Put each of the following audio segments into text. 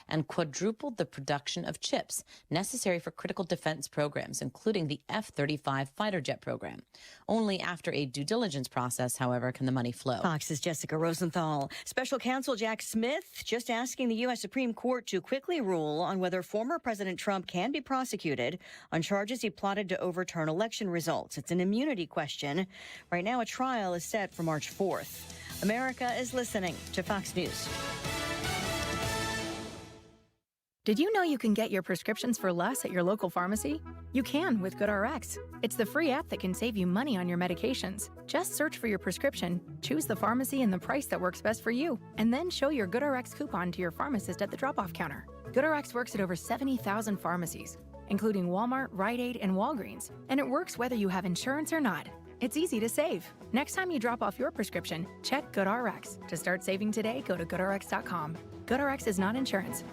and quadrupled the production of chips necessary for critical defense programs, including the F-35 fighter jet program. Only after a due diligence process, however, can the money flow. Fox's Jessica Rosenthal. Special counsel Jack Smith just asking the U.S. Supreme Court to quickly rule on whether former President Trump can be prosecuted on charges he plotted to overturn election results. It's an immunity question. Right now, a trial is set for March 4th. America is listening to Fox News. Did you know you can get your prescriptions for less at your local pharmacy? You can with GoodRx. It's the free app that can save you money on your medications. Just search for your prescription, choose the pharmacy and the price that works best for you, and then show your GoodRx coupon to your pharmacist at the drop-off counter. GoodRx works at over 70,000 pharmacies, including Walmart, Rite Aid, and Walgreens, and it works whether you have insurance or not. It's easy to save. Next time you drop off your prescription, check GoodRx. To start saving today, go to GoodRx.com. GoodRx is not insurance.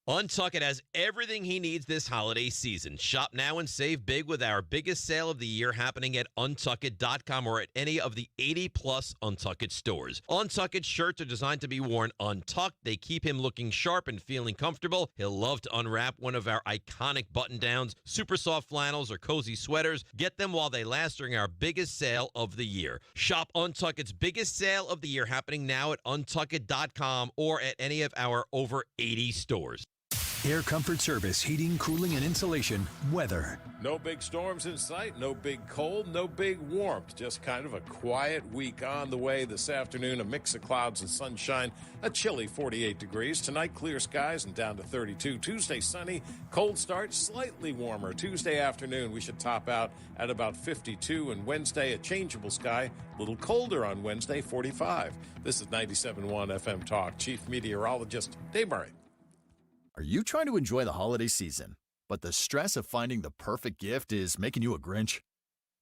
Untuckit has everything he needs this holiday season. Shop now and save big with our biggest sale of the year happening at Untuckit.com or at any of the 80-plus Untuckit stores. Untuckit shirts are designed to be worn untucked. They keep him looking sharp and feeling comfortable. He'll love to unwrap one of our iconic button-downs, super soft flannels, or cozy sweaters. Get them while they last during our biggest sale of the year. Shop Untuckit's biggest sale of the year happening now at Untuckit.com or at any of our over 80 stores. Air Comfort Service, heating, cooling, and insulation. Weather. No big storms in sight, no big cold, no big warmth. Just kind of a quiet week on the way this afternoon. A mix of clouds and sunshine. A chilly 48 degrees. Tonight, clear skies and down to 32. Tuesday, sunny. Cold start, slightly warmer. Tuesday afternoon, we should top out at about 52. And Wednesday, a changeable sky. A little colder on Wednesday, 45. This is 97.1 FM Talk. Chief Meteorologist Dave Murray. Are you trying to enjoy the holiday season, but the stress of finding the perfect gift is making you a Grinch?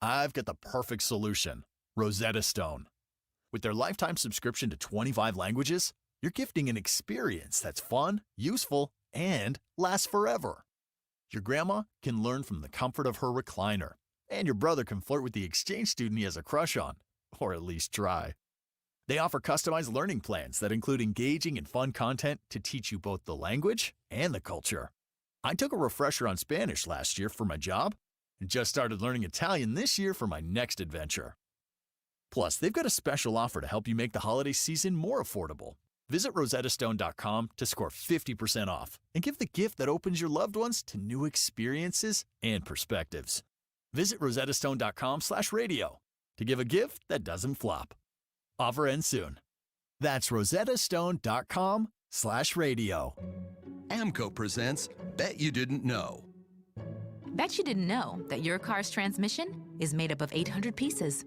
I've got the perfect solution, Rosetta Stone. With their lifetime subscription to 25 languages, you're gifting an experience that's fun, useful, and lasts forever. Your grandma can learn from the comfort of her recliner, and your brother can flirt with the exchange student he has a crush on, or at least try. They offer customized learning plans that include engaging and fun content to teach you both the language and the culture. I took a refresher on Spanish last year for my job and just started learning Italian this year for my next adventure. Plus, they've got a special offer to help you make the holiday season more affordable. Visit rosettastone.com to score 50% off and give the gift that opens your loved ones to new experiences and perspectives. Visit rosettastone.com/radio to give a gift that doesn't flop. Offer ends soon. That's rosettastone.com/radio. AMCO presents Bet You Didn't Know. Bet you didn't know that your car's transmission is made up of 800 pieces.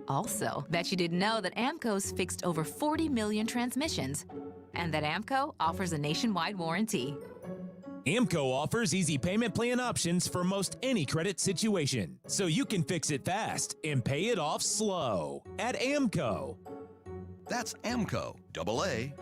Also, bet you didn't know that AMCO's fixed over 40 million transmissions and that AMCO offers a nationwide warranty. AMCO offers easy payment plan options for most any credit situation, so you can fix it fast and pay it off slow at AMCO. That's AMCO, AA,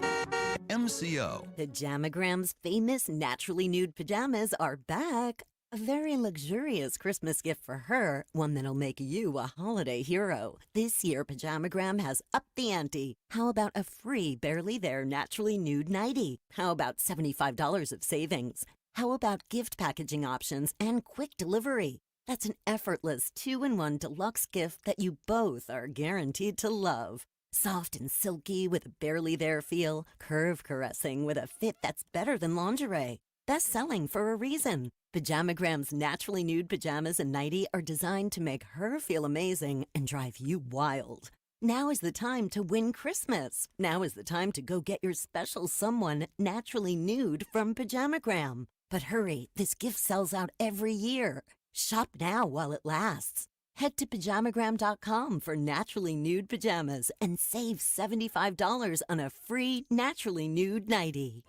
MCO. Pajamagram's famous naturally nude pajamas are back. A very luxurious Christmas gift for her, one that'll make you a holiday hero. This year, Pajamagram has upped the ante. How about a free, barely there, naturally nude nightie? How about $75 of savings? How about gift packaging options and quick delivery? That's an effortless 2-in-1 deluxe gift that you both are guaranteed to love. Soft and silky with a barely there feel, curve caressing with a fit that's better than lingerie. Best-selling for a reason. Pajamagram's naturally nude pajamas and nightie are designed to make her feel amazing and drive you wild. Now is the time to win Christmas. Now is the time to go get your special someone naturally nude from Pajamagram. But hurry, this gift sells out every year. Shop now while it lasts. Head to Pajamagram.com for naturally nude pajamas and save $75 on a free naturally nude nightie.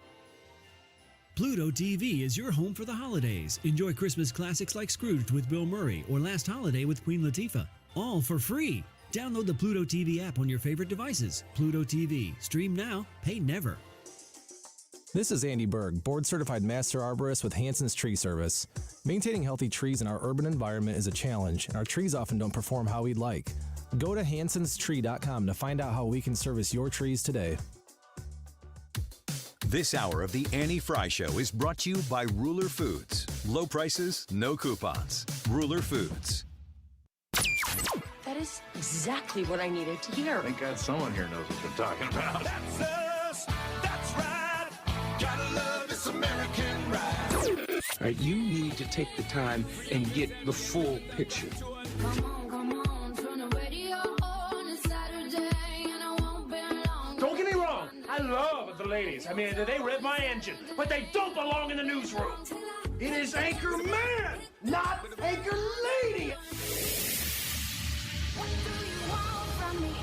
Pluto TV is your home for the holidays. Enjoy Christmas classics like Scrooged with Bill Murray or Last Holiday with Queen Latifah, all for free. Download the Pluto TV app on your favorite devices. Pluto TV. Stream now, pay never. This is Andy Berg, board-certified master arborist with Hanson's Tree Service. Maintaining healthy trees in our urban environment is a challenge, and our trees often don't perform how we'd like. Go to hansonstree.com to find out how we can service your trees today. This hour of the Annie Frey Show is brought to you by Ruler Foods. Low prices, no coupons. Ruler Foods. That is exactly what I needed to hear. Thank God someone here knows what they're talking about. That's us. That's right. Gotta love this American ride. All right, you need to take the time and get the full picture. Come on, turn the radio on. It's Saturday and I won't be long. Don't get me wrong. I love the ladies. I mean, they rev my engine, but they don't belong in the newsroom. It is Anchor Man, not Anchor Lady. What do you want from me?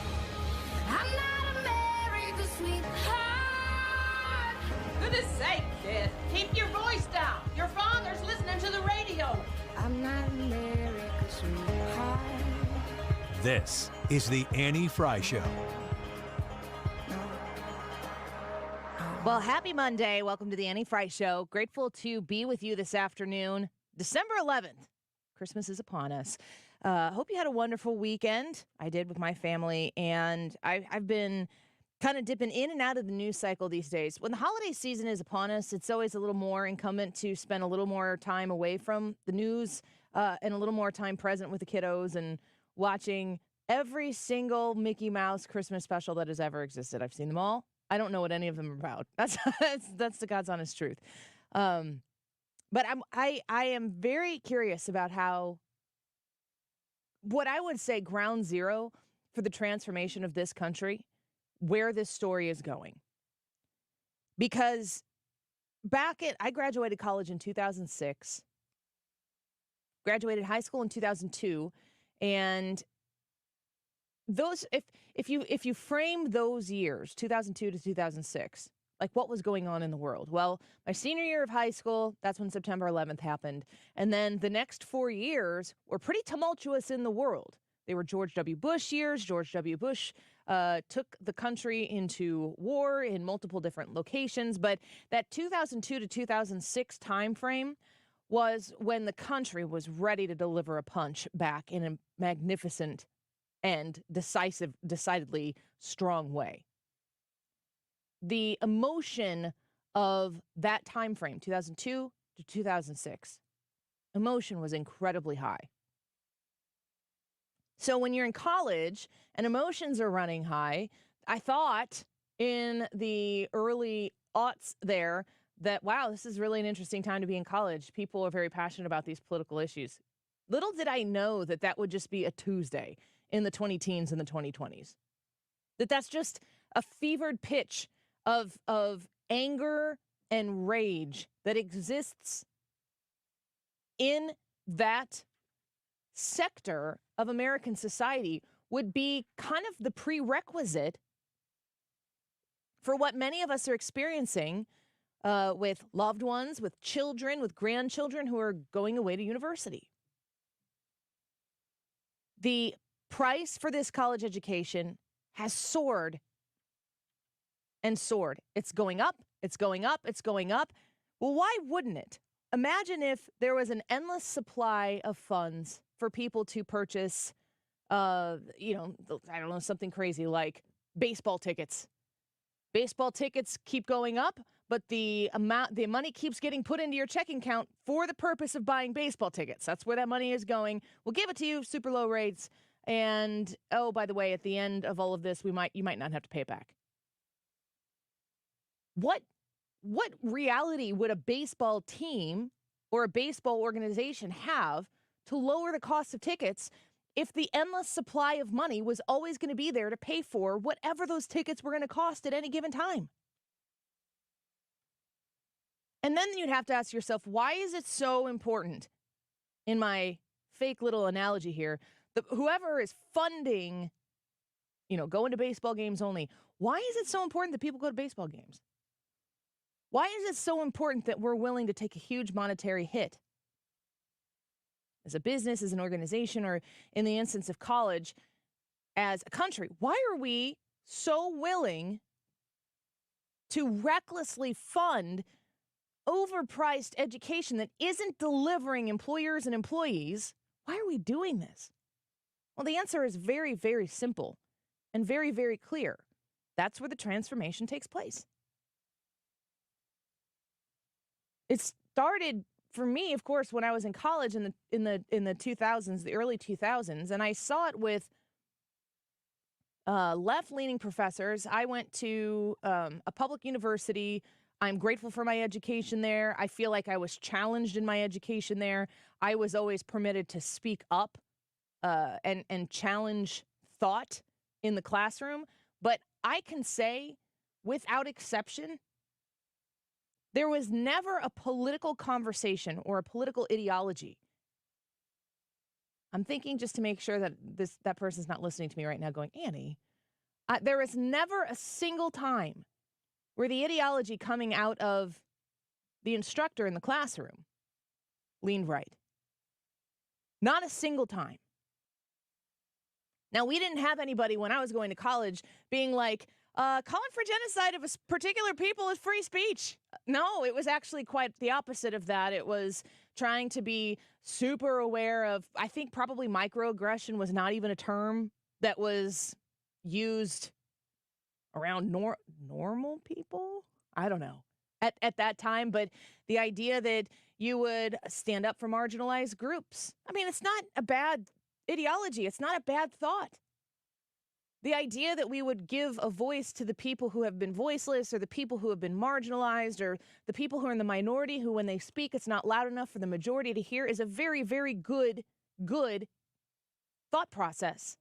I'm not America's sweetheart. Goodness sake, kid. Keep your voice down. Your father's listening to the radio. I'm not America's sweetheart. This is the Annie Frey Show. Well, happy Monday. Welcome to the Annie Frey Show. Grateful to be with you this afternoon, December 11th. Christmas is upon us. Hope you had a wonderful weekend. I did with my family, and I've been kind of dipping in and out of the news cycle these days. When the holiday season is upon us, it's always a little more incumbent to spend a little more time away from the news and a little more time present with the kiddos and watching every single Mickey Mouse Christmas special that has ever existed. I've seen them all. I don't know what any of them are about. That's the God's honest truth. But I am very curious about how, what I would say, ground zero for the transformation of this country, where this story is going. Because I graduated college in 2006, graduated high school in 2002, and those, if you frame those years, 2002 to 2006, like what was going on in the world? Well, my senior year of high school, that's when September 11th happened. And then the next 4 years were pretty tumultuous in the world. They were George W. Bush years. George W. Bush took the country into war in multiple different locations. But that 2002 to 2006 timeframe was when the country was ready to deliver a punch back in a magnificent and decidedly strong way. The emotion of that time frame, 2002 to 2006, emotion was incredibly high. So when you're in college and emotions are running high, I thought in the early aughts there that, wow, this is really an interesting time to be in college. People are very passionate about these political issues. Little did I know that that would just be a Tuesday in the 20-teens and the 2020s. That's just a fevered pitch of anger and rage that exists in that sector of American society would be kind of the prerequisite for what many of us are experiencing with loved ones, with children, with grandchildren who are going away to university. The price for this college education has soared and soared. It's going up, it's going up, it's going up. Well, why wouldn't it? Imagine if there was an endless supply of funds for people to purchase, I don't know, something crazy like baseball tickets. Baseball tickets keep going up, but the money keeps getting put into your checking account for the purpose of buying baseball tickets. That's where that money is going. We'll give it to you, super low rates. And, oh, by the way, at the end of all of this, you might not have to pay it back. What reality would a baseball team or a baseball organization have to lower the cost of tickets if the endless supply of money was always going to be there to pay for whatever those tickets were going to cost at any given time? And then you'd have to ask yourself, why is it so important, in my fake little analogy here, whoever is funding, going to baseball games only, why is it so important that people go to baseball games? Why is it so important that we're willing to take a huge monetary hit? As a business, as an organization, or in the instance of college, as a country, why are we so willing to recklessly fund overpriced education that isn't delivering employers and employees? Why are we doing this? Well, the answer is very, very simple and very, very clear. That's where the transformation takes place. It started for me, of course, when I was in college in the 2000s, the early 2000s, and I saw it with left-leaning professors. I went to a public university. I'm grateful for my education there. I feel like I was challenged in my education there. I was always permitted to speak up and challenge thought in the classroom. But I can say, without exception, there was never a political conversation or a political ideology. I'm thinking just to make sure that that person's not listening to me right now going, Annie, there is never a single time where the ideology coming out of the instructor in the classroom leaned right. Not a single time. Now, we didn't have anybody when I was going to college being like, calling for genocide of a particular people is free speech. No, it was actually quite the opposite of that. It was trying to be super aware of, I think probably microaggression was not even a term that was used around normal people. I don't know at that time, but the idea that you would stand up for marginalized groups. I mean, it's not a bad ideology. It's not a bad thought. The idea that we would give a voice to the people who have been voiceless or the people who have been marginalized or the people who are in the minority who, when they speak, it's not loud enough for the majority to hear is a very, very good thought process.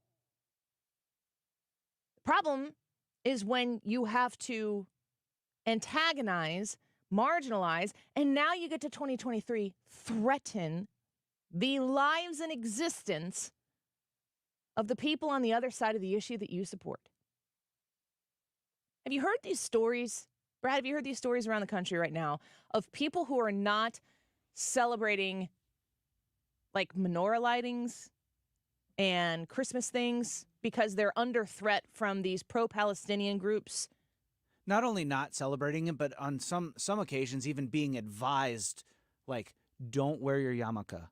The problem is when you have to antagonize, marginalize, and now you get to 2023, threaten the lives and existence of the people on the other side of the issue that you support. Have you heard these stories? Brad, have you heard these stories around the country right now of people who are not celebrating like menorah lightings and Christmas things because they're under threat from these pro-Palestinian groups? Not only not celebrating it, but on some occasions even being advised, like, don't wear your yarmulke.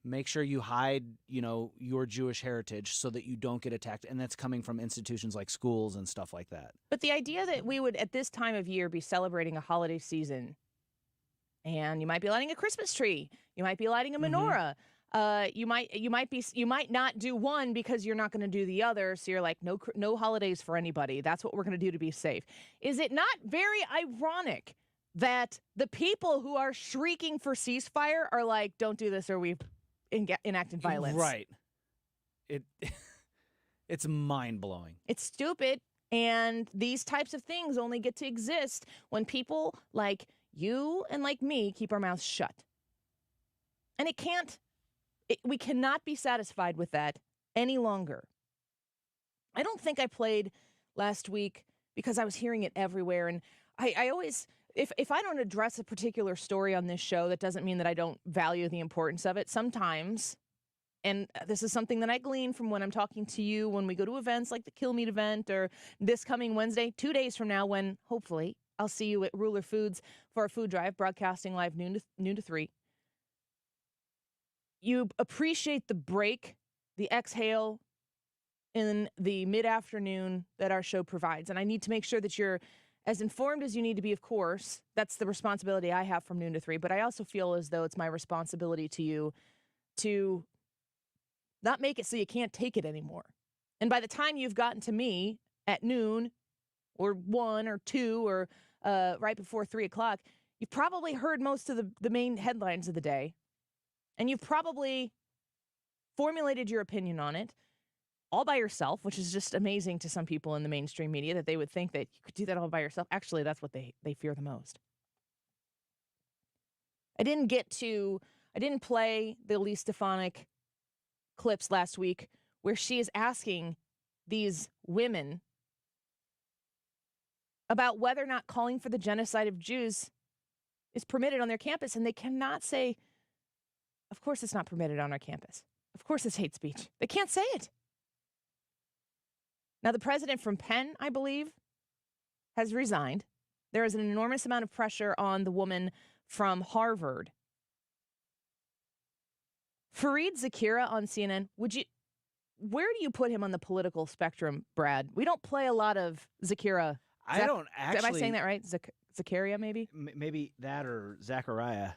Make sure you hide, your Jewish heritage so that you don't get attacked. And that's coming from institutions like schools and stuff like that. But the idea that we would, at this time of year, be celebrating a holiday season, and you might be lighting a Christmas tree, you might be lighting a menorah, you might not do one because you're not going to do the other. So you're like, no holidays for anybody. That's what we're going to do to be safe. Is it not very ironic that the people who are shrieking for ceasefire are like, don't do this or we've enacted violence? Right. It's mind-blowing. It's stupid, and these types of things only get to exist when people like you and like me keep our mouths shut. And we cannot be satisfied with that any longer. I don't think I played last week because I was hearing it everywhere, and I always... If I don't address a particular story on this show, that doesn't mean that I don't value the importance of it. Sometimes, and this is something that I glean from when I'm talking to you, when we go to events like the Kill Meat event or this coming Wednesday, 2 days from now, when hopefully I'll see you at Ruler Foods for a food drive, broadcasting live noon to 3. You appreciate the break, the exhale in the mid-afternoon that our show provides. And I need to make sure that you're as informed as you need to be, of course. That's the responsibility I have from noon to 3. But I also feel as though it's my responsibility to you to not make it so you can't take it anymore. And by the time you've gotten to me at noon or 1 or 2 or right before 3 o'clock, you've probably heard most of the main headlines of the day. And you've probably formulated your opinion on it all by yourself, which is just amazing to some people in the mainstream media that they would think that you could do that all by yourself. Actually, that's what they fear the most. I didn't play the Elise Stefanik clips last week where she is asking these women about whether or not calling for the genocide of Jews is permitted on their campus, and they cannot say, of course it's not permitted on our campus. Of course it's hate speech. They can't say it. Now, the president from Penn, I believe, has resigned. There is an enormous amount of pressure on the woman from Harvard. Fareed Zakira on CNN, where do you put him on the political spectrum, Brad? We don't play a lot of Zakira. I don't actually. Am I saying that right? Zachariah, maybe? Maybe that or Zachariah.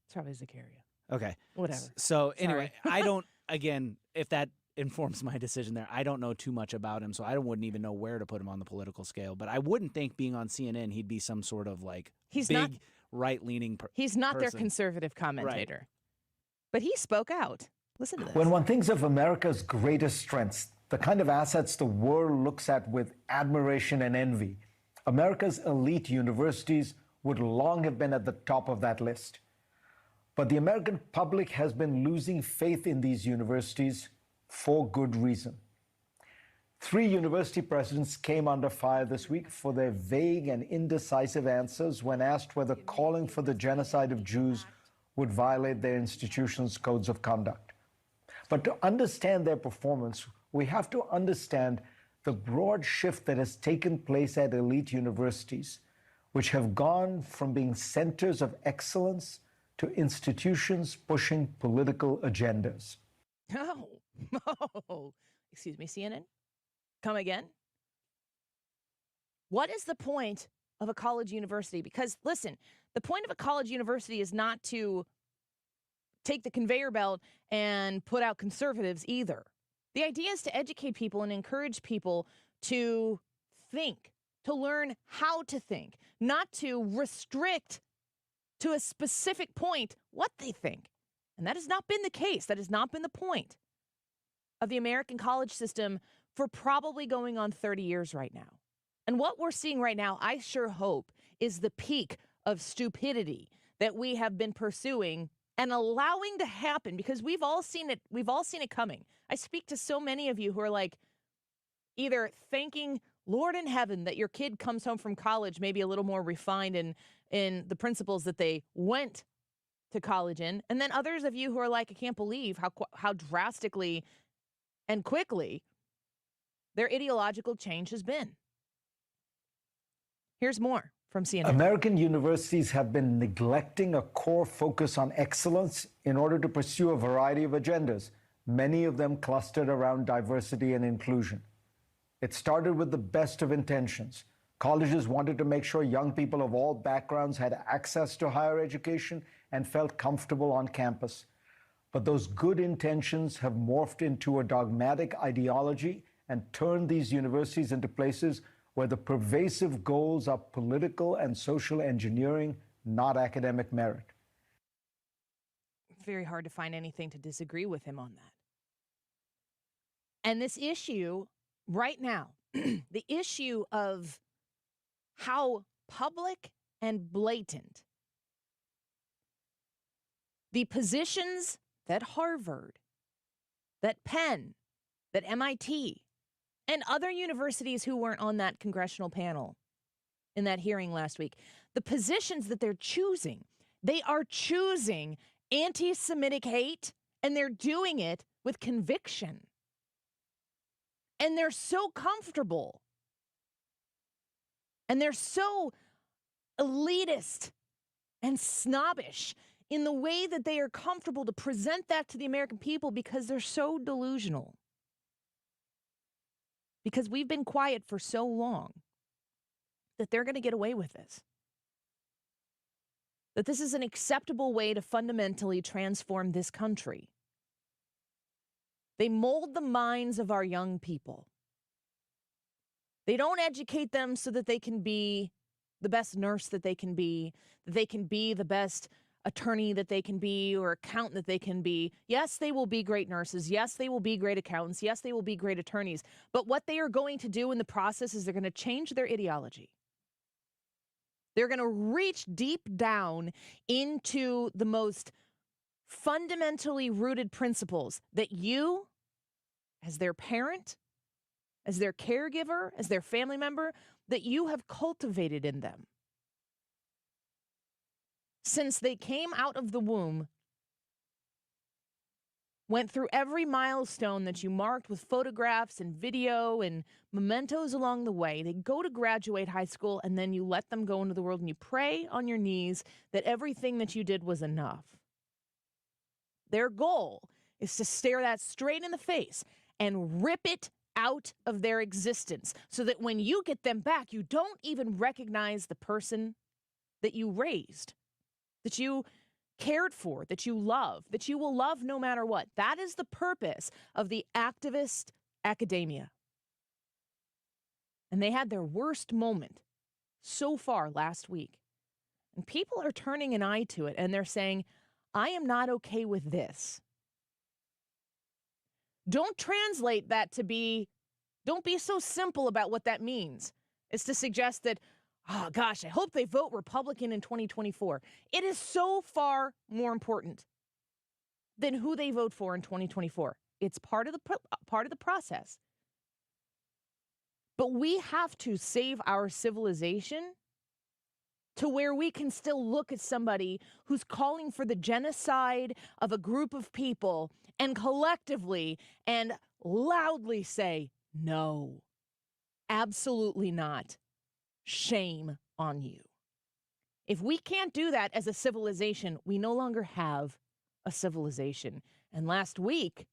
It's probably Zachariah. Okay. Whatever. So anyway, Sorry. I don't, again, if that informs my decision there, I don't know too much about him, so I wouldn't even know where to put him on the political scale. But I wouldn't think being on CNN, he'd be some sort of like big right-leaning person. He's not their conservative commentator. Right. But he spoke out. Listen to this. When one thinks of America's greatest strengths, the kind of assets the world looks at with admiration and envy, America's elite universities would long have been at the top of that list. But the American public has been losing faith in these universities for good reason. 3 university presidents came under fire this week for their vague and indecisive answers when asked whether calling for the genocide of Jews would violate their institution's codes of conduct. But to understand their performance, we have to understand the broad shift that has taken place at elite universities, which have gone from being centers of excellence to institutions pushing political agendas. Oh, excuse me, CNN? Come again? What is the point of a college university? Because, listen, the point of a college university is not to take the conveyor belt and put out conservatives either. The idea is to educate people and encourage people to think, to learn how to think, not to restrict to a specific point what they think. And that has not been the case. That has not been the point of the American college system for probably going on 30 years right now. And what we're seeing right now, I sure hope, is the peak of stupidity that we have been pursuing and allowing to happen, because we've all seen it. We've all seen it coming. I speak to so many of you who are like either thanking Lord in heaven that your kid comes home from college maybe a little more refined in the principles that they went to college in, and then others of you who are like, I can't believe how drastically and quickly their ideological change has been. Here's more from CNN. American universities have been neglecting a core focus on excellence in order to pursue a variety of agendas, many of them clustered around diversity and inclusion. It started with the best of intentions. Colleges wanted to make sure young people of all backgrounds had access to higher education and felt comfortable on campus. But those good intentions have morphed into a dogmatic ideology and turned these universities into places where the pervasive goals are political and social engineering, not academic merit. Very hard to find anything to disagree with him on that. And this issue right now, the issue of how public and blatant the positions that Harvard, that Penn, that MIT, and other universities who weren't on that congressional panel in that hearing last week, the positions that they're choosing, they are choosing anti-Semitic hate, and they're doing it with conviction. And they're so comfortable. And they're so elitist and snobbish in the way that they are comfortable to present that to the American people because they're so delusional. Because we've been quiet for so long that they're going to get away with this. That this is an acceptable way to fundamentally transform this country. They mold the minds of our young people. They don't educate them so that they can be the best nurse that they can be the best attorney that they can be, or accountant that they can be. Yes, they will be great nurses. Yes, they will be great accountants. Yes, they will be great attorneys. But what they are going to do in the process is they're going to change their ideology. They're going to reach deep down into the most fundamentally rooted principles that you, as their parent, as their caregiver, as their family member, that you have cultivated in them. Since they came out of the womb, went through every milestone that you marked with photographs and video and mementos along the way. They go to graduate high school, and then you let them go into the world and you pray on your knees that everything that you did was enough. Their goal is to stare that straight in the face and rip it out of their existence so that when you get them back, you don't even recognize the person that you raised, that you cared for, that you love, that you will love no matter what. That is the purpose of the activist academia. And they had their worst moment so far last week. And people are turning an eye to it, and they're saying, I am not okay with this. Don't translate that to be, don't be so simple about what that means. It's to suggest that, oh gosh, I hope they vote Republican in 2024. It is so far more important than who they vote for in 2024. It's part of the process. But we have to save our civilization to where we can still look at somebody who's calling for the genocide of a group of people and collectively and loudly say, no, absolutely not. Shame on you. If we can't do that as a civilization, we no longer have a civilization. And last week,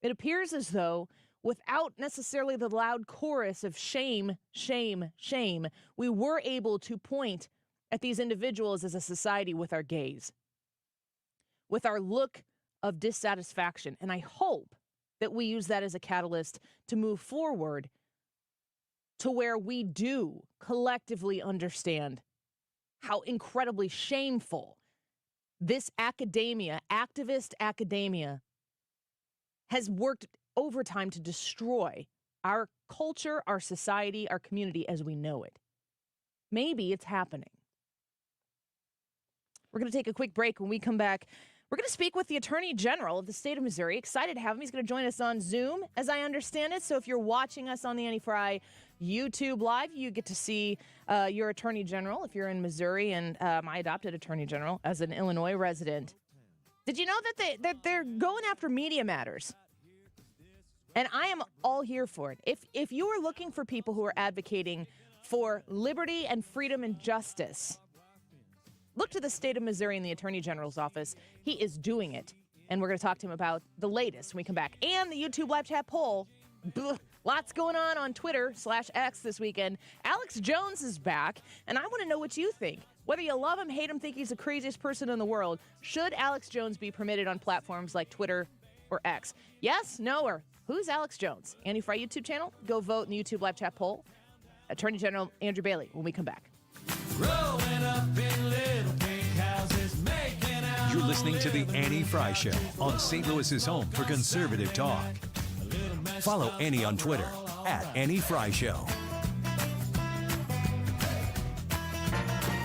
it appears as though without necessarily the loud chorus of shame, shame, shame, we were able to point at these individuals as a society with our gaze, with our look of dissatisfaction. And I hope that we use that as a catalyst to move forward to where we do collectively understand how incredibly shameful this academia, activist academia, has worked overtime to destroy our culture, our society, our community as we know it. Maybe it's happening. We're going to take a quick break. When we come back, we're going to speak with the Attorney General of the state of Missouri. Excited to have him. He's going to join us on Zoom, as I understand it. So if you're watching us on the Annie Frey YouTube Live, you get to see your Attorney General if you're in Missouri, and my adopted Attorney General as an Illinois resident. Did you know that they're going after media matters? And I am all here for it. If you are looking for people who are advocating for liberty and freedom and justice, look to the state of Missouri and the Attorney General's office. He is doing it. And we're going to talk to him about the latest when we come back. And the YouTube live chat poll. Lots going on Twitter/X this weekend. Alex Jones is back, and I want to know what you think. Whether you love him, hate him, think he's the craziest person in the world, should Alex Jones be permitted on platforms like Twitter or X? Yes, no, or who's Alex Jones? Annie Frey YouTube channel. Go vote in the YouTube live chat poll. Attorney General Andrew Bailey when we come back. Growing up in little pink houses, making out. You're listening to The Annie Frey Show on St. Louis's home for conservative talk. Follow Annie on Twitter @Annie Frey Show.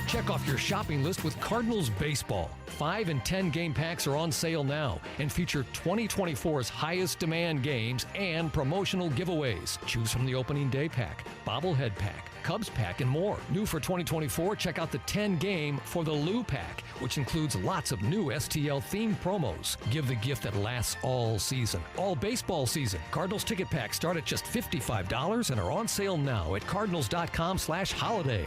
Check off your shopping list with Cardinals Baseball. 5 and 10 game packs are on sale now and feature 2024's highest demand games and promotional giveaways. Choose from the opening day pack, bobblehead pack, Cubs pack, and more. New for 2024, check out the 10 game for the Lou pack, which includes lots of new STL themed promos. Give the gift that lasts all season, all baseball season. Cardinals ticket packs start at just $55 and are on sale now at cardinals.com/holiday.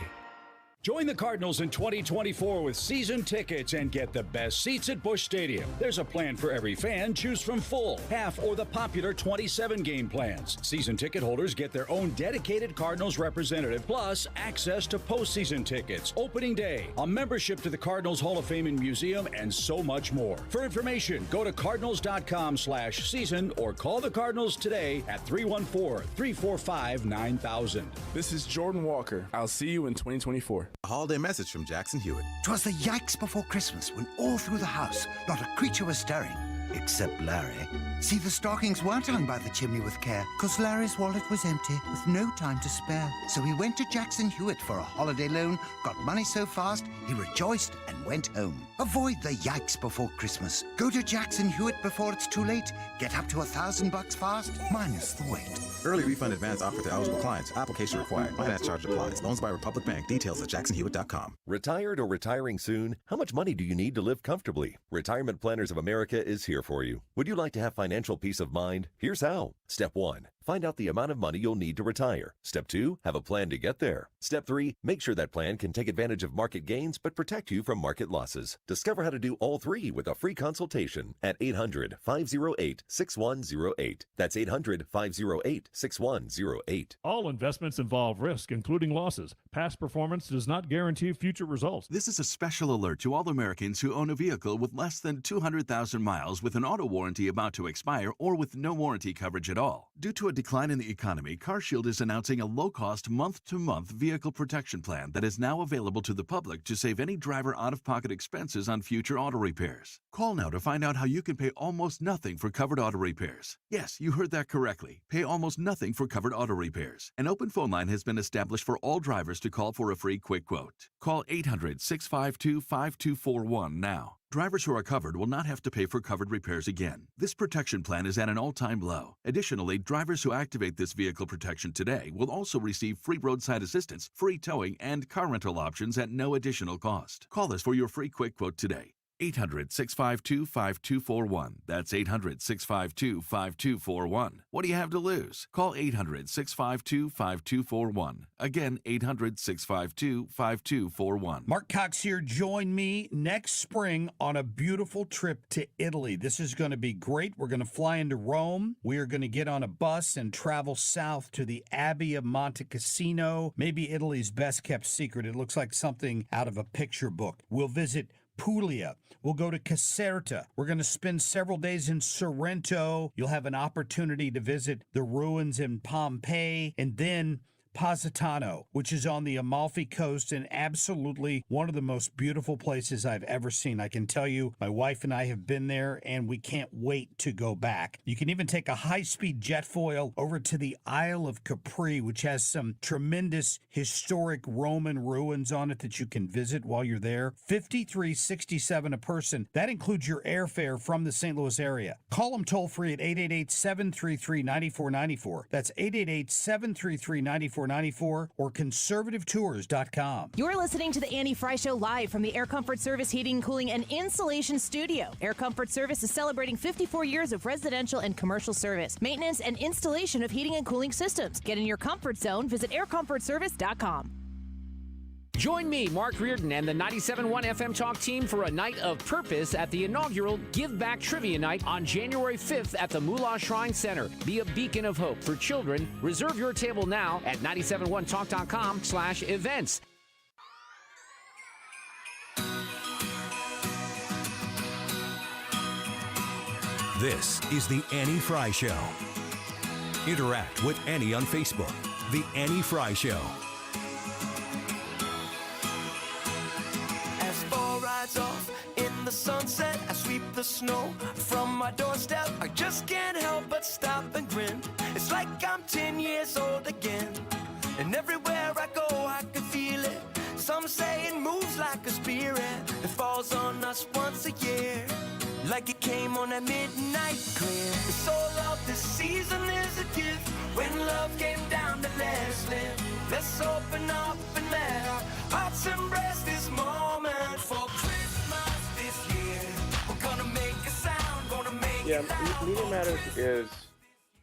Join the Cardinals in 2024 with season tickets and get the best seats at Busch Stadium. There's a plan for every fan. Choose from full, half, or the popular 27-game plans. Season ticket holders get their own dedicated Cardinals representative, plus access to postseason tickets, opening day, a membership to the Cardinals Hall of Fame and Museum, and so much more. For information, go to cardinals.com/season or call the Cardinals today at 314-345-9000. This is Jordan Walker. I'll see you in 2024. A holiday message from Jackson Hewitt. 'Twas the yikes before Christmas when all through the house not a creature was stirring, except Larry. See, the stockings weren't hung by the chimney with care, 'cause Larry's wallet was empty with no time to spare. So he went to Jackson Hewitt for a holiday loan, got money so fast he rejoiced and went home. Avoid the yikes before Christmas. Go to Jackson Hewitt before it's too late. Get up to $1,000 fast, minus the wait. Early refund advance offer to eligible clients. Application required. Finance charge applies. Loans by Republic Bank. Details at jacksonhewitt.com. Retired or retiring soon? How much money do you need to live comfortably? Retirement Planners of America is here for you. Would you like to have financial peace of mind? Here's how. Step 1. Find out the amount of money you'll need to retire. Step 2, have a plan to get there. Step 3, make sure that plan can take advantage of market gains but protect you from market losses. Discover how to do all 3 with a free consultation at 800-508-6108. That's 800-508-6108. All investments involve risk, including losses. Past performance does not guarantee future results. This is a special alert to all Americans who own a vehicle with less than 200,000 miles with an auto warranty about to expire or with no warranty coverage at all. Due to a decline in the economy, CarShield is announcing a low-cost month-to-month vehicle protection plan that is now available to the public to save any driver out-of-pocket expenses on future auto repairs. Call now to find out how you can pay almost nothing for covered auto repairs. Yes, you heard that correctly. Pay almost nothing for covered auto repairs. An open phone line has been established for all drivers to call for a free quick quote. Call 800-652-5241 now. Drivers who are covered will not have to pay for covered repairs again. This protection plan is at an all-time low. Additionally, drivers who activate this vehicle protection today will also receive free roadside assistance, free towing, and car rental options at no additional cost. Call us for your free quick quote today. 800-652-5241. That's 800-652-5241. What do you have to lose? Call 800-652-5241. Again, 800-652-5241. Mark Cox here. Join me next spring on a beautiful trip to Italy. This is going to be great. We're going to fly into Rome. We are going to get on a bus and travel south to the Abbey of Monte Cassino, maybe Italy's best kept secret. It looks like something out of a picture book. We'll visit Puglia. We'll go to Caserta. We're going to spend several days in Sorrento. You'll have an opportunity to visit the ruins in Pompeii, and then Positano, which is on the Amalfi Coast and absolutely one of the most beautiful places I've ever seen. I can tell you, my wife and I have been there, and we can't wait to go back. You can even take a high-speed jet foil over to the Isle of Capri, which has some tremendous historic Roman ruins on it that you can visit while you're there. $53.67 a person. That includes your airfare from the St. Louis area. Call them toll-free at 888-733-9494. That's 888-733-9494. Or conservativetours.com. You're listening to the Annie Frey Show live from the Air Comfort Service Heating, Cooling, and Insulation Studio. Air Comfort Service is celebrating 54 years of residential and commercial service, maintenance, and installation of heating and cooling systems. Get in your comfort zone. Visit aircomfortservice.com. Join me, Mark Reardon, and the 97.1 FM Talk team for a night of purpose at the inaugural Give Back Trivia Night on January 5th at the Moolah Shrine Center. Be a beacon of hope for children. Reserve your table now at 971talk.com/events. This is the Annie Frey Show. Interact with Annie on Facebook. The Annie Frey Show. Off in the sunset, I sweep the snow from my doorstep. I just can't help but stop and grin. It's like I'm 10 years old again. And everywhere I go, I can feel it. Some say it moves like a spirit that falls on us once a year, like it came on a midnight clear. The soul of the season is a gift. When love came down to let's live. Let's open up and let our hearts embrace this moment for Christmas this year. We're gonna make a sound, gonna make it loud. Media Matters is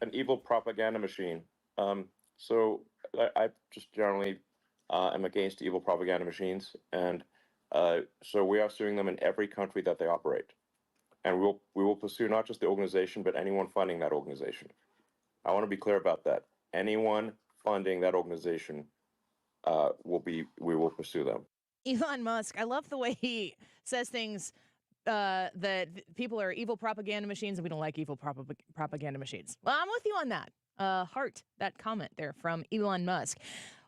an evil propaganda machine. So I just generally am against evil propaganda machines, and so we are suing them in every country that they operate. And we will pursue not just the organization, but anyone funding that organization. I want to be clear about that. Anyone funding that organization, we will pursue them. Elon Musk, I love the way he says things that people are evil propaganda machines and we don't like evil propaganda machines. Well, I'm with you on that. Heart that comment there from Elon Musk.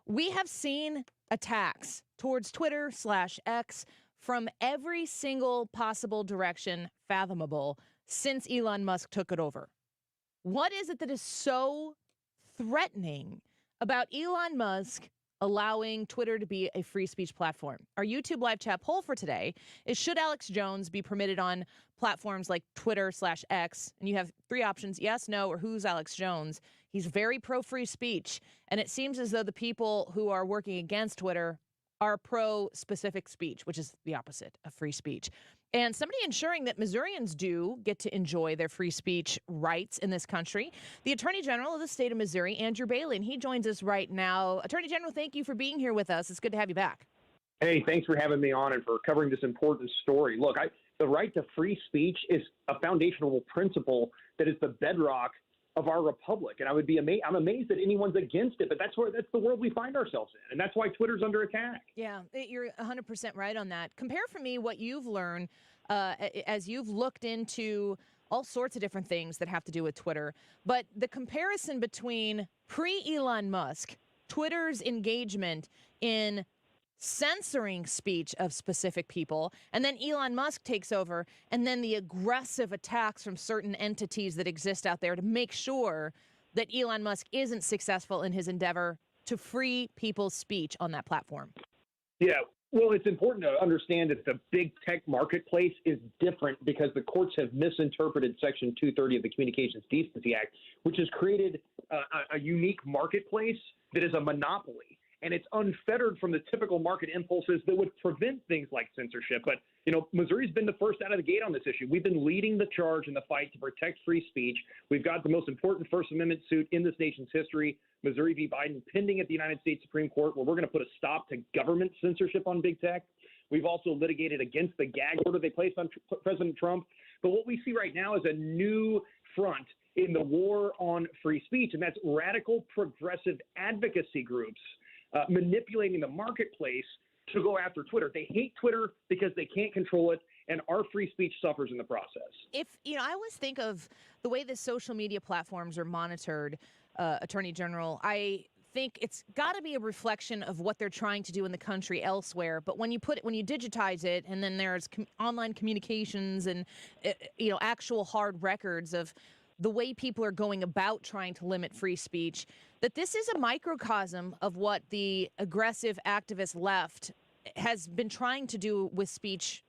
We have seen attacks towards Twitter/X from every single possible direction fathomable since Elon Musk took it over. What is it that is so threatening about Elon Musk allowing Twitter to be a free speech platform? Our YouTube live chat poll for today is, should Alex Jones be permitted on platforms like Twitter/X? And you have three options: yes, no, or who's Alex Jones. He's very pro free speech. And it seems as though the people who are working against Twitter are pro-specific speech, which is the opposite of free speech. And somebody ensuring that Missourians do get to enjoy their free speech rights in this country, the Attorney General of the state of Missouri, Andrew Bailey, and he joins us right now. Attorney General, thank you for being here with us. It's good to have you back. Hey, thanks for having me on and for covering this important story. Look, the right to free speech is a foundational principle that is the bedrock of our republic. And I'm amazed that anyone's against it, but that's the world we find ourselves in. And that's why Twitter's under attack. Yeah, you're 100% right on that. Compare for me what you've learned as you've looked into all sorts of different things that have to do with Twitter. But the comparison between pre-Elon Musk, Twitter's engagement in censoring speech of specific people, and then Elon Musk takes over, and then the aggressive attacks from certain entities that exist out there to make sure that Elon Musk isn't successful in his endeavor to free people's speech on that platform. Yeah, well, it's important to understand that the big tech marketplace is different because the courts have misinterpreted Section 230 of the Communications Decency Act, which has created a unique marketplace that is a monopoly. And it's unfettered from the typical market impulses that would prevent things like censorship. But, Missouri's been the first out of the gate on this issue. We've been leading the charge in the fight to protect free speech. We've got the most important First Amendment suit in this nation's history, Missouri v. Biden, pending at the United States Supreme Court, where we're going to put a stop to government censorship on big tech. We've also litigated against the gag order they placed on President Trump. But what we see right now is a new front in the war on free speech, and that's radical progressive advocacy groups manipulating the marketplace to go after Twitter. They hate Twitter because they can't control it, and our free speech suffers in the process. I always think of the way the social media platforms are monitored, Attorney General. I think it's got to be a reflection of what they're trying to do in the country elsewhere. But when you digitize it, and then there's online communications and actual hard records of the way people are going about trying to limit free speech, that this is a microcosm of what the aggressive activist left has been trying to do with speech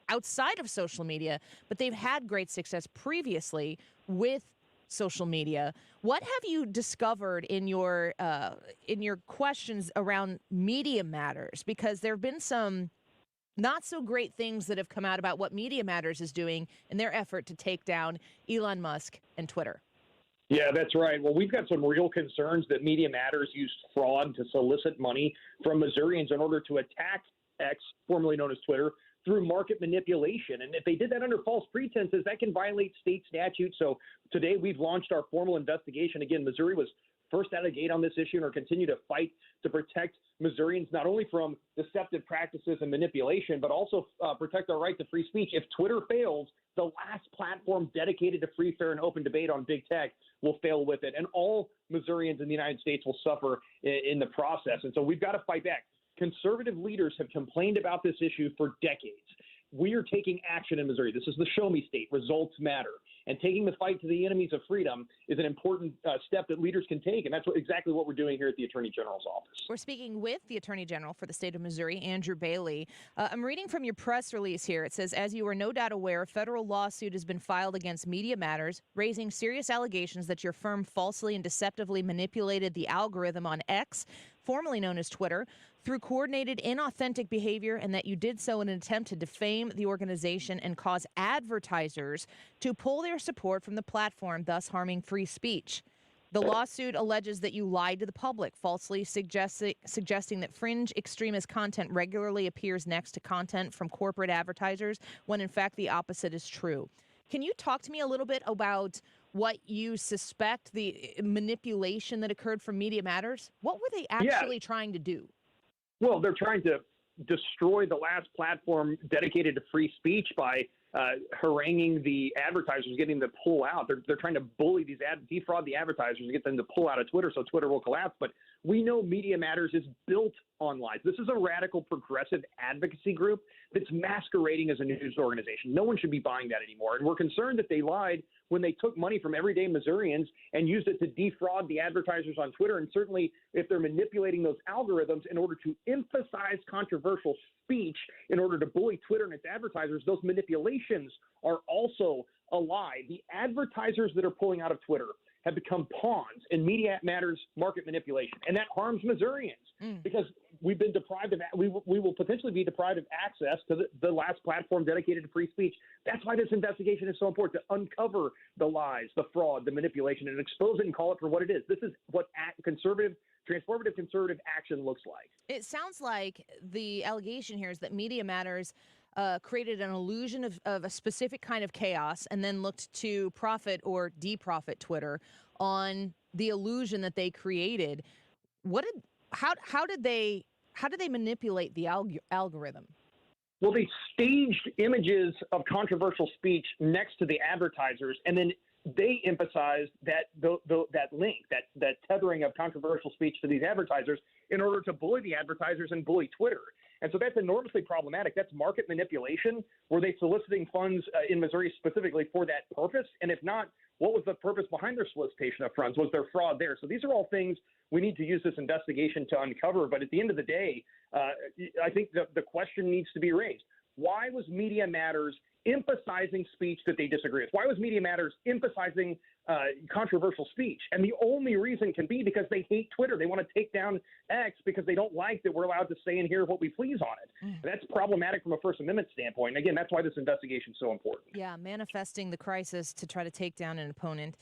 outside of social media, but they've had great success previously with social media. What have you discovered in your questions around Media Matters? Because there have been some not so great things that have come out about what Media Matters is doing in their effort to take down Elon Musk and Twitter. Yeah, that's right. Well, we've got some real concerns that Media Matters used fraud to solicit money from Missourians in order to attack X, formerly known as Twitter, through market manipulation. And if they did that under false pretenses, that can violate state statutes. So today we've launched our formal investigation. Again, Missouri was first out of the gate on this issue and will continue to fight to protect Missourians not only from deceptive practices and manipulation, but also protect our right to free speech. If Twitter fails, the last platform dedicated to free, fair, and open debate on big tech will fail with it. And all Missourians in the United States will suffer in the process. And so we've got to fight back. Conservative leaders have complained about this issue for decades. We are taking action in Missouri. This is the show me state. Results matter. And taking the fight to the enemies of freedom is an important step that leaders can take. And that's exactly what we're doing here at the Attorney General's office. We're speaking with the Attorney General for the state of Missouri, Andrew Bailey. I'm reading from your press release here. It says, as you are no doubt aware, a federal lawsuit has been filed against Media Matters, raising serious allegations that your firm falsely and deceptively manipulated the algorithm on X, formerly known as Twitter, through coordinated inauthentic behavior, and that you did so in an attempt to defame the organization and cause advertisers to pull their support from the platform, thus harming free speech. The lawsuit alleges that you lied to the public, falsely suggesting that fringe extremist content regularly appears next to content from corporate advertisers, when in fact the opposite is true. Can you talk to me a little bit about what you suspect the manipulation that occurred from Media Matters? What were they actually trying to do? Well, they're trying to destroy the last platform dedicated to free speech by haranguing the advertisers, getting them to pull out. They're trying to bully defraud the advertisers and get them to pull out of Twitter so Twitter will collapse. But we know Media Matters is built on lies. This is a radical progressive advocacy group that's masquerading as a news organization. No one should be buying that anymore. And we're concerned that they lied when they took money from everyday Missourians and used it to defraud the advertisers on Twitter. And certainly if they're manipulating those algorithms in order to emphasize controversial speech in order to bully Twitter and its advertisers, those manipulations are also a lie. The advertisers that are pulling out of Twitter have become pawns in Media Matters market manipulation, and that harms Missourians because we've been deprived of we will potentially be deprived of access to the last platform dedicated to free speech. That's why this investigation is so important, to uncover the lies, the fraud, the manipulation, and expose it and call it for what it is. This is what transformative conservative action looks like. It sounds like the allegation here is that Media Matters created an illusion of a specific kind of chaos and then looked to profit or deprofit Twitter on the illusion that they created. How did they manipulate the algorithm? Well, they staged images of controversial speech next to the advertisers, and then they emphasized that that link, that tethering of controversial speech to these advertisers in order to bully the advertisers and bully Twitter. And so that's enormously problematic. That's market manipulation. Were they soliciting funds in Missouri specifically for that purpose? And if not, what was the purpose behind their solicitation of funds? Was there fraud there? So these are all things we need to use this investigation to uncover. But at the end of the day, I think the question needs to be raised. Why was Media Matters emphasizing speech that they disagree with? Why was Media Matters emphasizing controversial speech? And the only reason can be because they hate Twitter. They want to take down X because they don't like that we're allowed to say and hear what we please on it. That's problematic from a First Amendment standpoint. Again, that's why this investigation is so important. Yeah, manifesting the crisis to try to take down an opponent.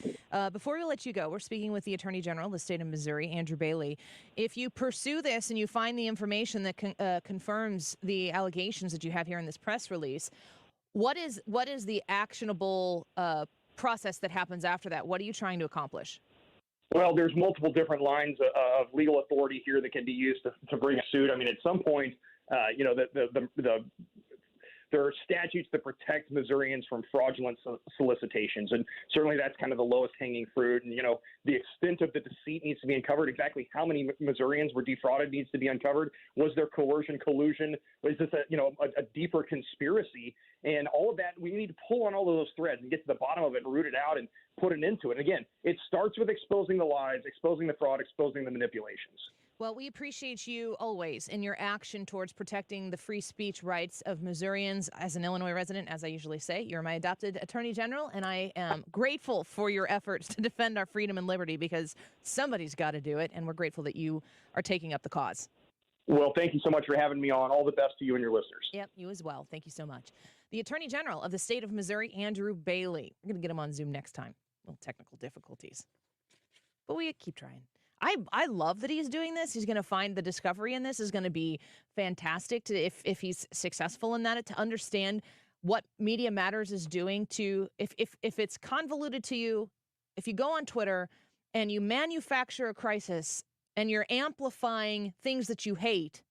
Before we let you go, we're speaking with the Attorney General of the state of Missouri, Andrew Bailey. If you pursue this and you find the information that confirms the allegations that you have here in this press release, what is the actionable process that happens after that? What are you trying to accomplish? Well, there's multiple different lines of legal authority here that can be used to bring a suit. I mean, at some point, there are statutes that protect Missourians from fraudulent solicitations, and certainly that's kind of the lowest hanging fruit. And the extent of the deceit needs to be uncovered. Exactly how many Missourians were defrauded needs to be uncovered. Was there coercion, collusion? Was this a deeper conspiracy? And all of that, we need to pull on all of those threads and get to the bottom of it and root it out and put an end to it. And again, it starts with exposing the lies, exposing the fraud, exposing the manipulations. Well, we appreciate you always in your action towards protecting the free speech rights of Missourians. As an Illinois resident, as I usually say, you're my adopted Attorney General, and I am grateful for your efforts to defend our freedom and liberty, because somebody's got to do it, and we're grateful that you are taking up the cause. Well, thank you so much for having me on. All the best to you and your listeners. Yep, you as well. Thank you so much. The Attorney General of the state of Missouri, Andrew Bailey. We're going to get him on Zoom next time. Little technical difficulties, but we keep trying. I love that he's doing this. He's going to find the discovery in this is going to be fantastic if he's successful in that, to understand what Media Matters is doing to, if it's convoluted to you, if you go on Twitter and you manufacture a crisis and you're amplifying things that you hate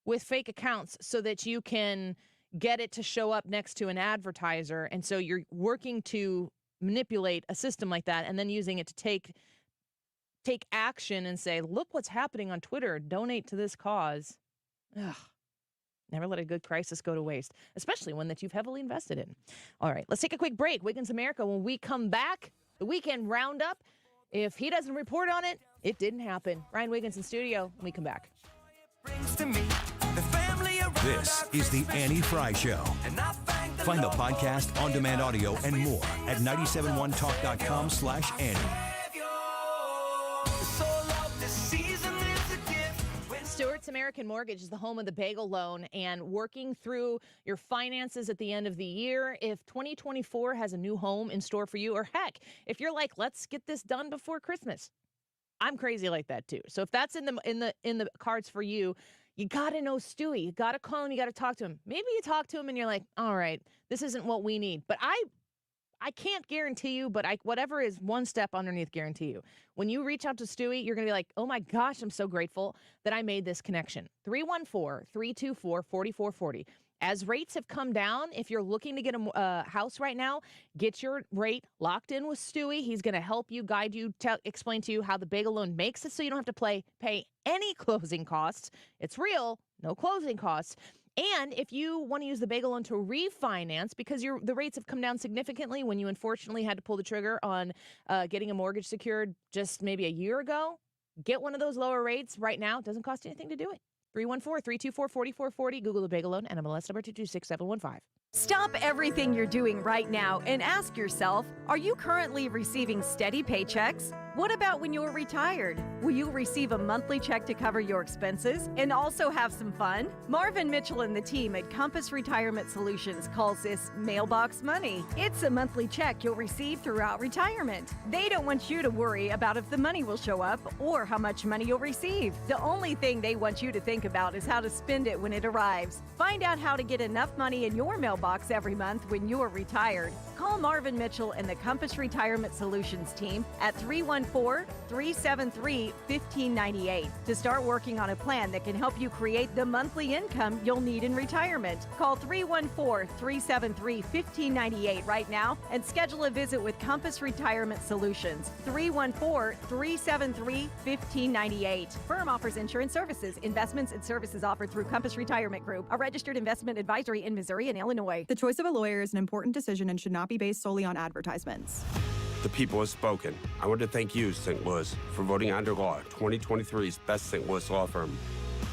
with fake accounts so that you can get it to show up next to an advertiser. And so you're working to manipulate a system like that and then using it to take action and say, look what's happening on Twitter, donate to this cause. Ugh. Never let a good crisis go to waste, especially one that you've heavily invested in. All right, let's take a quick break. Wiggins America, when we come back, the weekend roundup. If he doesn't report on it, it didn't happen. Ryan Wiggins in studio when we come back. This is the Annie Frey Show. Find the podcast, on-demand audio, and more at 971talk.com/Annie. Stewart's American Mortgage is the home of the bagel loan, and working through your finances at the end of the year. If 2024 has a new home in store for you, or heck, if you're like, let's get this done before Christmas. I'm crazy like that too. So if that's in the cards for you, you got to know Stewie. You got to call him. You got to talk to him. Maybe you talk to him and you're like, all right, this isn't what we need. But I can't guarantee you, but whatever is one step underneath guarantee you. When you reach out to Stewie, you're going to be like, oh my gosh, I'm so grateful that I made this connection. 314-324-4440. As rates have come down, if you're looking to get a house right now, get your rate locked in with Stewie. He's going to help you, guide you, explain to you how the bagel loan makes it so you don't have to pay any closing costs. It's real, no closing costs. And if you want to use the bagel loan to refinance, because the rates have come down significantly when you unfortunately had to pull the trigger on getting a mortgage secured just maybe a year ago, get one of those lower rates right now. It doesn't cost anything to do it. 314-324-4440. Google the bagel loan, NMLS number 226715. Stop everything you're doing right now and ask yourself, are you currently receiving steady paychecks? What about when you're retired? Will you receive a monthly check to cover your expenses and also have some fun? Marvin Mitchell and the team at Compass Retirement Solutions calls this mailbox money. It's a monthly check you'll receive throughout retirement. They don't want you to worry about if the money will show up or how much money you'll receive. The only thing they want you to think about is how to spend it when it arrives. Find out how to get enough money in your mailbox every month when you're retired. Call Marvin Mitchell and the Compass Retirement Solutions team at 314-373-1598 to start working on a plan that can help you create the monthly income you'll need in retirement. Call 314-373-1598 right now and schedule a visit with Compass Retirement Solutions. 314-373-1598. Firm offers insurance services, investments, and services offered through Compass Retirement Group, a registered investment advisory in Missouri and Illinois. The choice of a lawyer is an important decision and should not be based solely on advertisements. The people have spoken. I want to thank you, St. Louis, for voting Onder Law 2023's best St. Louis law firm.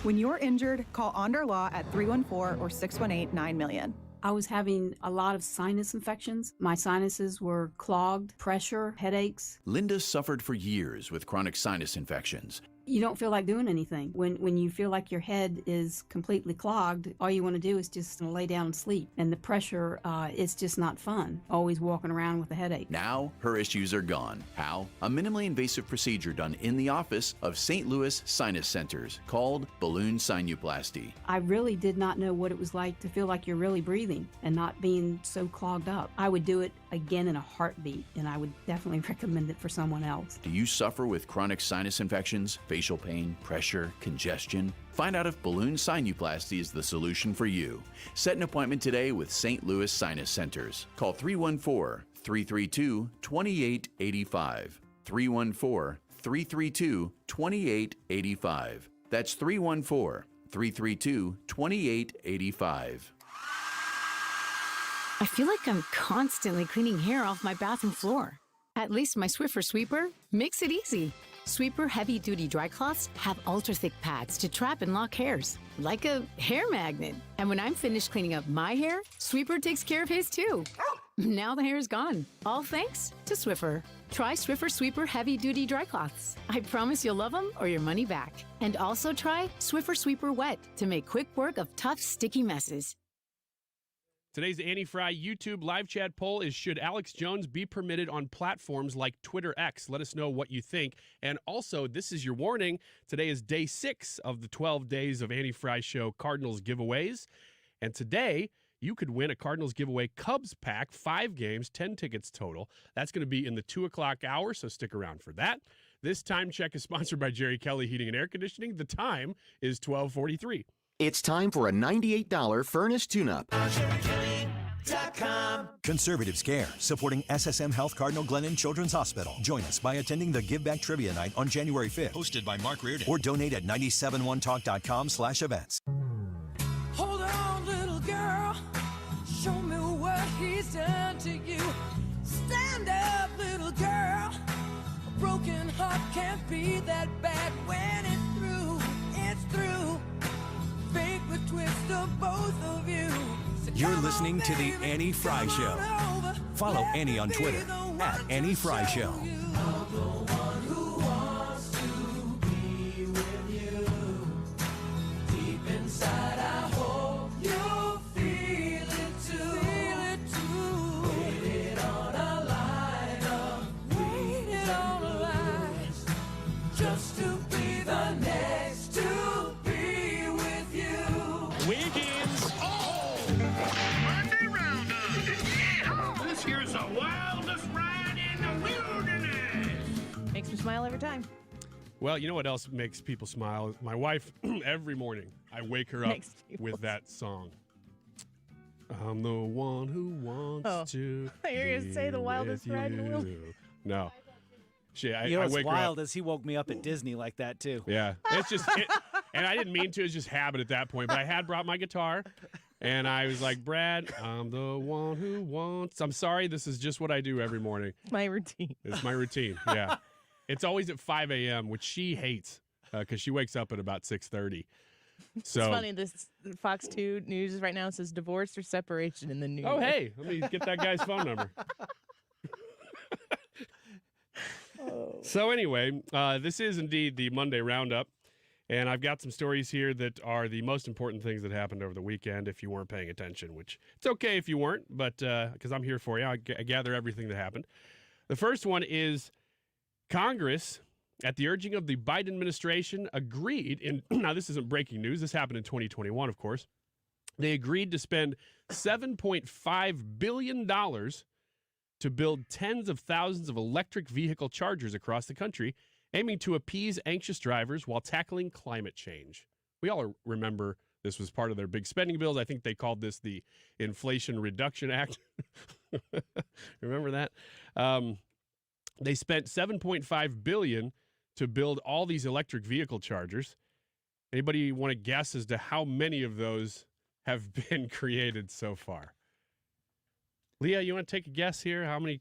When you're injured, call Onder Law at 314 or 618-9000000. I was having a lot of sinus infections. My sinuses were clogged, pressure, headaches. Linda suffered for years with chronic sinus infections. You don't feel like doing anything. When you feel like your head is completely clogged, all you want to do is just lay down and sleep. And the pressure, it's just not fun, always walking around with a headache. Now, her issues are gone. How? A minimally invasive procedure done in the office of St. Louis Sinus Centers called balloon sinuplasty. I really did not know what it was like to feel like you're really breathing and not being so clogged up. I would do it again in a heartbeat, and I would definitely recommend it for someone else. Do you suffer with chronic sinus infections, facial pain, pressure, congestion? Find out if balloon sinuplasty is the solution for you. Set an appointment today with St. Louis Sinus Centers. Call 314-332-2885. 314-332-2885. That's 314-332-2885. I feel like I'm constantly cleaning hair off my bathroom floor. At least my Swiffer Sweeper makes it easy. Sweeper heavy-duty dry cloths have ultra-thick pads to trap and lock hairs, like a hair magnet. And when I'm finished cleaning up my hair, Sweeper takes care of his too. Now the hair is gone, all thanks to Swiffer. Try Swiffer Sweeper heavy-duty dry cloths. I promise you'll love them or your money back. And also try Swiffer Sweeper Wet to make quick work of tough, sticky messes. Today's Annie Frey YouTube live chat poll is, should Alex Jones be permitted on platforms like Twitter X? Let us know what you think. And also, this is your warning. Today is day 6 of the 12 days of Annie Frey Show Cardinals giveaways. And today, you could win a Cardinals giveaway Cubs pack, 5 games, 10 tickets total. That's going to be in the 2 o'clock hour, so stick around for that. This time check is sponsored by Jerry Kelly Heating and Air Conditioning. The time is 12:43. It's time for a $98 furnace tune-up. Conservatives Care, supporting SSM Health Cardinal Glennon Children's Hospital. Join us by attending the Give Back Trivia Night on January 5th, hosted by Mark Reardon, or donate at 971talk.com/events. Hold on, little girl. Show me what he's done to you. Stand up, little girl. A broken heart can't be that bad when it's through. It's through. Fake the twist of both of you. You're listening to The Annie Frey Show. Follow Annie on Twitter at Annie Frey Show. Smile every time. Well, you know what else makes people smile? My wife, every morning, I wake her up with that song. I'm the one who wants to. You're going to say the wildest ride in the world. No. I what's wake her wild up. is he woke me up at Disney like that, too. Yeah. It's just, and I didn't mean to. It's just habit at that point. But I had brought my guitar, and I was like, Brad, I'm the one who wants. I'm sorry. This is just what I do every morning. My routine. It's my routine. Yeah. It's always at 5 a.m., which she hates because she wakes up at about 6:30. So it's funny. This Fox 2 News right now says divorce or separation in the news. Oh, hey, let me get that guy's phone number. So anyway, this is indeed the Monday Roundup, and I've got some stories here that are the most important things that happened over the weekend if you weren't paying attention, which it's okay if you weren't, but because I'm here for you, I gather everything that happened. The first one is Congress, at the urging of the Biden administration, agreed in, now this isn't breaking news, this happened in 2021, of course. They agreed to spend $7.5 billion to build tens of thousands of electric vehicle chargers across the country, aiming to appease anxious drivers while tackling climate change. We all remember this was part of their big spending bills. I think they called this the Inflation Reduction Act. Remember that? They spent $7.5 billion to build all these electric vehicle chargers. Anybody want to guess as to how many of those have been created so far? Leah, you want to take a guess here? How many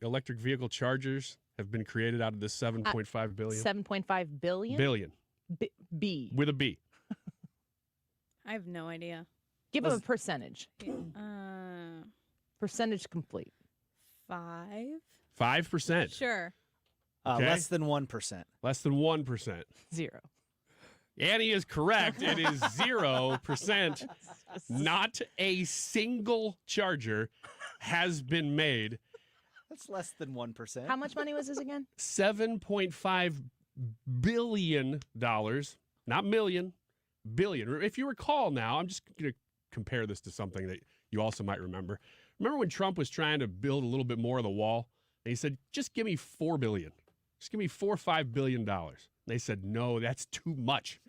electric vehicle chargers have been created out of this $7.5 billion? 7.5 billion? Billion. B. With a B. I have no idea. Give them a percentage. Percentage complete. 5? 5%. Sure. Okay. Less than 1%. Less than 1%. 0. Annie is correct. It is 0%. Not a single charger has been made. That's less than 1%. How much money was this again? $7.5 billion. Not million, billion. If you recall now, I'm just going to compare this to something that you also might remember. Remember when Trump was trying to build a little bit more of the wall? And he said, just give me $4 billion. Just give me $4 or $5 billion. They said, no, that's too much.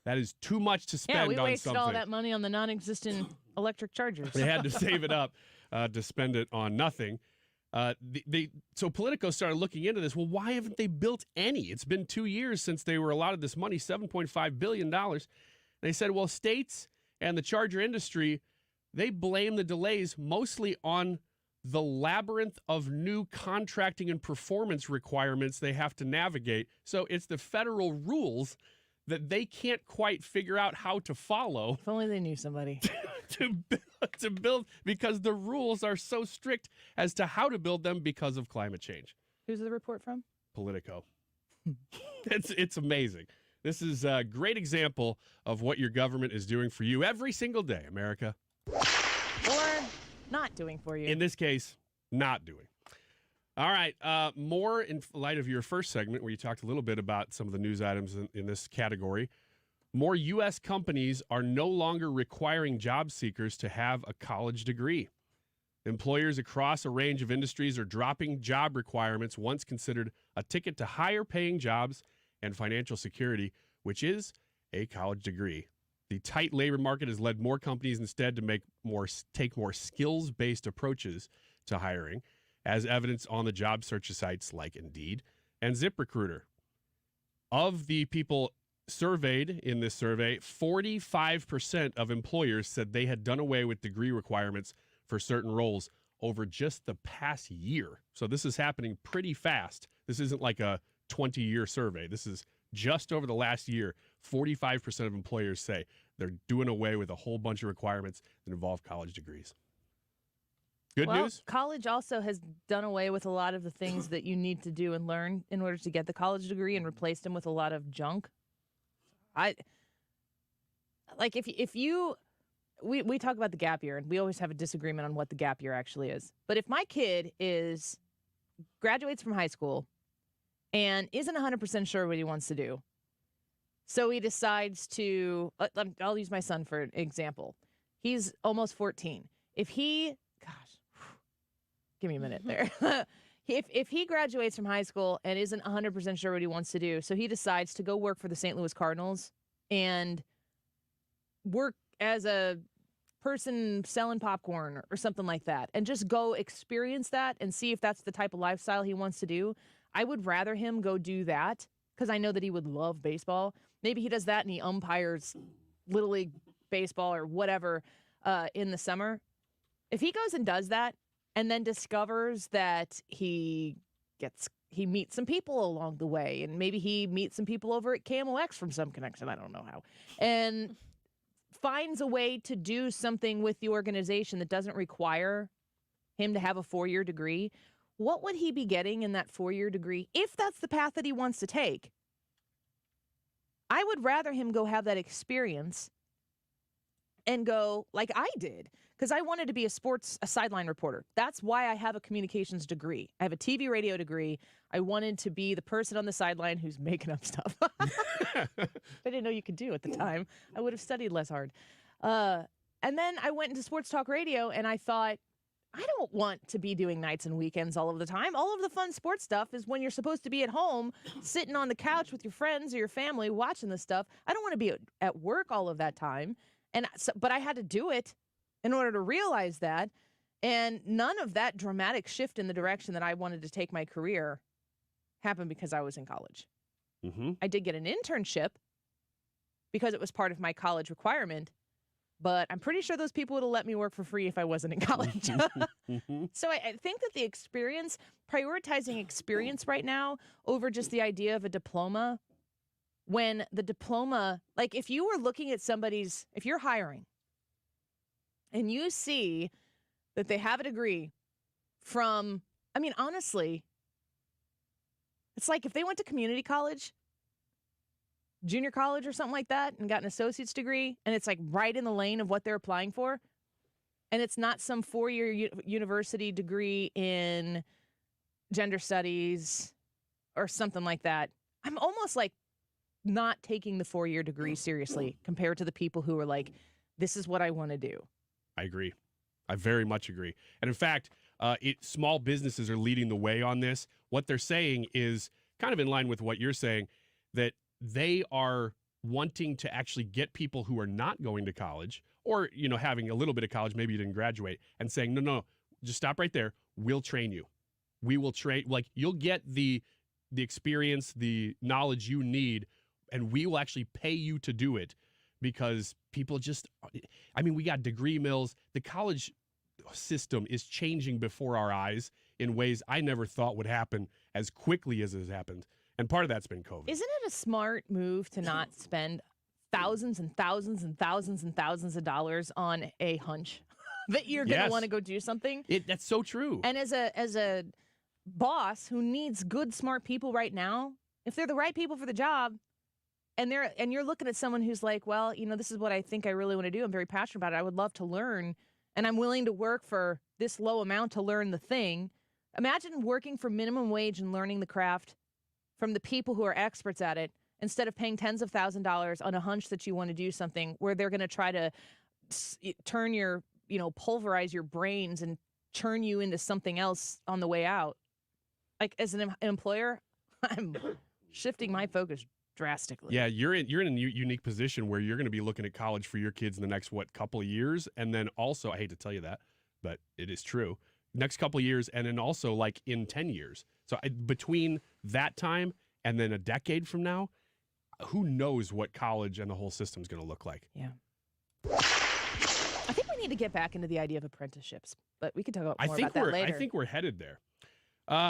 That is too much to spend on something. Yeah, we wasted all that money on the non-existent electric chargers. They had to save it up to spend it on nothing. So Politico started looking into this. Well, why haven't they built any? It's been 2 years since they were allotted this money, $7.5 billion. They said, well, states and the charger industry, they blame the delays mostly on the labyrinth of new contracting and performance requirements they have to navigate. So it's the federal rules that they can't quite figure out how to follow. If only they knew somebody. to build, because the rules are so strict as to how to build them because of climate change. Who's the report from? Politico. It's amazing. This is a great example of what your government is doing for you every single day, America. Or not doing for you. In this case, not doing. All right. More in light of your first segment where you talked a little bit about some of the news items in this category. More U.S. companies are no longer requiring job seekers to have a college degree. Employers across a range of industries are dropping job requirements once considered a ticket to higher paying jobs and financial security, which is a college degree. The tight labor market has led more companies instead to take more skills-based approaches to hiring, as evidenced on the job search sites like Indeed and ZipRecruiter. Of the people surveyed in this survey, 45% of employers said they had done away with degree requirements for certain roles over just the past year. So this is happening pretty fast. This isn't like a 20-year survey. This is just over the last year. 45% of employers say they're doing away with a whole bunch of requirements that involve college degrees. Good news? College also has done away with a lot of the things that you need to do and learn in order to get the college degree and replaced them with a lot of junk. We talk about the gap year, and we always have a disagreement on what the gap year actually is. But if my kid graduates from high school and isn't 100% sure what he wants to do, so he decides to, I'll use my son for an example. He's almost 14. If he, give me a minute there. If he graduates from high school and isn't 100% sure what he wants to do, so he decides to go work for the St. Louis Cardinals and work as a person selling popcorn or something like that, and just go experience that and see if that's the type of lifestyle he wants to do, I would rather him go do that because I know that he would love baseball. Maybe he does that and he umpires Little League baseball or whatever in the summer. If he goes and does that and then discovers that he meets some people along the way, and maybe he meets some people over at KMOX from some connection, I don't know how, and finds a way to do something with the organization that doesn't require him to have a 4-year degree, what would he be getting in that 4-year degree if that's the path that he wants to take? I would rather him go have that experience and go like I did, because I wanted to be a sideline reporter. That's why I have a communications degree. I have a TV radio degree. I wanted to be the person on the sideline who's making up stuff. I didn't know you could do at the time. I would have studied less hard. And then I went into sports talk radio, and I thought, I don't want to be doing nights and weekends all of the time. All of the fun sports stuff is when you're supposed to be at home, sitting on the couch with your friends or your family watching this stuff. I don't want to be at work all of that time. But I had to do it in order to realize that. And none of that dramatic shift in the direction that I wanted to take my career happened because I was in college. Mm-hmm. I did get an internship because it was part of my college requirement, but I'm pretty sure those people would have let me work for free if I wasn't in college. Mm-hmm. So I think that the experience, prioritizing experience right now over just the idea of a diploma, when the diploma, like if you were looking at if you're hiring and you see that they have a degree from, I mean, honestly, it's like if they went to community college, junior college or something like that, and got an associate's degree, and it's like right in the lane of what they're applying for, and it's not some 4-year university degree in gender studies or something like that. I'm almost like not taking the 4-year degree seriously compared to the people who are like, this is what I want to do. I agree. I very much agree. And in fact, small businesses are leading the way on this. What they're saying is kind of in line with what you're saying, that they are wanting to actually get people who are not going to college or, having a little bit of college, maybe you didn't graduate, and saying, no, just stop right there. We'll train you. We will train, like you'll get the experience, the knowledge you need, and we will actually pay you to do it, because people we got degree mills. The college system is changing before our eyes in ways I never thought would happen as quickly as it has happened. And part of that's been COVID. Isn't it a smart move to not spend thousands and thousands and thousands and thousands of dollars on a hunch that you're going to want to go do something? That's so true. And as a boss who needs good, smart people right now, if they're the right people for the job, and you're looking at someone who's like, well, this is what I think I really want to do. I'm very passionate about it. I would love to learn, and I'm willing to work for this low amount to learn the thing. Imagine working for minimum wage and learning the craft from the people who are experts at it, instead of paying tens of thousands of dollars on a hunch that you want to do something where they're going to try to turn your, pulverize your brains and turn you into something else on the way out. Like as an employer, I'm shifting my focus drastically. Yeah, you're in a unique position where you're going to be looking at college for your kids in the next couple of years, and then also, I hate to tell you that, but it is true, next couple of years, and then also like in 10 years. So between that time and then a decade from now, who knows what college and the whole system is going to look like? Yeah. I think we need to get back into the idea of apprenticeships, but we can talk about more about that later. I think we're headed there.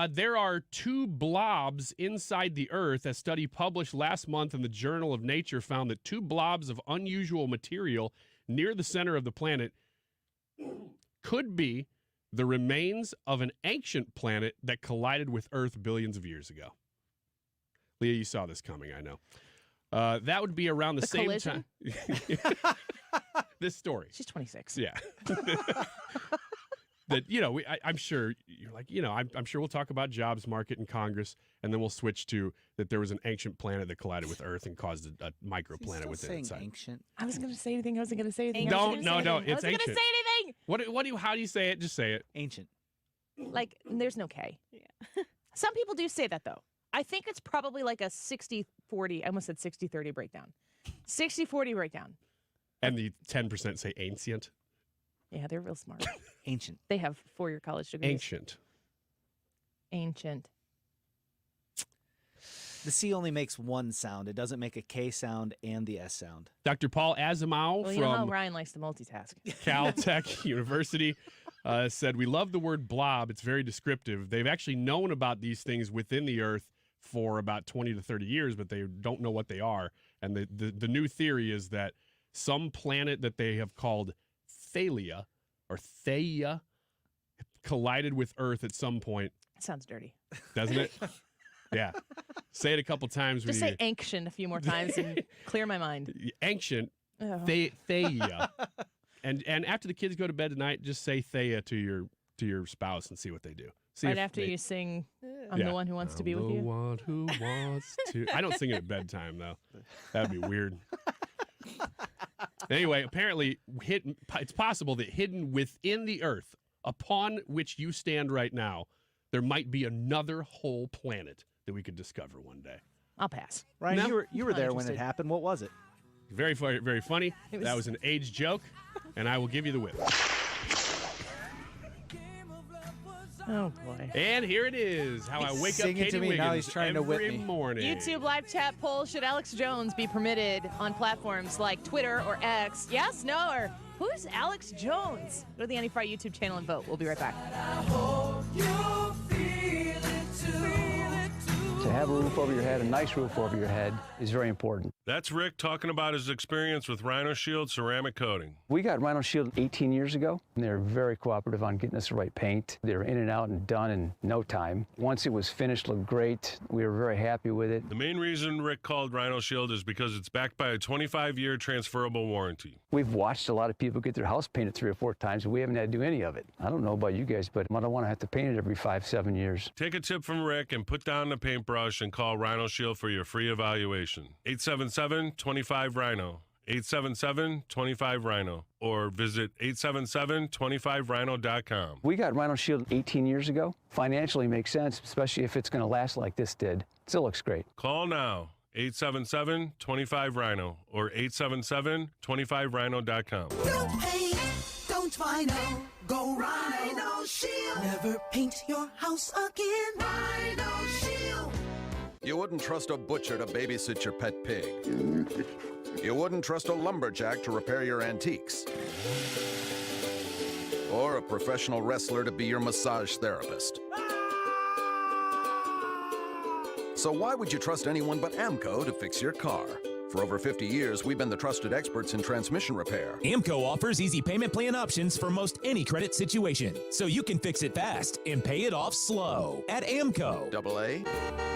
There are 2 blobs inside the Earth. A study published last month in the Journal of Nature found that 2 blobs of unusual material near the center of the planet could be the remains of an ancient planet that collided with Earth billions of years ago. Leah, you saw this coming, I know. That would be around the same collision? time. This story. She's 26. Yeah. That, I'm sure you're like, I'm sure we'll talk about jobs market in Congress, and then we'll switch to that there was an ancient planet that collided with Earth and caused a microplanet within it. Ancient. I wasn't going to say anything. I wasn't going to say anything. No, I wasn't it's going to ancient. say anything. How do you say it? Just say it. Ancient. Like, there's no K. Yeah. Some people do say that, though. I think it's probably like a 60-40. I almost said 60-30 breakdown. 60-40 breakdown. And the 10% say ancient. Yeah, they're real smart. Ancient. They have 4-year college degrees. Ancient. The C only makes one sound. It doesn't make a K sound and the S sound. Dr. Paul Asamoah Well, you know how from Ryan likes to multitask. Caltech University said, we love the word blob. It's very descriptive. They've actually known about these things within the Earth for about 20 to 30 years, but they don't know what they are. And the new theory is that some planet that they have called Theia collided with Earth at some point That sounds dirty. Doesn't it? Yeah. Say it a couple times. Just say ancient a few more times and clear my mind. Ancient. Oh. Thea. And after the kids go to bed tonight, just say Thea to your spouse and see what they do. See Right after you sing, I'm the one who wants to be with you. I'm the one who wants to. I don't sing it at bedtime, though. That'd be weird. Anyway, apparently, it's possible that hidden within the earth upon which you stand right now, there might be another whole planet that we could discover one day. I'll pass. Ryan, No. you were there when it interested. happened. What was it? Very funny. That was an age joke, and I will give you the whip. Oh, boy. And here it is, how I wake up Sing it to Katie me, now Wiggins he's trying to whip every me. morning. YouTube live chat poll, should Alex Jones be permitted on platforms like Twitter or X? Yes, no, or who's Alex Jones? Go to the Annie Fry YouTube channel and vote. We'll be right back. To have a roof over your head, a nice roof over your head, is very important. That's Rick talking about his experience with Rhino Shield ceramic coating. We got Rhino Shield 18 years ago, and they were very cooperative on getting us the right paint. They were in and out and done in no time. Once it was finished, looked great. We were very happy with it. The main reason Rick called Rhino Shield is because it's backed by a 25-year transferable warranty. We've watched a lot of people get their house painted 3 or 4 times, and we haven't had to do any of it. I don't know about you guys, but I don't want to have to paint it every 5-7 years. Take a tip from Rick and put down the paintbrush and call Rhino Shield for your free evaluation. 877-25-RHINO. 877-25-RHINO. Or visit 877-25rhino.com. We got Rhino Shield 18 years ago. Financially makes sense, especially if it's going to last like this did. Still looks great. Call now. 877-25-RHINO or 877-25rhino.com. Don't paint, don't Rhino, go Rhino Shield. Never paint your house again. Rhino Shield. You wouldn't trust a butcher to babysit your pet pig. You wouldn't trust a lumberjack to repair your antiques. Or a professional wrestler to be your massage therapist. So why would you trust anyone but AMCO to fix your car? For over 50 years, we've been the trusted experts in transmission repair. AMCO offers easy payment plan options for most any credit situation, so you can fix it fast and pay it off slow at AMCO. AA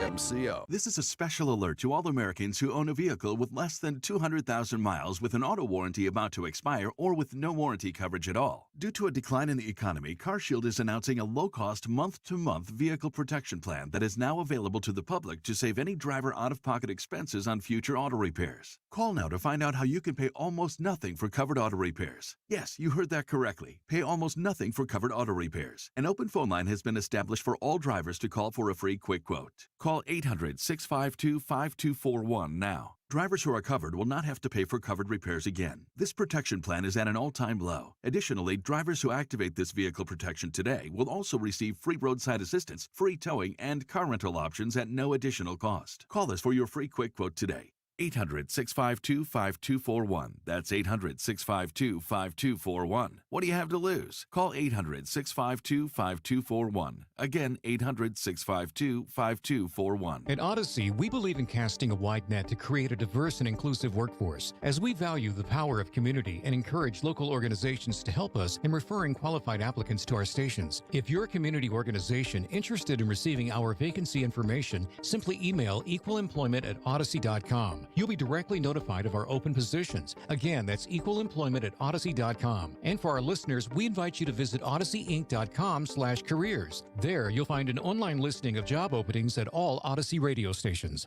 MCO. This is a special alert to all Americans who own a vehicle with less than 200,000 miles with an auto warranty about to expire or with no warranty coverage at all. Due to a decline in the economy, CarShield is announcing a low-cost month-to-month vehicle protection plan that is now available to the public to save any driver out-of-pocket expenses on future auto repairs. Call now to find out how you can pay almost nothing for covered auto repairs. Yes, you heard that correctly. Pay almost nothing for covered auto repairs. An open phone line has been established for all drivers to call for a free quick quote. Call 800-652-5241 now. Drivers who are covered will not have to pay for covered repairs again. This protection plan is at an all-time low. Additionally, drivers who activate this vehicle protection today will also receive free roadside assistance, free towing, and car rental options at no additional cost. Call us for your free quick quote today. 800-652-5241. That's 800-652-5241. What do you have to lose? Call 800-652-5241. Again, 800-652-5241. At Odyssey, we believe in casting a wide net to create a diverse and inclusive workforce, as we value the power of community and encourage local organizations to help us in referring qualified applicants to our stations. If you're a community organization interested in receiving our vacancy information, simply email equalemployment@odyssey.com. You'll be directly notified of our open positions. Again, that's equalemployment@odyssey.com. And for our listeners, we invite you to visit odysseyinc.com/careers. There, you'll find an online listing of job openings at all Odyssey radio stations.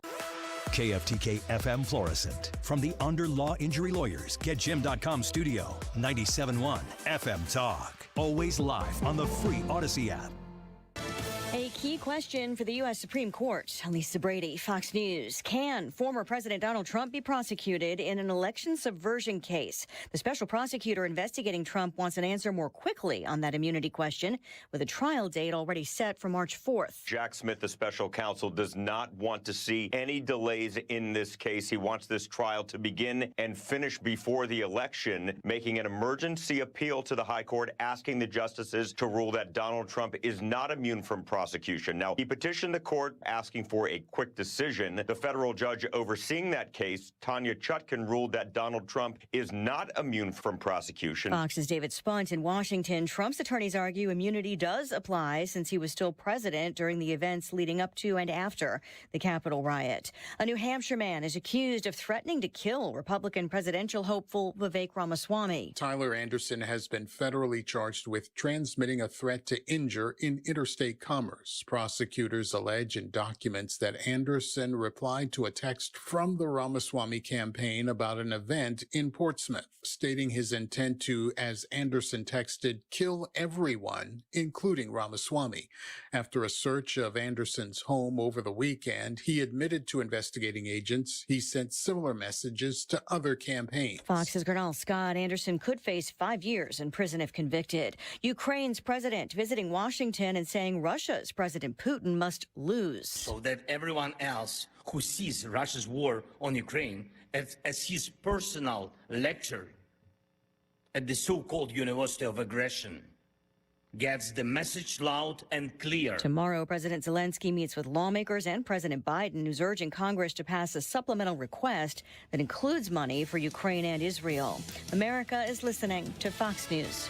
KFTK FM Florissant. From the Under Law Injury Lawyers, GetJim.com studio. 97.1 FM Talk. Always live on the free Odyssey app. A key question for the U.S. Supreme Court. Lisa Brady, Fox News. Can former President Donald Trump be prosecuted in an election subversion case? The special prosecutor investigating Trump wants an answer more quickly on that immunity question, with a trial date already set for March 4th. Jack Smith, the special counsel, does not want to see any delays in this case. He wants this trial to begin and finish before the election, making an emergency appeal to the high court, asking the justices to rule that Donald Trump is not immune from prosecution prosecution. Now, he petitioned the court asking for a quick decision. The federal judge overseeing that case, Tanya Chutkan, ruled that Donald Trump is not immune from prosecution. Fox's David Spunt in Washington. Trump's attorneys argue immunity does apply since he was still president during the events leading up to and after the Capitol riot. A New Hampshire man is accused of threatening to kill Republican presidential hopeful Vivek Ramaswamy. Tyler Anderson has been federally charged with transmitting a threat to injure in interstate commerce. Prosecutors allege in documents that Anderson replied to a text from the Ramaswamy campaign about an event in Portsmouth, stating his intent to, as Anderson texted, kill everyone, including Ramaswamy. After a search of Anderson's home over the weekend, he admitted to investigating agents he sent similar messages to other campaigns. Fox's Gernal Scott. Anderson could face 5 years in prison if convicted. Ukraine's president visiting Washington and saying Russia's President Putin must lose. So that everyone else who sees Russia's war on Ukraine as his personal lecture at the so-called University of Aggression gets the message loud and clear. Tomorrow, President Zelensky meets with lawmakers and President Biden, who's urging Congress to pass a supplemental request that includes money for Ukraine and Israel. America is listening to Fox News.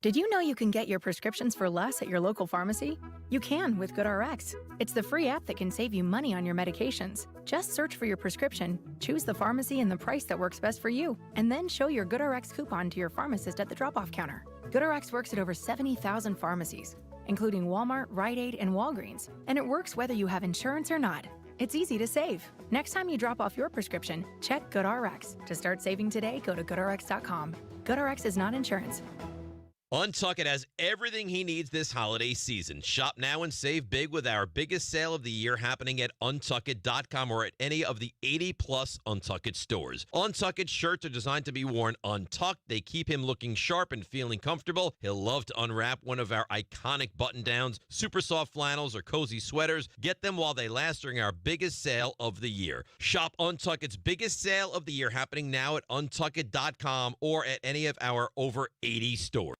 Did you know you can get your prescriptions for less at your local pharmacy? You can with GoodRx. It's the free app that can save you money on your medications. Just search for your prescription, choose the pharmacy and the price that works best for you, and then show your GoodRx coupon to your pharmacist at the drop-off counter. GoodRx works at over 70,000 pharmacies, including Walmart, Rite Aid, and Walgreens, and it works whether you have insurance or not. It's easy to save. Next time you drop off your prescription, check GoodRx. To start saving today, go to GoodRx.com. GoodRx is not insurance. Untuckit has everything he needs this holiday season. Shop now and save big with our biggest sale of the year happening at Untuckit.com or at any of the 80-plus Untuckit stores. Untuckit shirts are designed to be worn untucked. They keep him looking sharp and feeling comfortable. He'll love to unwrap one of our iconic button-downs, super soft flannels, or cozy sweaters. Get them while they last during our biggest sale of the year. Shop Untuckit's biggest sale of the year happening now at Untuckit.com or at any of our over 80 stores.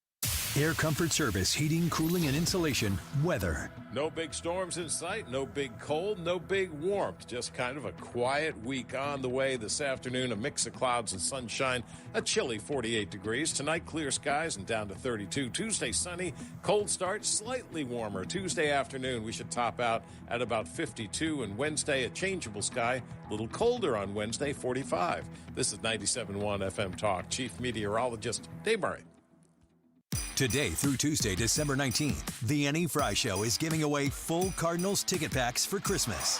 Air Comfort Service, heating, cooling, and insulation, weather. No big storms in sight, no big cold, no big warmth. Just kind of a quiet week on the way this afternoon. A mix of clouds and sunshine, a chilly 48 degrees. Tonight, clear skies and down to 32. Tuesday, sunny, cold start, slightly warmer. Tuesday afternoon, we should top out at about 52. And Wednesday, a changeable sky, a little colder on Wednesday, 45. This is 97.1 FM Talk. Chief Meteorologist Dave Murray. Today through Tuesday, December 19th, the Annie Frey Show is giving away full Cardinals ticket packs for Christmas.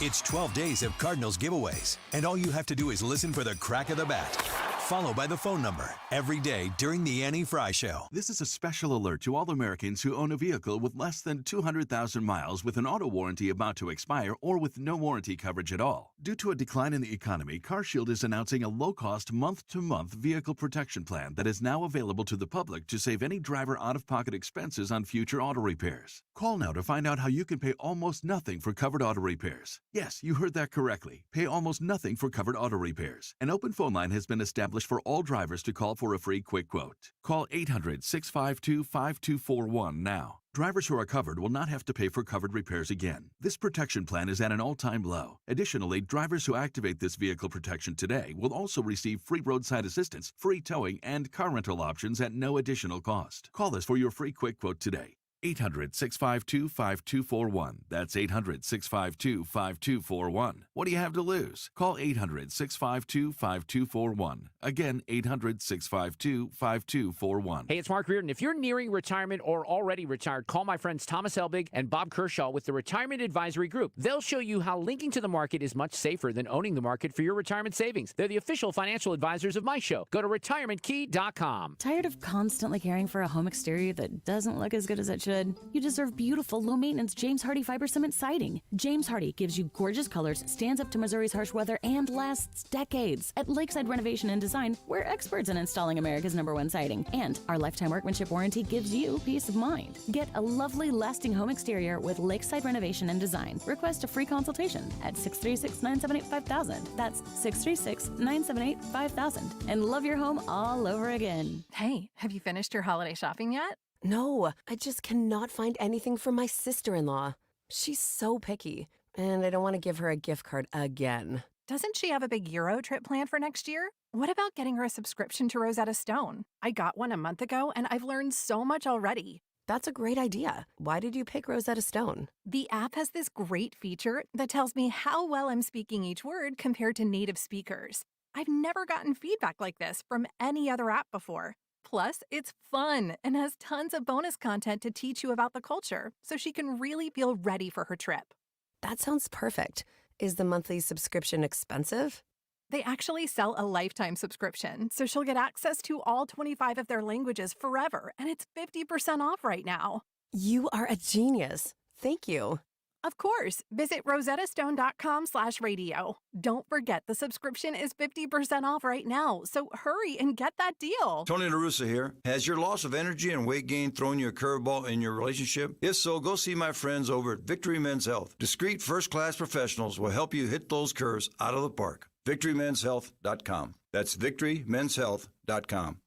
It's 12 days of Cardinals giveaways, and all you have to do is listen for the crack of the bat, followed by the phone number, every day during the Annie Frey Show. This is a special alert to all Americans who own a vehicle with less than 200,000 miles with an auto warranty about to expire or with no warranty coverage at all. Due to a decline in the economy, CarShield is announcing a low-cost month-to-month vehicle protection plan that is now available to the public to save any driver out-of-pocket expenses on future auto repairs. Call now to find out how you can pay almost nothing for covered auto repairs. Yes, you heard that correctly. Pay almost nothing for covered auto repairs. An open phone line has been established for all drivers to call for a free quick quote. Call 800-652-5241 now. Drivers who are covered will not have to pay for covered repairs again. This protection plan is at an all-time low. Additionally, drivers who activate this vehicle protection today will also receive free roadside assistance, free towing, and car rental options at no additional cost. Call us for your free quick quote today. 800-652-5241. That's 800-652-5241. What do you have to lose? Call 800-652-5241. Again, 800-652-5241. Hey, it's Mark Reardon. If you're nearing retirement or already retired, call my friends Thomas Elbig and Bob Kershaw with the Retirement Advisory Group. They'll show you how linking to the market is much safer than owning the market for your retirement savings. They're the official financial advisors of my show. Go to retirementkey.com. Tired of constantly caring for a home exterior that doesn't look as good as it should? You deserve beautiful, low-maintenance James Hardie fiber cement siding. James Hardie gives you gorgeous colors, stands up to Missouri's harsh weather, and lasts decades. At Lakeside Renovation and Design, we're experts in installing America's #1 siding, and our lifetime workmanship warranty gives you peace of mind. Get a lovely, lasting home exterior with Lakeside Renovation and Design. Request a free consultation at 636-978-5000. That's 636-978-5000. And love your home all over again. Hey, have you finished your holiday shopping yet? No, I just cannot find anything for my sister-in-law. She's so picky, and I don't want to give her a gift card again. Doesn't she have a big Euro trip planned for next year? What about getting her a subscription to Rosetta Stone? I got one a month ago, and I've learned so much already. That's a great idea. Why did you pick Rosetta Stone? The app has this great feature that tells me how well I'm speaking each word compared to native speakers. I've never gotten feedback like this from any other app before. Plus, it's fun and has tons of bonus content to teach you about the culture, so she can really feel ready for her trip. That sounds perfect. Is the monthly subscription expensive? They actually sell a lifetime subscription, so she'll get access to all 25 of their languages forever, and it's 50% off right now. You are a genius. Thank you. Of course. Visit rosettastone.com/radio. Don't forget the subscription is 50% off right now, so hurry and get that deal. Tony La Russa here. Has your loss of energy and weight gain thrown you a curveball in your relationship? If so, go see my friends over at Victory Men's Health. Discreet, first-class professionals will help you hit those curves out of the park. VictoryMen'sHealth.com. That's VictoryMen'sHealth.com.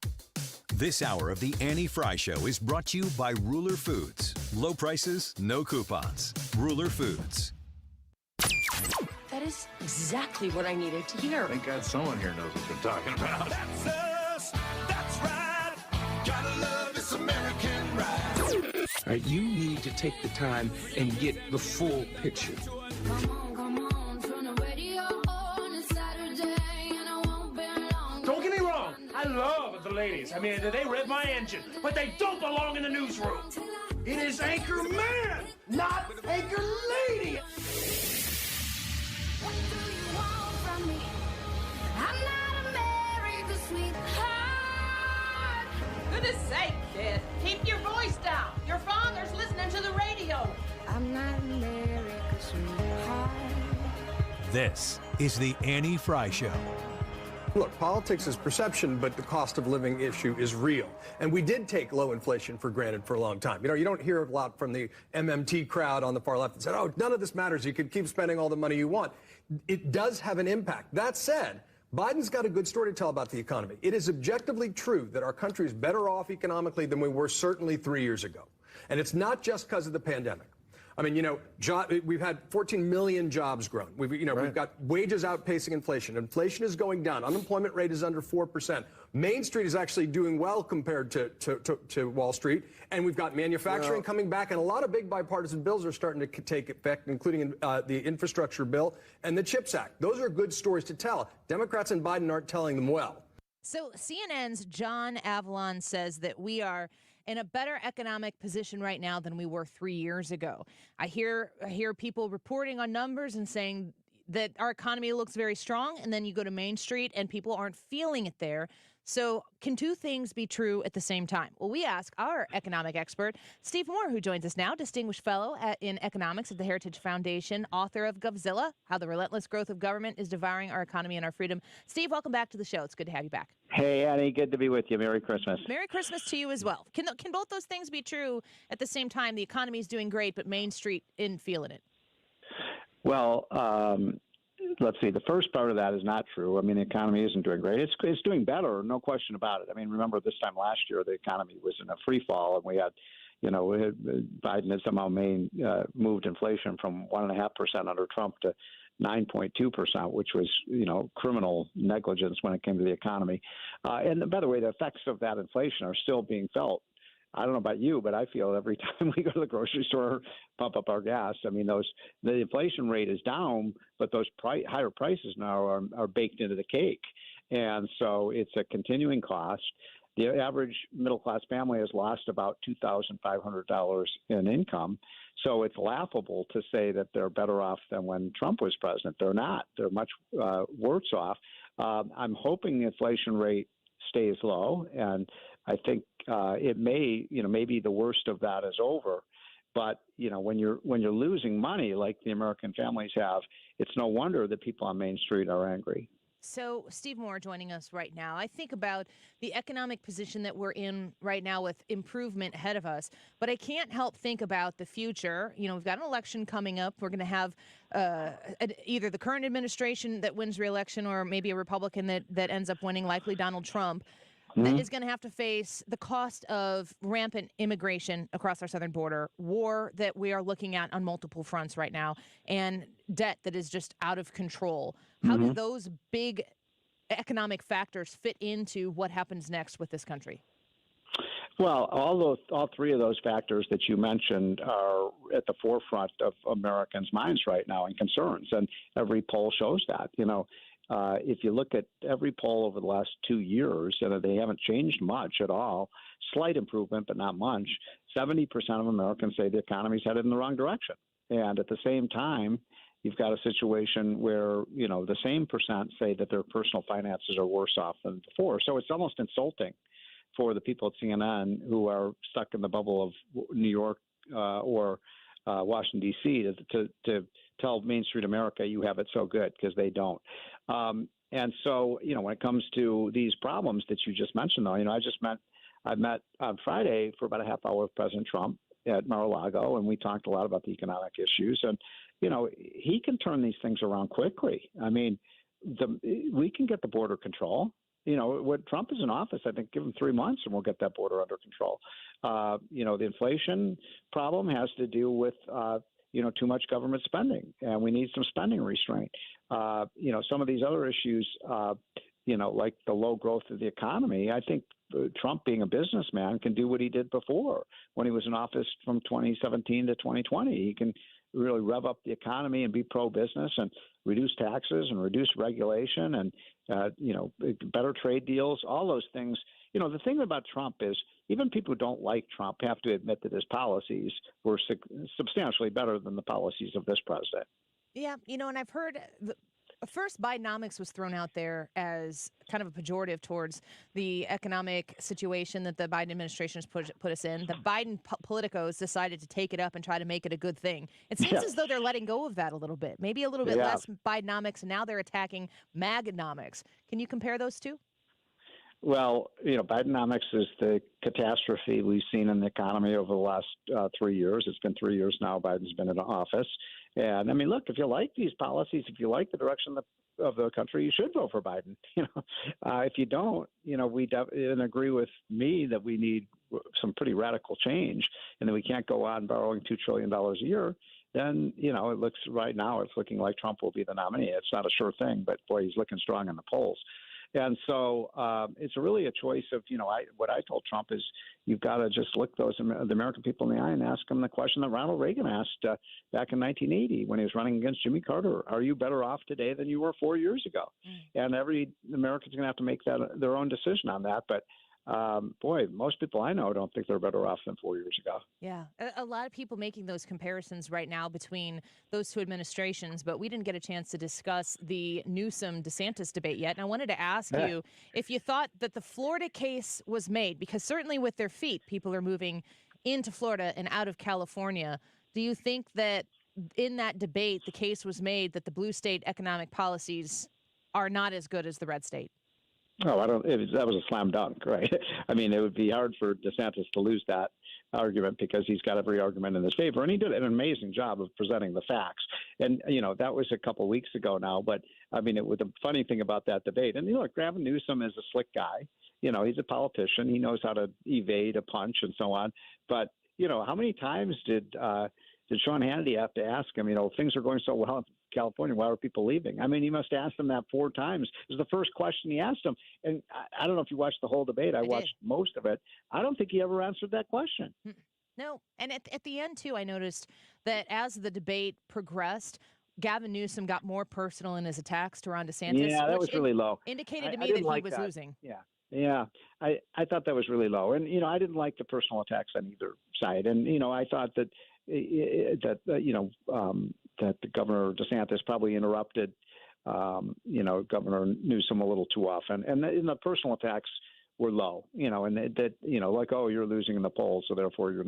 This hour of the Annie Frey Show is brought to you by Ruler Foods. Low prices, no coupons. Ruler Foods. That is exactly what I needed to hear. Thank God someone here knows what they're talking about. That's us. That's right. Gotta love this American ride. All right, you need to take the time and get the full picture. Don't get me wrong, I love the ladies. I mean, they rev my engine, but they don't belong in the newsroom. It is Anchor Man, not Anchor Lady. What do you want from me? I'm not America's sweetheart. Goodness sake, kid. Keep your voice down. Your father's listening to the radio. I'm not America's sweetheart. This is the Annie Frey Show. Look, politics is perception, but the cost of living issue is real. And we did take low inflation for granted for a long time. You know, you don't hear a lot from the MMT crowd on the far left that said, oh, none of this matters. You could keep spending all the money you want. It does have an impact. That said, Biden's got a good story to tell about the economy. It is objectively true that our country is better off economically than we were certainly 3 years ago. And it's not just because of the pandemic. I mean, you know, we've had 14 million jobs grown. We've got wages outpacing inflation. Inflation is going down. Unemployment rate is under 4%. Main Street is actually doing well compared to Wall Street. And we've got manufacturing coming back. And a lot of big bipartisan bills are starting to take effect, including the infrastructure bill and the CHIPS Act. Those are good stories to tell. Democrats and Biden aren't telling them well. So CNN's John Avalon says that we are in a better economic position right now than we were 3 years ago. I hear people reporting on numbers and saying that our economy looks very strong, and then you go to Main Street and people aren't feeling it there. So can two things be true at the same time? Well, we ask our economic expert, Steve Moore, who joins us now, distinguished fellow in economics at the Heritage Foundation, author of Govzilla, How the Relentless Growth of Government is Devouring Our Economy and Our Freedom. Steve, welcome back to the show. It's good to have you back. Hey, Annie, good to be with you. Merry Christmas. Merry Christmas to you as well. Can both those things be true at the same time? The economy is doing great, but Main Street isn't feeling it. Well, let's see. The first part of that is not true. I mean, the economy isn't doing great. It's doing better, no question about it. I mean, remember this time last year, the economy was in a free fall, and we had, Biden had somehow moved inflation from 1.5% under Trump to 9.2%, which was, criminal negligence when it came to the economy. And by the way, the effects of that inflation are still being felt. I don't know about you, but I feel every time we go to the grocery store, pump up our gas. I mean, the inflation rate is down, but those higher prices now are baked into the cake. And so it's a continuing cost. The average middle-class family has lost about $2,500 in income. So it's laughable to say that they're better off than when Trump was president. They're not. They're much worse off. I'm hoping the inflation rate stays low, and I think it may, maybe the worst of that is over. But when you're losing money like the American families have, it's no wonder that people on Main Street are angry. So Steve Moore joining us right now. I think about the economic position that we're in right now with improvement ahead of us, but I can't help think about the future. We've got an election coming up. We're going to have either the current administration that wins re-election or maybe a Republican that ends up winning, likely Donald Trump. that is going to have to face the cost of rampant immigration across our southern border, war that we are looking at on multiple fronts right now, and debt that is just out of control. How do those big economic factors fit into what happens next with this country? Well, all three of those factors that you mentioned are at the forefront of Americans' minds right now and concerns, and every poll shows that. If you look at every poll over the last 2 years, they haven't changed much at all. Slight improvement, but not much. 70% of Americans say the economy's headed in the wrong direction, and at the same time, you've got a situation where the same percent say that their personal finances are worse off than before. So it's almost insulting for the people at CNN who are stuck in the bubble of New York or Washington, D.C. to tell Main Street America you have it so good, because they don't. And so, when it comes to these problems that you just mentioned, though, I met on Friday for about a half hour with President Trump at Mar-a-Lago, and we talked a lot about the economic issues. And, he can turn these things around quickly. I mean, we can get the border control. When Trump is in office, I think give him 3 months and we'll get that border under control. The inflation problem has to do with, too much government spending, and we need some spending restraint. Some of these other issues, like the low growth of the economy, I think Trump, being a businessman, can do what he did before when he was in office from 2017 to 2020. He can really rev up the economy and be pro-business and reduce taxes and reduce regulation and, better trade deals, all those things. The thing about Trump is even people who don't like Trump have to admit that his policies were substantially better than the policies of this president. Yeah, and I've heard first Bidenomics was thrown out there as kind of a pejorative towards the economic situation that the Biden administration has put us in. The Biden politicos decided to take it up and try to make it a good thing. It seems as though they're letting go of that a little bit, maybe a little bit less Bidenomics, and now they're attacking Maganomics. Can you compare those two? Well, Bidenomics is the catastrophe we've seen in the economy over the last 3 years. It's been 3 years now Biden's been in office. And, I mean, look, if you like these policies, if you like the direction of the country, you should vote for Biden. If you don't, we agree with me that we need some pretty radical change and that we can't go on borrowing $2 trillion a year. Then, it looks right now it's looking like Trump will be the nominee. It's not a sure thing, but, boy, he's looking strong in the polls. And so it's really a choice of, what I told Trump is you've got to just look the American people in the eye and ask them the question that Ronald Reagan asked back in 1980 when he was running against Jimmy Carter. Are you better off today than you were 4 years ago? And every American's going to have to make their own decision on that. But boy, most people I know don't think they're better off than 4 years ago. Yeah, a lot of people making those comparisons right now between those two administrations, but we didn't get a chance to discuss the Newsom-DeSantis debate yet. And I wanted to ask you if you thought that the Florida case was made, because certainly with their feet, people are moving into Florida and out of California. Do you think that in that debate, the case was made that the blue state economic policies are not as good as the red state? Oh, that was a slam dunk, right? I mean, it would be hard for DeSantis to lose that argument because he's got every argument in his favor, and he did an amazing job of presenting the facts. And, that was a couple weeks ago now, but, I mean, the funny thing about that debate, and, look, Gavin Newsom is a slick guy. He's a politician. He knows how to evade a punch and so on. But, how many times did Sean Hannity have to ask him, things are going so well in California, why are people leaving? I mean, he must ask them that 4 times. It was the first question he asked him. And I don't know if you watched the whole debate. I watched most of it. I don't think he ever answered that question. No. And at the end, too, I noticed that as the debate progressed, Gavin Newsom got more personal in his attacks to Ron DeSantis. Yeah, that was really low. Indicated to me that he was losing. Yeah, I thought that was really low. And, I didn't like the personal attacks on either side. And, I thought that that the Governor DeSantis probably interrupted, Governor Newsom a little too often, and the personal attacks were low, and that like, oh, you're losing in the polls, so therefore your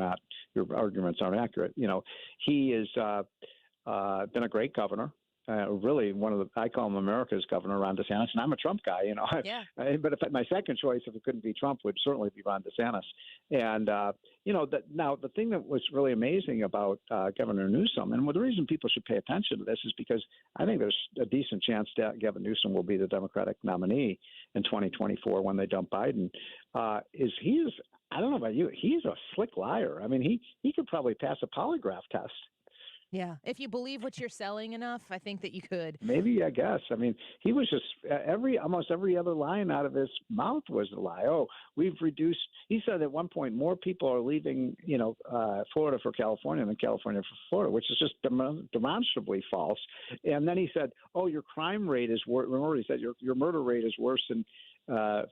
arguments aren't accurate. He has been a great governor. really one of the, I call him America's governor, Ron DeSantis, and I'm a Trump guy, Yeah. But if my second choice, if it couldn't be Trump, would certainly be Ron DeSantis. And, now the thing that was really amazing about Governor Newsom, and the reason people should pay attention to this is because I think there's a decent chance that Gavin Newsom will be the Democratic nominee in 2024 when they dump Biden, I don't know about you, he's a slick liar. I mean, he could probably pass a polygraph test. Yeah. If you believe what you're selling enough, I think that you could. Maybe, I guess. I mean, he was just almost every other line out of his mouth was a lie. Oh, we've reduced. He said at one point more people are leaving, Florida for California than California for Florida, which is just demonstrably false. And then he said, oh, your crime rate is worse. Remember, he said your murder rate is worse in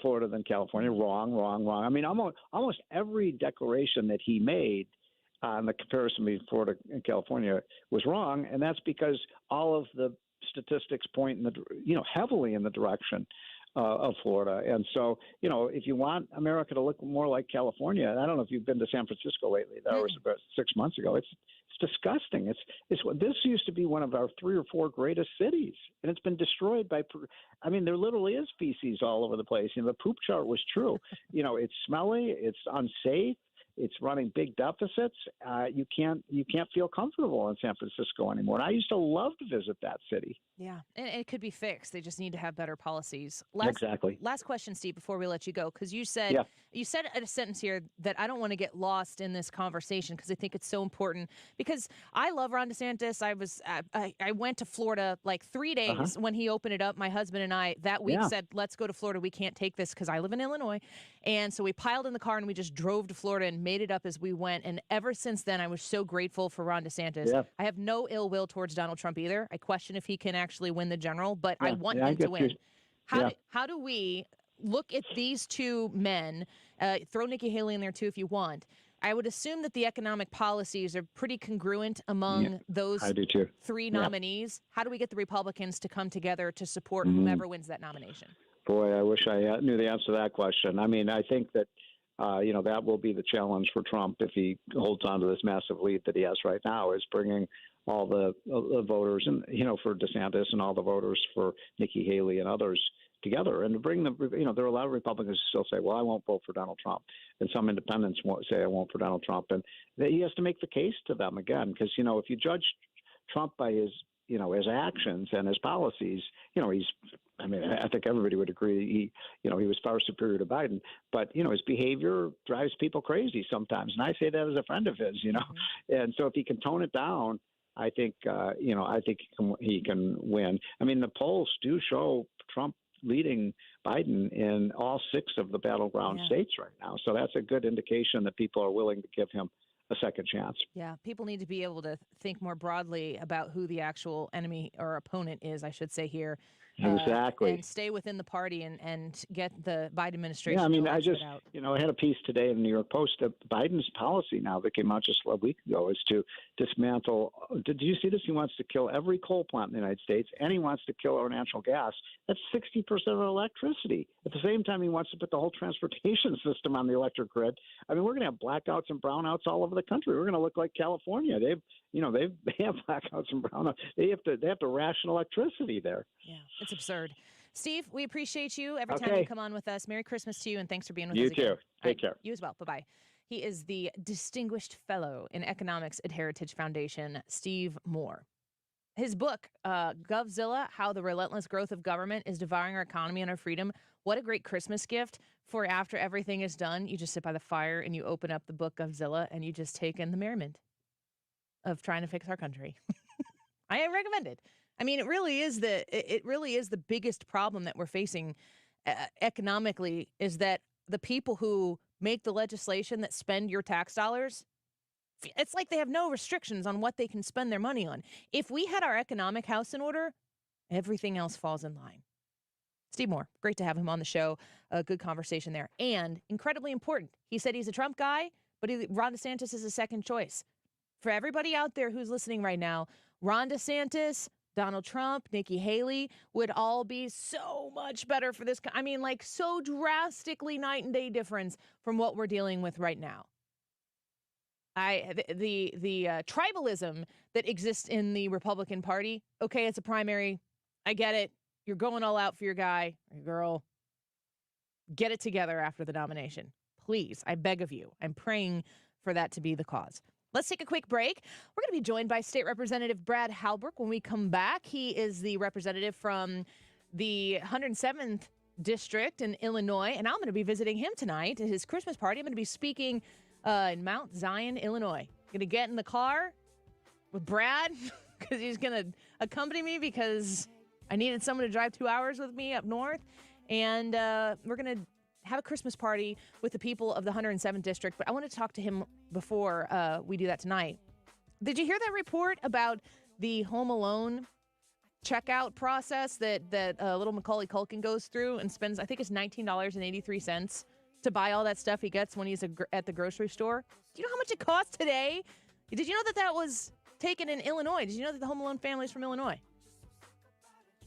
Florida than California. Wrong. I mean, almost every declaration that he made on the comparison between Florida and California was wrong, and that's because all of the statistics point heavily in the direction of Florida. And so, if you want America to look more like California, I don't know if you've been to San Francisco lately. That was about 6 months ago. It's disgusting. This used to be one of our 3 or 4 greatest cities, and it's been destroyed by. I mean, there literally is feces all over the place. The poop chart was true. It's smelly. It's unsafe. It's running big deficits. You can't feel comfortable in San Francisco anymore. And I used to love to visit that city. Yeah, and it could be fixed. They just need to have better policies. Exactly. Last question, Steve, before we let you go, because you said a sentence here that I don't want to get lost in this conversation because I think it's so important. Because I love Ron DeSantis. I went to Florida like 3 days when he opened it up. My husband and I that week said, "Let's go to Florida. We can't take this because I live in Illinois," and so we piled in the car and we just drove to Florida and made it up as we went. And ever since then, I was so grateful for Ron DeSantis. Yeah. I have no ill will towards Donald Trump either. I question if he can actually win the general, but I want him to win. How do we look at these two men? Throw Nikki Haley in there too if you want. I would assume that the economic policies are pretty congruent among those three nominees. How do we get the Republicans to come together to support whomever wins that nomination? Boy, I wish I knew the answer to that question. I mean, I think that that will be the challenge for Trump if he holds on to this massive lead that he has right now, is bringing all the voters and, for DeSantis and all the voters for Nikki Haley and others together, and to bring them, there are a lot of Republicans who still say, well, I won't vote for Donald Trump. And some independents won't say I won't for Donald Trump. And he has to make the case to them again, because, if you judge Trump by his actions and his policies, I think everybody would agree he was far superior to Biden, but, his behavior drives people crazy sometimes. And I say that as a friend of his, and so if he can tone it down, I think he can win. I mean, the polls do show Trump leading Biden in all 6 of the battleground states right now. So that's a good indication that people are willing to give him a second chance. Yeah, people need to be able to think more broadly about who the actual enemy or opponent is, I should say here. Exactly. And stay within the party and get the Biden administration. Yeah, I mean, I had a piece today in the New York Post that Biden's policy now that came out just a week ago is to dismantle. Did you see this? He wants to kill every coal plant in the United States, and he wants to kill our natural gas. That's 60% of electricity. At the same time, he wants to put the whole transportation system on the electric grid. I mean, we're going to have blackouts and brownouts all over the country. We're going to look like California. They have blackouts and brownouts. They have to ration electricity there. Yeah, it's absurd. Steve, we appreciate you every time you come on with us. Merry Christmas to you, and thanks for being with us again. You too. Take care. You as well. Bye-bye. He is the Distinguished Fellow in Economics at Heritage Foundation, Steve Moore. His book, Govzilla, How the Relentless Growth of Government is Devouring Our Economy and Our Freedom. What a great Christmas gift for after everything is done. You just sit by the fire and you open up the book Govzilla and you just take in the merriment of trying to fix our country. I recommend it. I mean, it really is the biggest problem that we're facing economically, is that the people who make the legislation that spend your tax dollars, it's like they have no restrictions on what they can spend their money on. If we had our economic house in order, everything else falls in line. Steve Moore, great to have him on the show. A good conversation there. And incredibly important, he said he's a Trump guy, but Ron DeSantis is a second choice. For everybody out there who's listening right now, Ron DeSantis, Donald Trump, Nikki Haley would all be so much better for this. I mean, like so drastically night and day difference from what we're dealing with right now. The tribalism that exists in the Republican Party. Okay, it's a primary. I get it. You're going all out for your guy or your girl. Get it together after the nomination. Please, I beg of you. I'm praying for that to be the cause. Let's take a quick break. We're going to be joined by State Representative Brad Halbrook when we come back. He is the representative from the 107th District in Illinois, and I'm going to be visiting him tonight at his Christmas party. I'm going to be speaking in Mount Zion, Illinois. Going to get in the car with Brad because he's going to accompany me because I needed someone to drive 2 hours with me up north. And we're going to have a Christmas party with the people of the 107th District. But I want to talk to him before we do that tonight. Did you hear that report about the Home Alone checkout process that little Macaulay Culkin goes through and spends, I think it's $19.83 to buy all that stuff he gets when he's at the grocery store? Do you know how much it costs today? Did you know that was taken in Illinois? Did you know that the Home Alone family is from Illinois?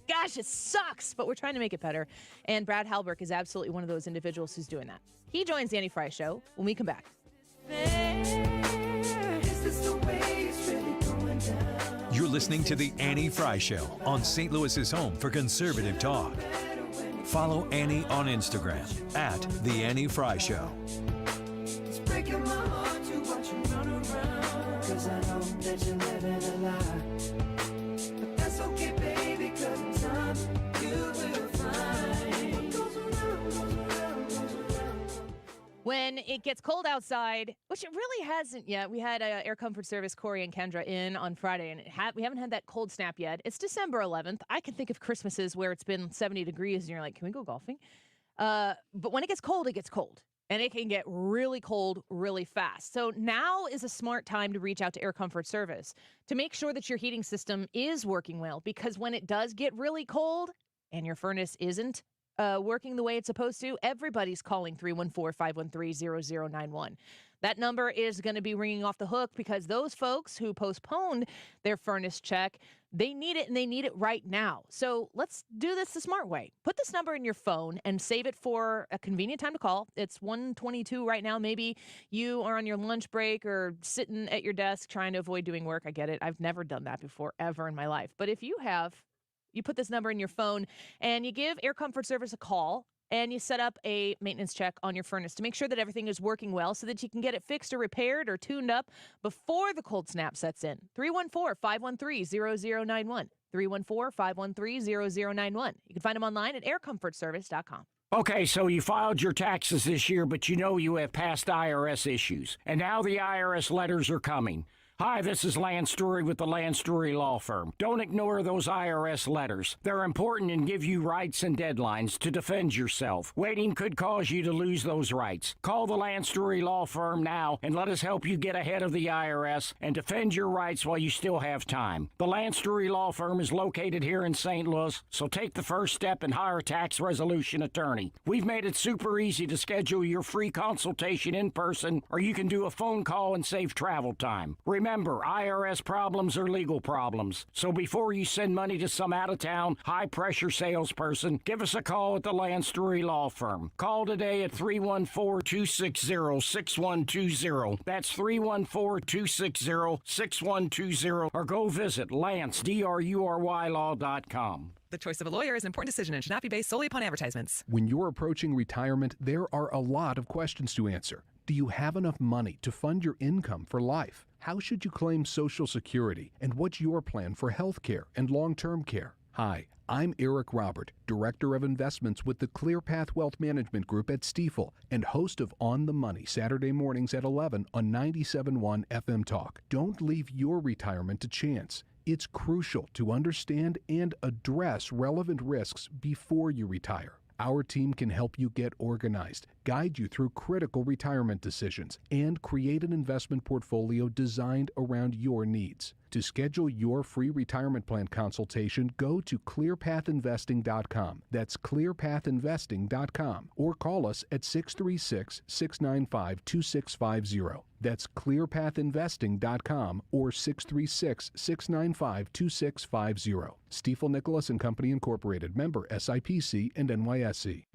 Gosh, it sucks, but we're trying to make it better. And Brad Halbrook is absolutely one of those individuals who's doing that. He joins the Annie Frey Show when we come back. You're listening to the Annie Frey Show on St. Louis's home for conservative talk. Follow Annie on Instagram at The Annie Frey Show. It's breaking my heart to watch you run around, 'cause I know that you're living a lie. But that's okay, baby, 'cause in time you will find what goes around, goes around, goes around. When it gets cold outside, which it really hasn't yet. We had Air Comfort Service Corey and Kendra in on Friday, and we haven't had that cold snap yet. It's December 11th. I can think of Christmases where it's been 70 degrees, and you're like, can we go golfing? But when it gets cold, it gets cold. And it can get really cold really fast. So now is a smart time to reach out to Air Comfort Service to make sure that your heating system is working well. Because when it does get really cold and your furnace isn't working the way it's supposed to, everybody's calling 314-513-0091. That number is going to be ringing off the hook because those folks who postponed their furnace check, they need it and they need it right now. So let's do this the smart way. Put this number in your phone and save it for a convenient time to call. It's 1:22 right now. Maybe you are on your lunch break or sitting at your desk trying to avoid doing work. I get it. I've never done that before ever in my life. But if you have, you put this number in your phone and you give Air Comfort Service a call and you set up a maintenance check on your furnace to make sure that everything is working well so that you can get it fixed or repaired or tuned up before the cold snap sets in. 314-513-0091. 314-513-0091. You can find them online at aircomfortservice.com. Okay, so you filed your taxes this year, but you know you have past IRS issues. And now the IRS letters are coming. Hi, this is Lance Drury with the Lance Drury Law Firm. Don't ignore those IRS letters. They're important and give you rights and deadlines to defend yourself. Waiting could cause you to lose those rights. Call the Lance Drury Law Firm now and let us help you get ahead of the IRS and defend your rights while you still have time. The Lance Drury Law Firm is located here in St. Louis, so take the first step and hire a tax resolution attorney. We've made it super easy to schedule your free consultation in person, or you can do a phone call and save travel time. Remember, IRS problems are legal problems. So before you send money to some out-of-town, high-pressure salesperson, give us a call at the Lance Drury Law Firm. Call today at 314-260-6120. That's 314-260-6120. Or go visit LanceDruryLaw.com. The choice of a lawyer is an important decision and should not be based solely upon advertisements. When you're approaching retirement, there are a lot of questions to answer. Do you have enough money to fund your income for life? How should you claim Social Security? And what's your plan for health care and long-term care? Hi, I'm Eric Robert, Director of Investments with the ClearPath Wealth Management Group at Stifel and host of On the Money Saturday mornings at 11 on 97.1 FM Talk. Don't leave your retirement to chance. It's crucial to understand and address relevant risks before you retire. Our team can help you get organized, guide you through critical retirement decisions, and create an investment portfolio designed around your needs. To schedule your free retirement plan consultation, go to clearpathinvesting.com. That's clearpathinvesting.com. Or call us at 636-695-2650. That's clearpathinvesting.com or 636-695-2650. Stifel Nicholas and Company Incorporated, member SIPC and NYSE.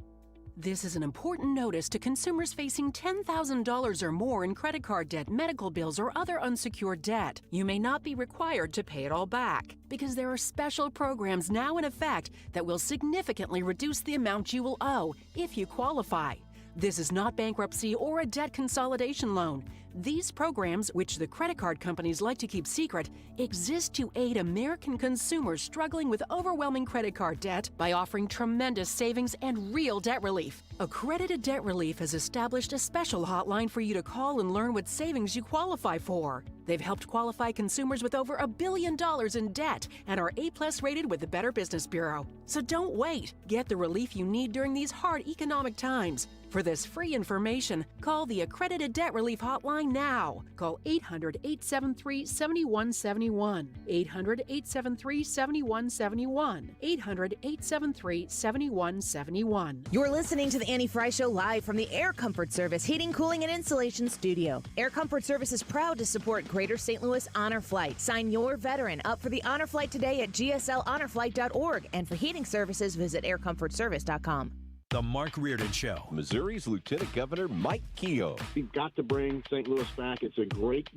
This is an important notice to consumers facing $10,000 or more in credit card debt, medical bills, or other unsecured debt. You may not be required to pay it all back because there are special programs now in effect that will significantly reduce the amount you will owe if you qualify. This is not bankruptcy or a debt consolidation loan. These programs, which the credit card companies like to keep secret, exist to aid American consumers struggling with overwhelming credit card debt by offering tremendous savings and real debt relief. Accredited Debt Relief has established a special hotline for you to call and learn what savings you qualify for. They've helped qualify consumers with over $1 billion in debt and are A+ rated with the Better Business Bureau. So don't wait. Get the relief you need during these hard economic times. For this free information, call the Accredited Debt Relief Hotline now. Call 800-873-7171. 800-873-7171. 800-873-7171. You're listening to the Annie Frey Show live from the Air Comfort Service Heating, Cooling, and Insulation Studio. Air Comfort Service is proud to support Greater St. Louis Honor Flight. Sign your veteran up for the Honor Flight today at gslhonorflight.org. And for heating services, visit aircomfortservice.com. The Mark Reardon Show. Missouri's Lieutenant Governor Mike Keogh. We've got to bring St. Louis back. It's a great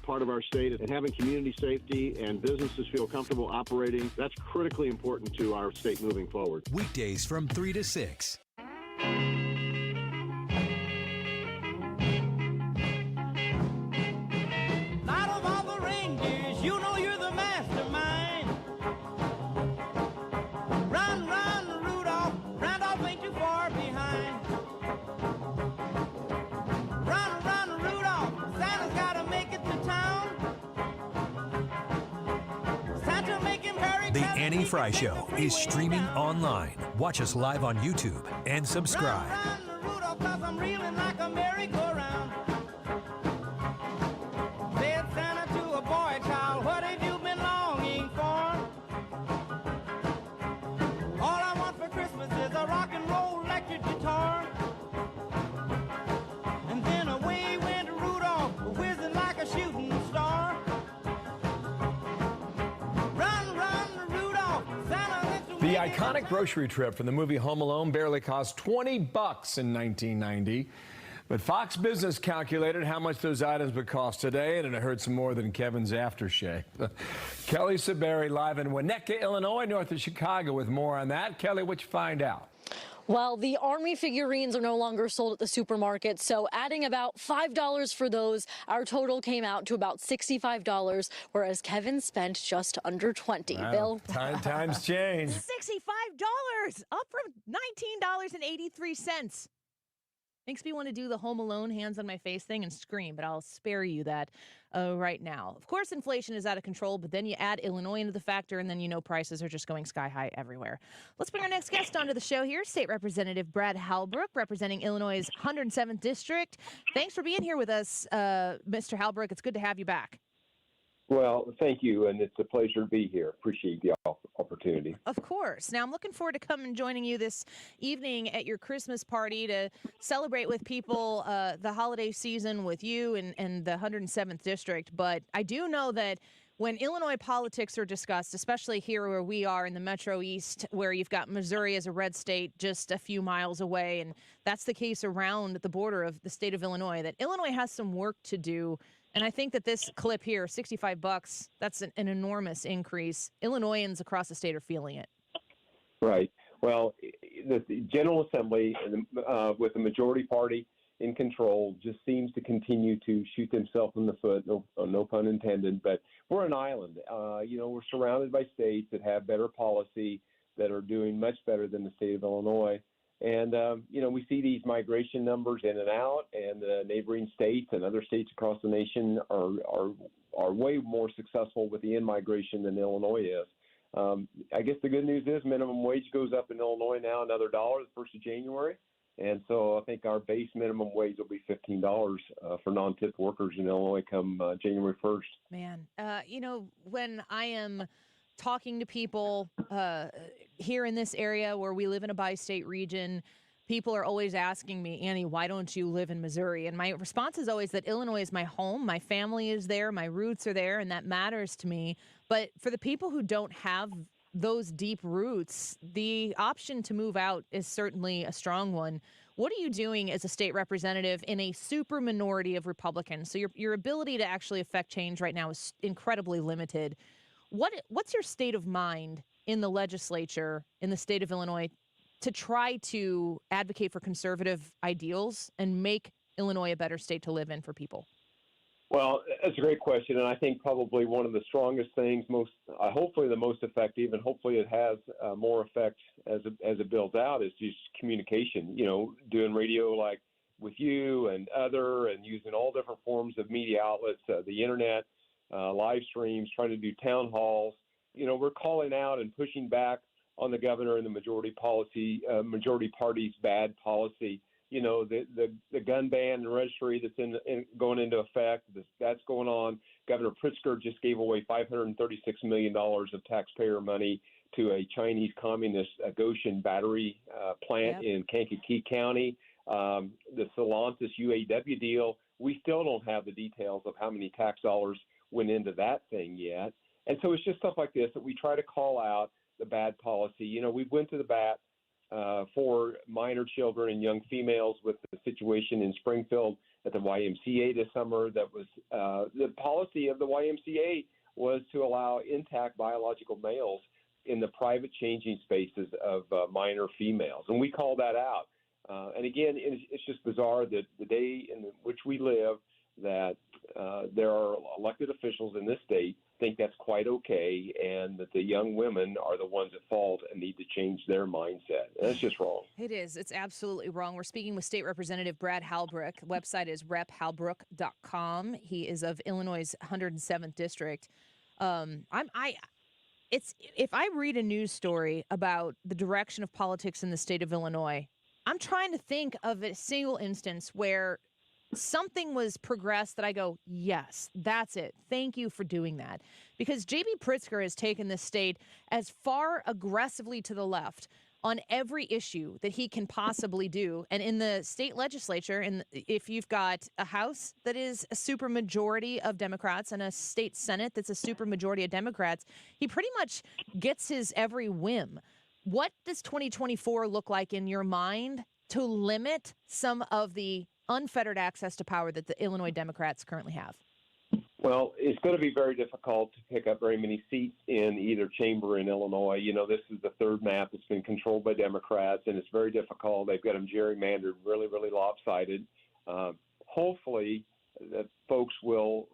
part of our state. And having community safety and businesses feel comfortable operating, that's critically important to our state moving forward. Weekdays from 3 to 6. Out of all the reindeers, you know you're the mastermind. Run, run, Rudolph. Randolph ain't too far behind. Run, run, Rudolph. Santa's gotta make it to town. Santa make him hurry. The Annie Frey Show is streaming online. Watch us live on YouTube and subscribe. Run, Rudolph, 'cause I'm reeling like a merry-go-round. Said Santa to a boy child, what have you been longing for? All I want for Christmas is a rock and roll electric guitar. And then away went Rudolph, whizzing like a shooting star. Run, run, Rudolph, Santa went to The iconic grocery trip from the movie Home Alone barely cost $20 in 1990. But Fox Business calculated how much those items would cost today, and it hurts more than Kevin's aftershave. Kelly Saberi live in Winnetka, Illinois, north of Chicago, with more on that. Kelly, what you find out? Well, the Army figurines are no longer sold at the supermarket, so adding about $5 for those, our total came out to about $65, whereas Kevin spent just under $20. Wow. Bill? Times change. $65, up from $19.83. Makes me want to do the Home Alone hands on my face thing and scream, but I'll spare you that right now. Of course, inflation is out of control, but then you add Illinois into the factor, and then you know prices are just going sky high everywhere. Let's bring our next guest onto the show here, State Representative Brad Halbrook, representing Illinois' 107th District. Thanks for being here with us, Mr. Halbrook. It's good to have you back. Well, thank you, and it's a pleasure to be here. Appreciate the opportunity. Of course. Now, I'm looking forward to coming and joining you this evening at your Christmas party to celebrate with people the holiday season with you and the 107th District. But I do know that when Illinois politics are discussed, especially here where we are in the Metro East, where you've got Missouri as a red state just a few miles away, and that's the case around the border of the state of Illinois, that Illinois has some work to do. And I think that this clip here, $65, that's an enormous increase. Illinoisans across the state are feeling it. Right. Well, the General Assembly, with the majority party in control, just seems to continue to shoot themselves in the foot, no pun intended, but we're an island. We're surrounded by states that have better policy, that are doing much better than the state of Illinois. And, we see these migration numbers in and out, and neighboring states and other states across the nation are way more successful with the in-migration than Illinois is. I guess the good news is minimum wage goes up in Illinois now another $1 the 1st of January. And so I think our base minimum wage will be $15 for non-tip workers in Illinois come January 1st. Man, when I am talking to people here in this area where we live in a bi-state region, people are always asking me, Annie, why don't you live in Missouri? And my response is always that Illinois is my home. My family is there. My roots are there, and that matters to me. But for the people who don't have those deep roots, the option to move out is certainly a strong one. What are you doing as a state representative in a super minority of Republicans? So your ability to actually affect change right now is incredibly limited. What's your state of mind in the legislature in the state of Illinois to try to advocate for conservative ideals and make Illinois a better state to live in for people? Well, that's a great question, and I think probably one of the strongest things, hopefully the most effective, and hopefully it has more effect as it builds out, is just communication. Doing radio like with you and and using all different forms of media outlets, the internet, live streams, trying to do town halls. We're calling out and pushing back on the governor and the majority party's bad policy. The gun ban and registry that's going into effect, that's going on. Governor Pritzker just gave away $536 million of taxpayer money to a Chinese communist Goshen battery plant in Kankakee County. The Stellantis UAW deal, we still don't have the details of how many tax dollars went into that thing yet. And so it's just stuff like this that we try to call out the bad policy. We went to the bat for minor children and young females with the situation in Springfield at the YMCA this summer. That was the policy of the YMCA was to allow intact biological males in the private changing spaces of minor females. And we call that out. And again, it's just bizarre that the day in which we live, that there are elected officials in this state think that's quite okay, and that the young women are the ones at fault and need to change their mindset. And that's just wrong. It is. It's absolutely wrong. We're speaking with State Representative Brad Halbrook. The website is rephalbrook.com. He is of Illinois' 107th district. If I read a news story about the direction of politics in the state of Illinois, I'm trying to think of a single instance where something was progressed that I go, yes, that's it. Thank you for doing that. Because J.B. Pritzker has taken this state as far aggressively to the left on every issue that he can possibly do. And in the state legislature, and if you've got a House that is a supermajority of Democrats and a state Senate that's a supermajority of Democrats, he pretty much gets his every whim. What does 2024 look like in your mind to limit some of the unfettered access to power that the Illinois Democrats currently have? Well, it's going to be very difficult to pick up very many seats in either chamber in Illinois. This is the third map that's been controlled by Democrats, and it's very difficult. They've got them gerrymandered, really, really lopsided. Hopefully, that folks will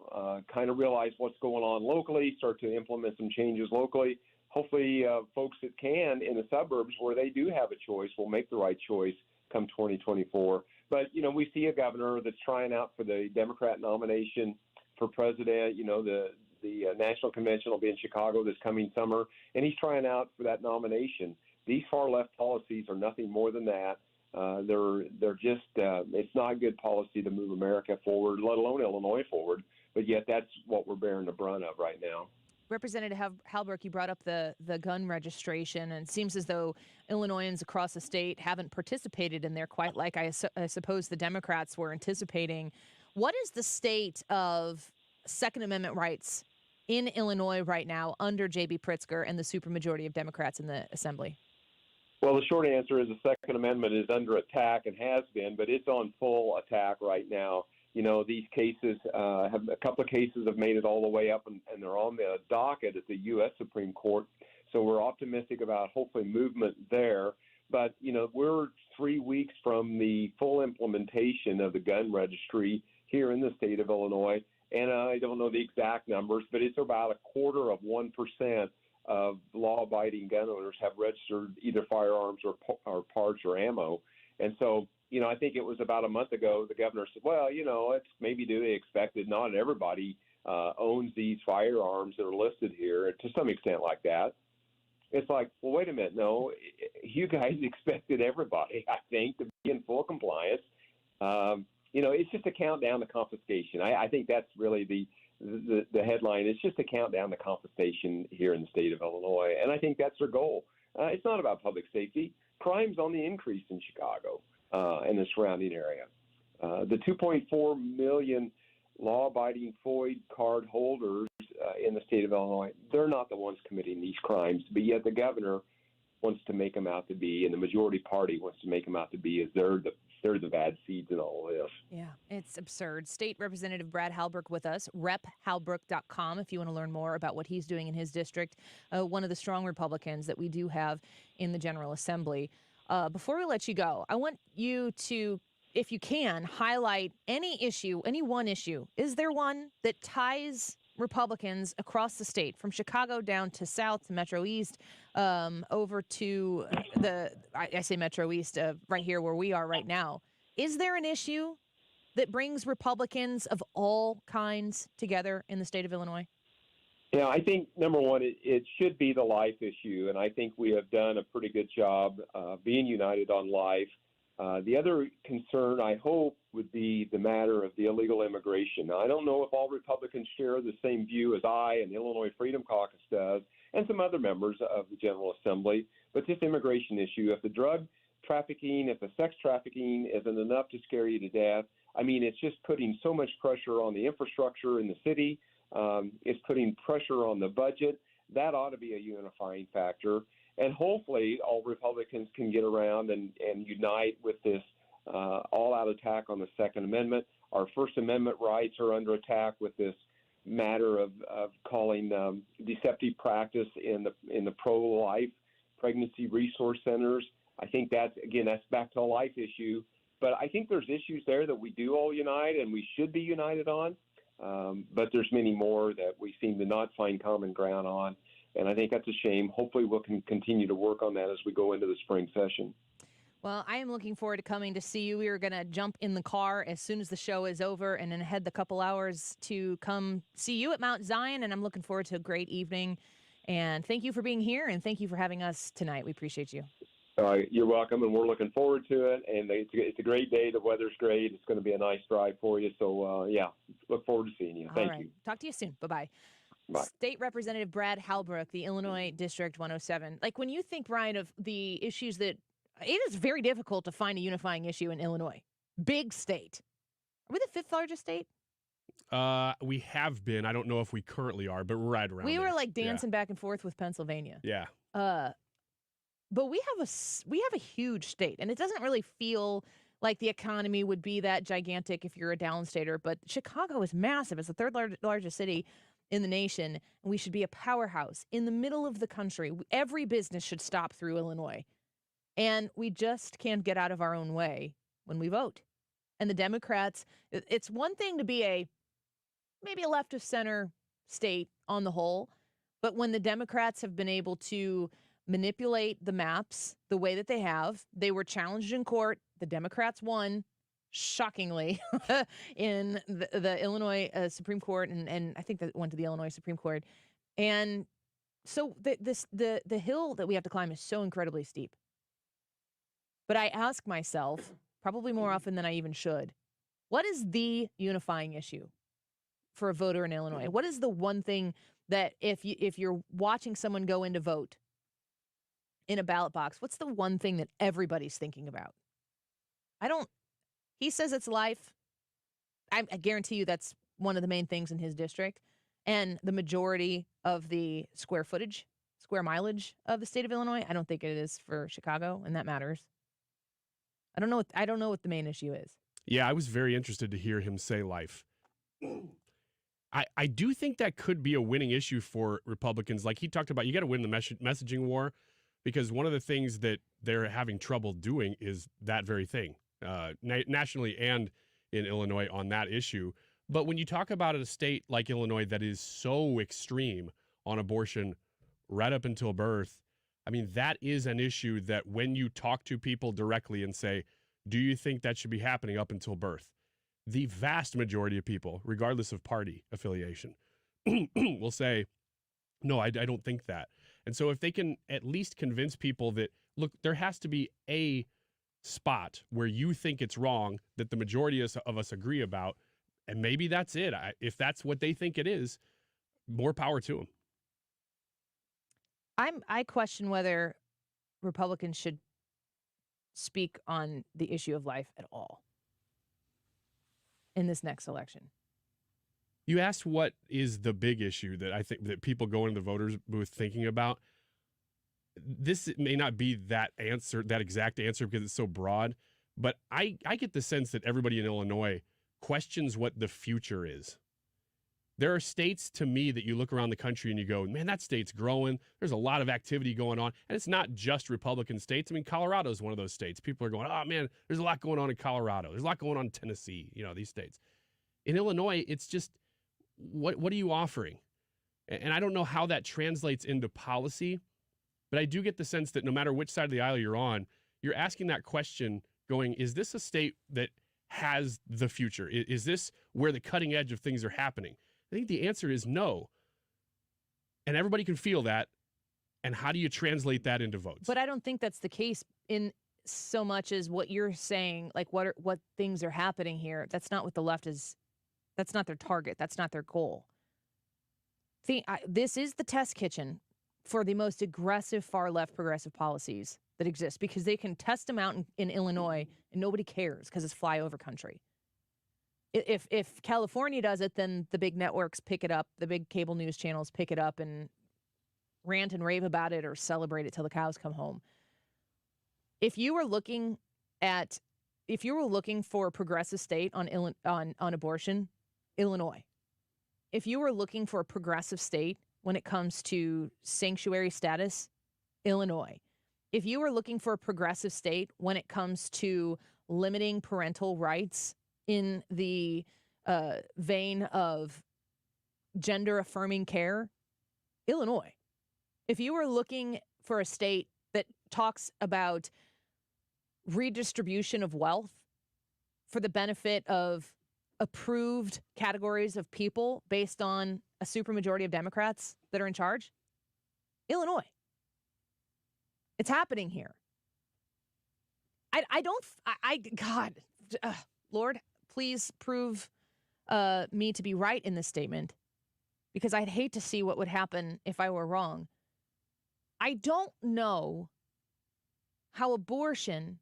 kind of realize what's going on locally, start to implement some changes locally. Hopefully, folks that can in the suburbs where they do have a choice will make the right choice come 2024. But, we see a governor that's trying out for the Democrat nomination for president. The national convention will be in Chicago this coming summer, and he's trying out for that nomination. These far left policies are nothing more than that. They're just it's not good policy to move America forward, let alone Illinois forward. But yet that's what we're bearing the brunt of right now. Representative Halbrook, you brought up the gun registration, and it seems as though Illinoisans across the state haven't participated in there quite like I suppose the Democrats were anticipating. What is the state of Second Amendment rights in Illinois right now under J.B. Pritzker and the supermajority of Democrats in the Assembly? Well, the short answer is the Second Amendment is under attack and has been, but it's on full attack right now. These cases a couple of cases have made it all the way up, and they're on the docket at the U.S. Supreme Court. So we're optimistic about hopefully movement there. But, we're 3 weeks from the full implementation of the gun registry here in the state of Illinois. And I don't know the exact numbers, but it's about 0.25% of law-abiding gun owners have registered either firearms or parts or ammo. And so, I think it was about a month ago, the governor said, well, it's maybe duly expected. Not everybody owns these firearms that are listed here, to some extent like that. It's like, well, wait a minute. No, you guys expected everybody, I think, to be in full compliance. It's just a countdown to confiscation. I think that's really the headline. It's just a countdown to confiscation here in the state of Illinois. And I think that's their goal. It's not about public safety. Crime's on the increase in Chicago and the surrounding area. The 2.4 million law-abiding FOID card holders in the state of Illinois, they're not the ones committing these crimes, but yet the governor wants to make them out to be, and the majority party wants to make them out to be, as they're the bad seeds in all of this. Yeah, it's absurd. State Representative Brad Halbrook with us, rephalbrook.com, if you want to learn more about what he's doing in his district, one of the strong Republicans that we do have in the General Assembly. Before we let you go, I want you to, if you can, highlight any issue, any one issue. Is there one that ties Republicans across the state, from Chicago down to South to Metro East, over to I say Metro East, right here where we are right now? Is there an issue that brings Republicans of all kinds together in the state of Illinois? Yeah, I think, number one, it should be the life issue, and I think we have done a pretty good job being united on life. The other concern, I hope, would be the matter of the illegal immigration. Now, I don't know if all Republicans share the same view as I and the Illinois Freedom Caucus does, and some other members of the General Assembly, but this immigration issue, if the drug trafficking, if the sex trafficking isn't enough to scare you to death, I mean, it's just putting so much pressure on the infrastructure in the city. It's putting pressure on the budget. That ought to be a unifying factor. And hopefully all Republicans can get around and unite with this all-out attack on the Second Amendment. Our First Amendment rights are under attack with this matter of calling deceptive practice in the pro-life pregnancy resource centers. I think that's back to a life issue. But I think there's issues there that we do all unite and we should be united on. But there's many more that we seem to not find common ground on. And I think that's a shame. Hopefully we can continue to work on that as we go into the spring session. Well, I am looking forward to coming to see you. We are going to jump in the car as soon as the show is over and then head the couple hours to come see you at Mount Zion. And I'm looking forward to a great evening. And thank you for being here, and thank you for having us tonight. We appreciate you. You're welcome, and we're looking forward to it. And it's a great day. The weather's great. It's going to be a nice drive for you. So, look forward to seeing you. Thank you. Talk to you soon. Bye-bye. Bye. State Representative Brad Halbrook, the Illinois District 107. Like, when you think, Brian, of the issues that it is very difficult to find a unifying issue in Illinois. Big state. Are we the fifth largest state? We have been. I don't know if we currently are, but we're right around We there. were like dancing back and forth with Pennsylvania. Yeah. But we have a huge state, and it doesn't really feel like the economy would be that gigantic if you're a downstater. But Chicago is massive. It's the third largest city in the nation, and we should be a powerhouse in the middle of the country. Every business should stop through Illinois, and we just can't get out of our own way when we vote. And the Democrats, it's one thing to be maybe a left of center state on the whole, but when the Democrats have been able to manipulate the maps the way that they have, they were challenged in court. The Democrats won, shockingly, in the Illinois Supreme Court, and I think that went to the Illinois Supreme Court. And so the hill that we have to climb is so incredibly steep. But I ask myself, probably more often than I even should, what is the unifying issue for a voter in Illinois? What is the one thing that if you're watching someone go in to vote in a ballot box, what's the one thing that everybody's thinking about? He says it's life. I guarantee you that's one of the main things in his district. And the majority of the square mileage of the state of Illinois, I don't think it is for Chicago, and that matters. I don't know what the main issue is. Yeah, I was very interested to hear him say life. I do think that could be a winning issue for Republicans. Like he talked about, you got to win the messaging war, because one of the things that they're having trouble doing is that very thing, nationally and in Illinois on that issue. But when you talk about a state like Illinois that is so extreme on abortion right up until birth, I mean, that is an issue that when you talk to people directly and say, do you think that should be happening up until birth? The vast majority of people, regardless of party affiliation, will say, no, I don't think that. And so if they can at least convince people that, look, there has to be a spot where you think it's wrong that the majority of us agree about, and maybe that's it. If that's what they think it is, more power to them. I question whether Republicans should speak on the issue of life at all in this next election. You asked what is the big issue that I think that people go into the voters booth thinking about. This may not be that answer, that exact answer, because it's so broad, but I get the sense that everybody in Illinois questions what the future is. There are states to me that you look around the country and you go, man, that state's growing. There's a lot of activity going on. And it's not just Republican states. I mean, Colorado is one of those states. People are going, oh, man, there's a lot going on in Colorado. There's a lot going on in Tennessee, these states. In Illinois, it's just, what are you offering? And I don't know how that translates into policy, but I do get the sense that no matter which side of the aisle you're on, you're asking that question going, is this a state that has the future? Is this where the cutting edge of things are happening? I think the answer is no. And everybody can feel that. And how do you translate that into votes? But I don't think that's the case in so much as what you're saying, like what things are happening here. That's not what the left is. That's not their target. That's not their goal. This is the test kitchen for the most aggressive far left progressive policies that exist, because they can test them out in Illinois and nobody cares because it's flyover country. If California does it, then the big networks pick it up, the big cable news channels pick it up and rant and rave about it or celebrate it till the cows come home. If you were looking for a progressive state on abortion, Illinois. If you were looking for a progressive state when it comes to sanctuary status, Illinois. If you were looking for a progressive state when it comes to limiting parental rights in the vein of gender-affirming care, Illinois. If you were looking for a state that talks about redistribution of wealth for the benefit of approved categories of people based on a supermajority of Democrats that are in charge, Illinois. It's happening here. Lord, please prove me to be right in this statement, because I'd hate to see what would happen if I were wrong. I don't know how abortion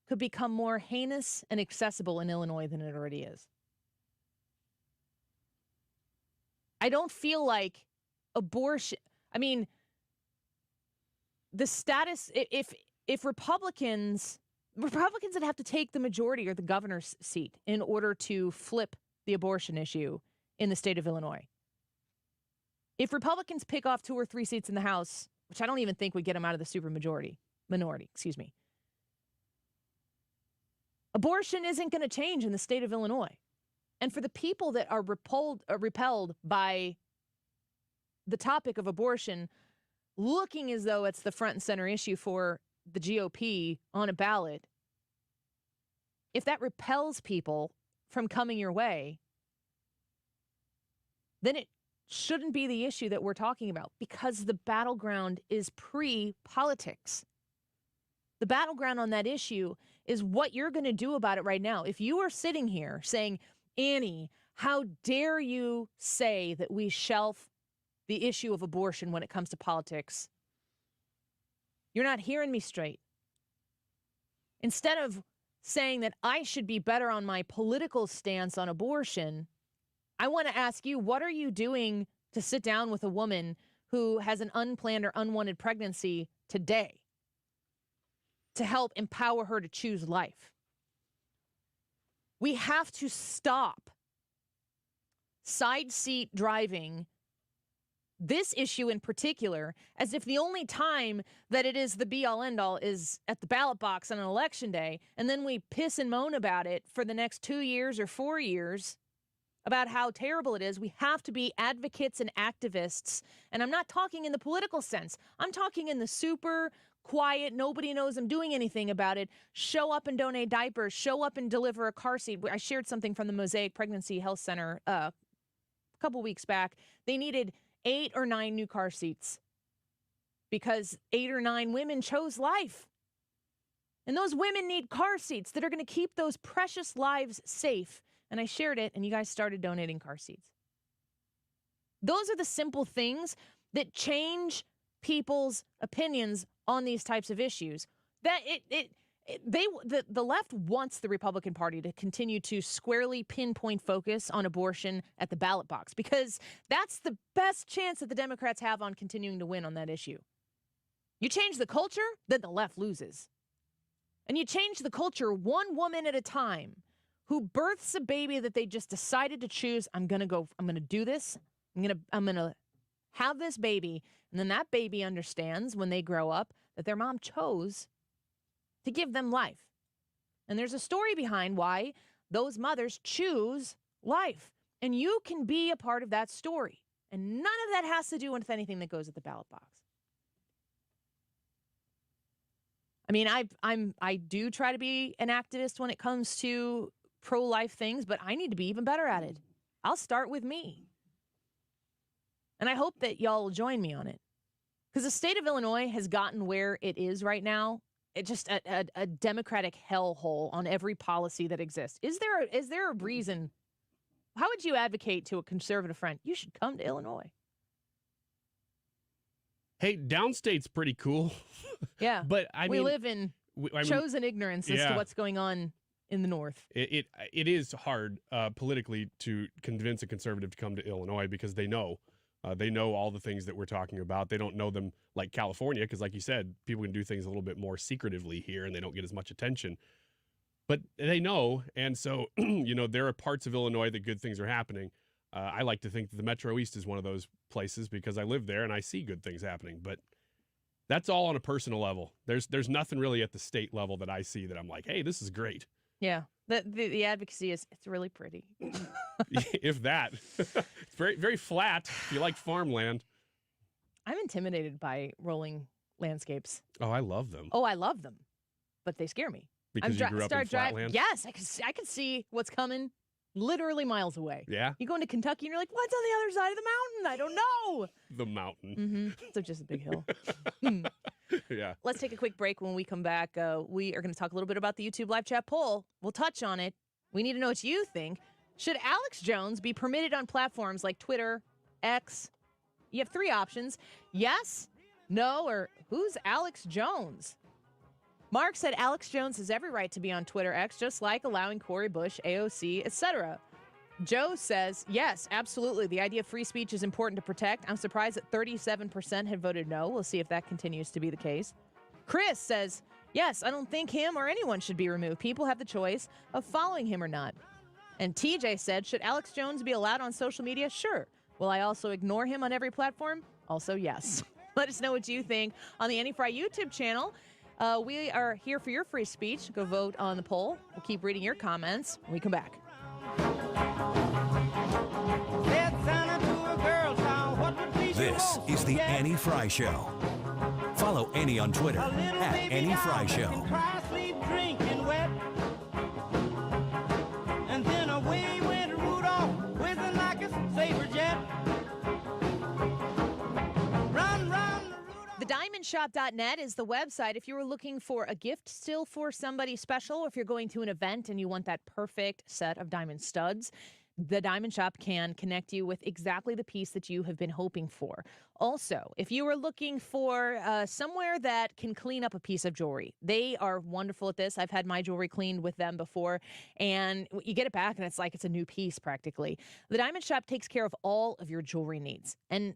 could become more heinous and accessible in Illinois than it already is. I don't feel like abortion, the status, if Republicans would have to take the majority or the governor's seat in order to flip the abortion issue in the state of Illinois. If Republicans pick off 2 or 3 seats in the House, which I don't even think would get them out of the minority, abortion isn't going to change in the state of Illinois. And for the people that are repelled by the topic of abortion, looking as though it's the front and center issue for the GOP on a ballot, if that repels people from coming your way, then it shouldn't be the issue that we're talking about, because the battleground is pre-politics. The battleground on that issue is what you're going to do about it right now. If you are sitting here saying, Annie, how dare you say that we shelf the issue of abortion when it comes to politics? You're not hearing me straight. Instead of saying that I should be better on my political stance on abortion, I want to ask you, what are you doing to sit down with a woman who has an unplanned or unwanted pregnancy today to help empower her to choose life? We have to stop side seat driving this issue in particular as if the only time that it is the be-all end-all is at the ballot box on an election day, and then we piss and moan about it for the next 2 years or 4 years about how terrible it is. We have to be advocates and activists, and I'm not talking in the political sense. I'm talking in the super quiet, nobody knows I'm doing anything about it. Show up and donate diapers. Show up and deliver a car seat. I shared something from the Mosaic Pregnancy Health Center a couple weeks back. They needed 8 or 9 new car seats because 8 or 9 women chose life. And those women need car seats that are going to keep those precious lives safe. And I shared it, and you guys started donating car seats. Those are the simple things that change people's opinions on these types of issues. That The left wants the Republican Party to continue to squarely pinpoint focus on abortion at the ballot box because that's the best chance that the Democrats have on continuing to win on that issue. You change the culture, then the left loses. And you change the culture one woman at a time who births a baby that they just decided to choose. I'm going to do this. I'm going to have this baby. And then that baby understands when they grow up that their mom chose to give them life. And there's a story behind why those mothers choose life. And you can be a part of that story. And none of that has to do with anything that goes at the ballot box. I mean, I do try to be an activist when it comes to pro-life things, but I need to be even better at it. I'll start with me. And I hope that y'all will join me on it. Because the state of Illinois has gotten where it is right now. It's just a Democratic hellhole on every policy that exists. Is there a reason? How would you advocate to a conservative friend? You should come to Illinois. Hey, downstate's pretty cool. Yeah. But we live in chosen ignorance as to what's going on in the North. It is hard politically to convince a conservative to come to Illinois because they know all the things that we're talking about. They don't know them like California because, like you said, people can do things a little bit more secretively here and they don't get as much attention. But they know, and so, there are parts of Illinois that good things are happening. I like to think that the Metro East is one of those places because I live there and I see good things happening. But that's all on a personal level. There's nothing really at the state level that I see that I'm like, hey, this is great. Yeah. The advocacy it's really pretty. If that. It's very, very flat if you like farmland. I'm intimidated by rolling landscapes. Oh, I love them. Oh, I love them. But they scare me. Because you grew up in flatland? Yes, I can see what's coming literally miles away. Yeah? You go into Kentucky and you're like, what's on the other side of the mountain? I don't know. The mountain. Mm-hmm. So just a big hill. Yeah. Let's take a quick break. When we come back, we are going to talk a little bit about the YouTube live chat poll. We'll touch on it. We need to know what you think. Should Alex Jones be permitted on platforms like Twitter, X? You have three options. Yes, no, or who's Alex Jones? Mark said Alex Jones has every right to be on Twitter X, just like allowing Cori Bush, AOC, etc. Joe says, yes, absolutely. The idea of free speech is important to protect. I'm surprised that 37% had voted no. We'll see if that continues to be the case. Chris says, yes, I don't think him or anyone should be removed. People have the choice of following him or not. And TJ said, should Alex Jones be allowed on social media? Sure. Will I also ignore him on every platform? Also, yes. Let us know what you think on the Annie Frey YouTube channel. We are here for your free speech. Go vote on the poll. We'll keep reading your comments when we come back. This is the Annie Frey Show. Follow Annie on Twitter at Annie Frey Show. And then away went Rudolph, whizzing like a saber jet. Run, run. TheDiamondShop.net is the website if you were looking for a gift still for somebody special, or if you're going to an event and you want that perfect set of diamond studs. The Diamond Shop can connect you with exactly the piece that you have been hoping for. Also, if you are looking for somewhere that can clean up a piece of jewelry, they are wonderful at this. I've had my jewelry cleaned with them before, and you get it back, and it's like it's a new piece practically. The Diamond Shop takes care of all of your jewelry needs, and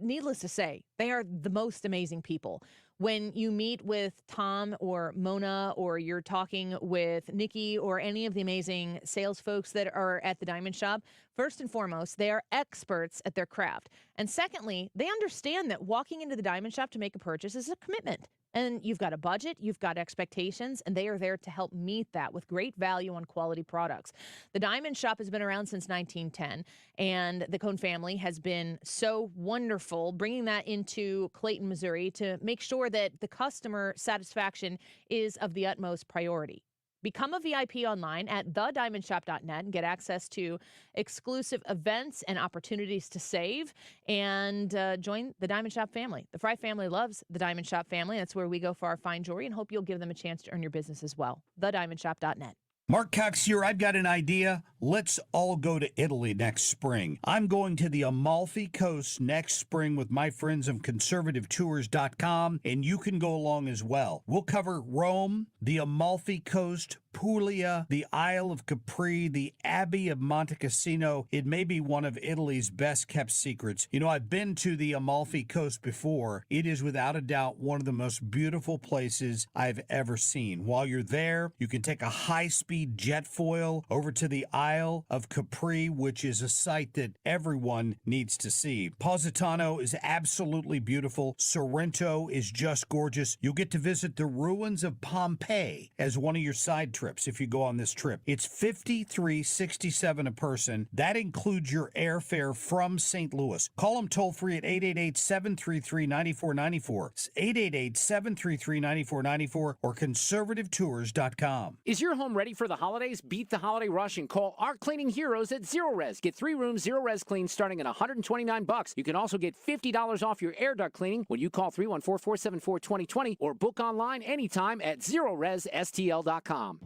needless to say, they are the most amazing people. When you meet with Tom or Mona, or you're talking with Nikki or any of the amazing sales folks that are at the Diamond Shop, first and foremost, they are experts at their craft. And secondly, they understand that walking into the Diamond Shop to make a purchase is a commitment. And you've got a budget, you've got expectations, and they are there to help meet that with great value on quality products. The Diamond Shop has been around since 1910, and the Cohn family has been so wonderful bringing that into Clayton, Missouri to make sure that the customer satisfaction is of the utmost priority. Become a VIP online at thediamondshop.net and get access to exclusive events and opportunities to save, and join the Diamond Shop family. The Frey family loves the Diamond Shop family. That's where we go for our fine jewelry, and hope you'll give them a chance to earn your business as well. Thediamondshop.net. Mark Cox here. I've got an idea. Let's all go to Italy next spring. I'm going to the Amalfi Coast next spring with my friends of conservativetours.com, and you can go along as well. We'll cover Rome, the Amalfi Coast, Puglia, the Isle of Capri, the Abbey of Monte Cassino. It may be one of Italy's best-kept secrets. You know, I've been to the Amalfi Coast before. It is without a doubt one of the most beautiful places I've ever seen. While you're there, you can take a high-speed jet foil over to the Isle of Capri, which is a site that everyone needs to see. Positano is absolutely beautiful. Sorrento is just gorgeous. You'll get to visit the ruins of Pompeii as one of your side trips if you go on this trip. It's $53.67 a person. That includes your airfare from St. Louis. Call them toll free at 888-733-9494. It's 888-733-9494 or conservativetours.com. Is your home ready for the holidays? Beat the holiday rush and call our cleaning heroes at Zero Res. Get 3 rooms, Zero Res clean starting at $129. You can also get $50 off your air duct cleaning when you call 314-474-2020 or book online anytime at ZeroResSTL.com.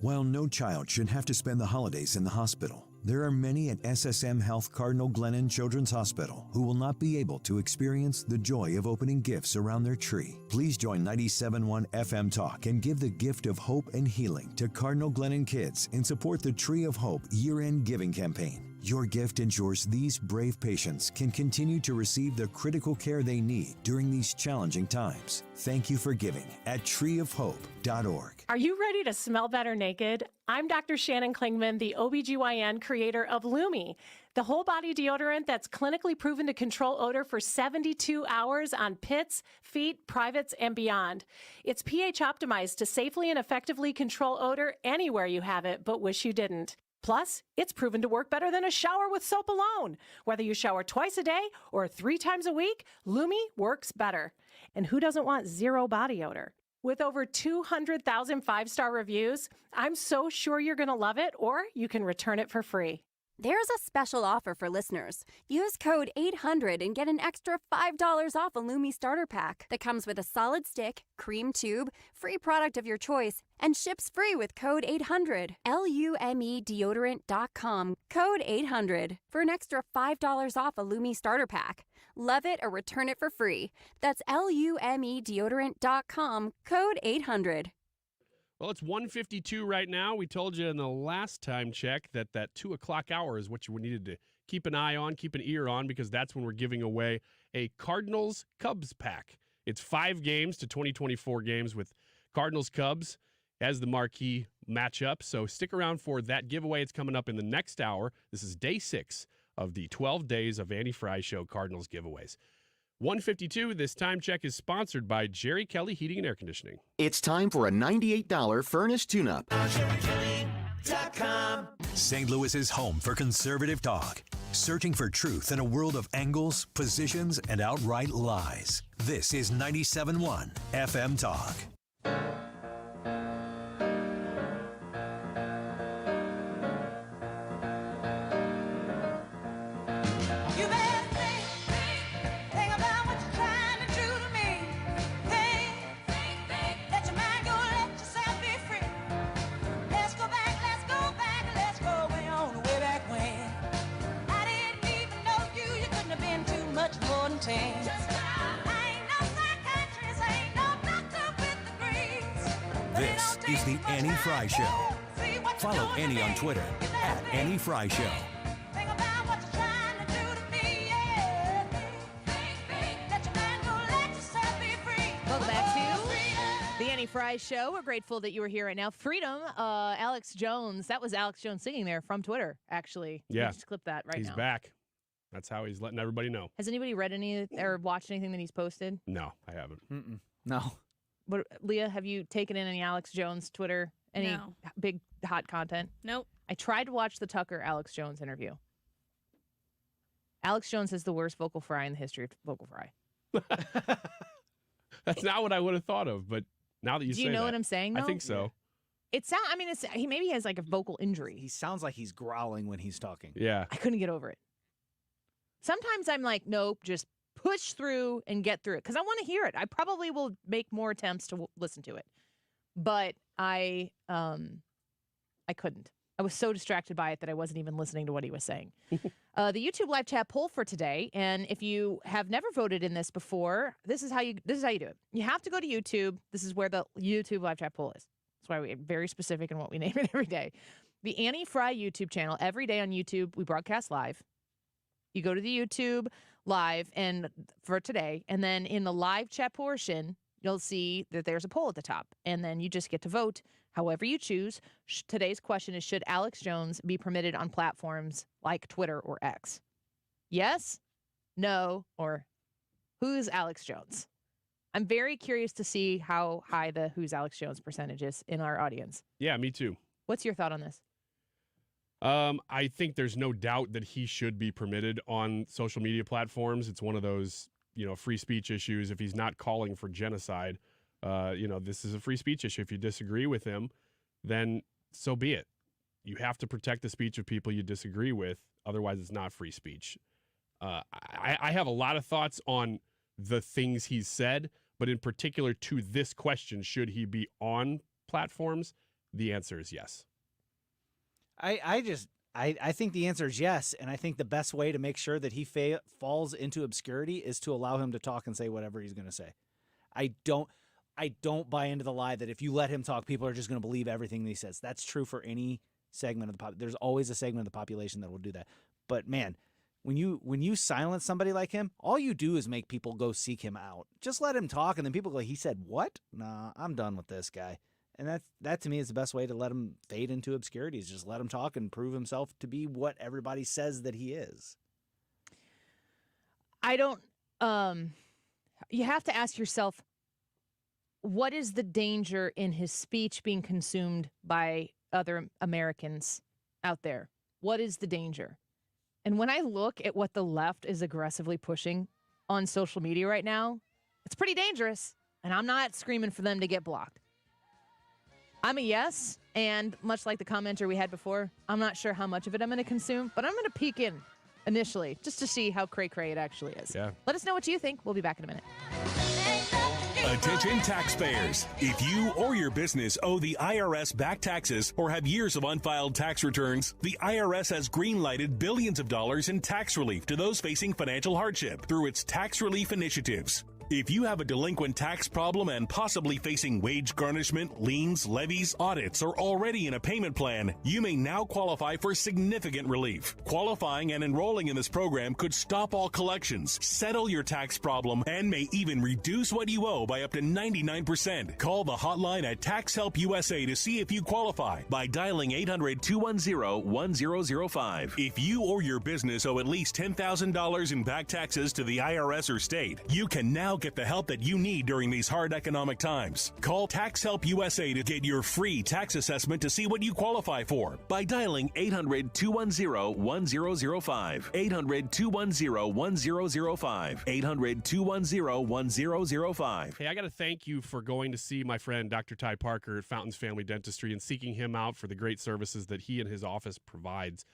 While no child should have to spend the holidays in the hospital, there are many at SSM Health Cardinal Glennon Children's Hospital who will not be able to experience the joy of opening gifts around their tree. Please join 97.1 FM Talk and give the gift of hope and healing to Cardinal Glennon kids and support the Tree of Hope year-end giving campaign. Your gift ensures these brave patients can continue to receive the critical care they need during these challenging times. Thank you for giving at treeofhope.org. Are you ready to smell better naked? I'm Dr. Shannon Klingman, the OBGYN creator of Lumi, the whole body deodorant that's clinically proven to control odor for 72 hours on pits, feet, privates, and beyond. It's pH optimized to safely and effectively control odor anywhere you have it, but wish you didn't. Plus, it's proven to work better than a shower with soap alone. Whether you shower twice a day or 3 times a week, Lumi works better. And who doesn't want zero body odor? With over 200,000 5-star reviews, I'm so sure you're going to love it, or you can return it for free. There's a special offer for listeners. Use code 800 and get an extra $5 off a Lumi starter pack that comes with a solid stick, cream tube, free product of your choice, and ships free with code 800. LumeDeodorant.com. Code 800 for an extra $5 off a Lumi starter pack. Love it or return it for free. That's LumeDeodorant.com. Code 800. Well, it's 1:52 right now. We told you in the last time check that 2 o'clock hour is what you needed to keep an eye on, keep an ear on, because that's when we're giving away a Cardinals-Cubs pack. It's 5 games to 2024 games with Cardinals-Cubs as the marquee matchup. So stick around for that giveaway. It's coming up in the next hour. This is day 6 of the 12 days of Andy Frey Show Cardinals giveaways. 152, this time check is sponsored by Jerry Kelly Heating and Air Conditioning. It's time for a $98 furnace tune-up. St. Louis's home for conservative talk. Searching for truth in a world of angles, positions, and outright lies. This is 97.1 FM Talk. This is the Annie Frey Show. Follow Annie on Twitter at Annie Frey Show. Welcome back to the Annie Frey Show. We're grateful that you were here right now. Freedom, Alex Jones. That was Alex Jones singing there from Twitter, actually. Yeah. Just clip that right He's now. back. That's how he's letting everybody know. Has anybody read any or watched anything that he's posted? No, I haven't. No. What, Leah, have you taken in any Alex Jones Twitter? Any No. big hot content? Nope. I tried to watch the Tucker Alex Jones interview. Alex Jones has the worst vocal fry in the history of vocal fry. That's not what I would have thought of, but now that you Do say you know that, what I'm saying, I though? think so. It sounds. I mean, he maybe has like a vocal injury. He sounds like he's growling when he's talking. Yeah. I couldn't get over it. Sometimes I'm like, nope, just push through and get through it because I want to hear it. I probably will make more attempts to listen to it, but I I couldn't. I was so distracted by it that I wasn't even listening to what he was saying. The YouTube live chat poll for today, and if you have never voted in this before, this is how you do it. You have to go to YouTube. This is where the YouTube live chat poll is. That's why we're very specific in what we name it every day. The Annie Frey YouTube channel. Every day on YouTube, we broadcast live. You go to the YouTube live and for today, and then in the live chat portion, you'll see that there's a poll at the top, and then you just get to vote however you choose. Today's question is, should Alex Jones be permitted on platforms like Twitter or X? Yes, no, or who's Alex Jones? I'm very curious to see how high the who's Alex Jones percentage is in our audience. Yeah, me too. What's your thought on this? I think there's no doubt that he should be permitted on social media platforms. It's one of those, free speech issues. If he's not calling for genocide, this is a free speech issue. If you disagree with him, then so be it. You have to protect the speech of people you disagree with. Otherwise, it's not free speech. I have a lot of thoughts on the things he's said, but in particular to this question, should he be on platforms? The answer is yes. I think the answer is yes, and I think the best way to make sure that he falls into obscurity is to allow him to talk and say whatever he's going to say. I don't buy into the lie that if you let him talk, people are just going to believe everything that he says. That's true for any segment of the there's always a segment of the population that will do that. But man, when you silence somebody like him, all you do is make people go seek him out. Just let him talk, and then people go, "He said what? Nah, I'm done with this guy." And that to me is the best way to let him fade into obscurity, is just let him talk and prove himself to be what everybody says that he is. You have to ask yourself, what is the danger in his speech being consumed by other Americans out there? What is the danger? And when I look at what the left is aggressively pushing on social media right now, it's pretty dangerous. And I'm not screaming for them to get blocked. I'm a yes, and much like the commenter we had before, I'm not sure how much of it I'm going to consume, but I'm going to peek in initially just to see how cray-cray it actually is. Yeah. Let us know what you think. We'll be back in a minute. Attention taxpayers. If you or your business owe the IRS back taxes or have years of unfiled tax returns, the IRS has green-lighted billions of dollars in tax relief to those facing financial hardship through its tax relief initiatives. If you have a delinquent tax problem and possibly facing wage garnishment, liens, levies, audits, or already in a payment plan, you may now qualify for significant relief. Qualifying and enrolling in this program could stop all collections, settle your tax problem, and may even reduce what you owe by up to 99%. Call the hotline at Tax Help USA to see if you qualify by dialing 800-210-1005. If you or your business owe at least $10,000 in back taxes to the IRS or state, you can now get the help that you need during these hard economic times. Call Tax Help USA to get your free tax assessment to see what you qualify for by dialing 800-210-1005. 800-210-1005. 800-210-1005. Hey, I got to thank you for going to see my friend Dr. Ty Parker at Fountains Family Dentistry and seeking him out for the great services that he and his office provides.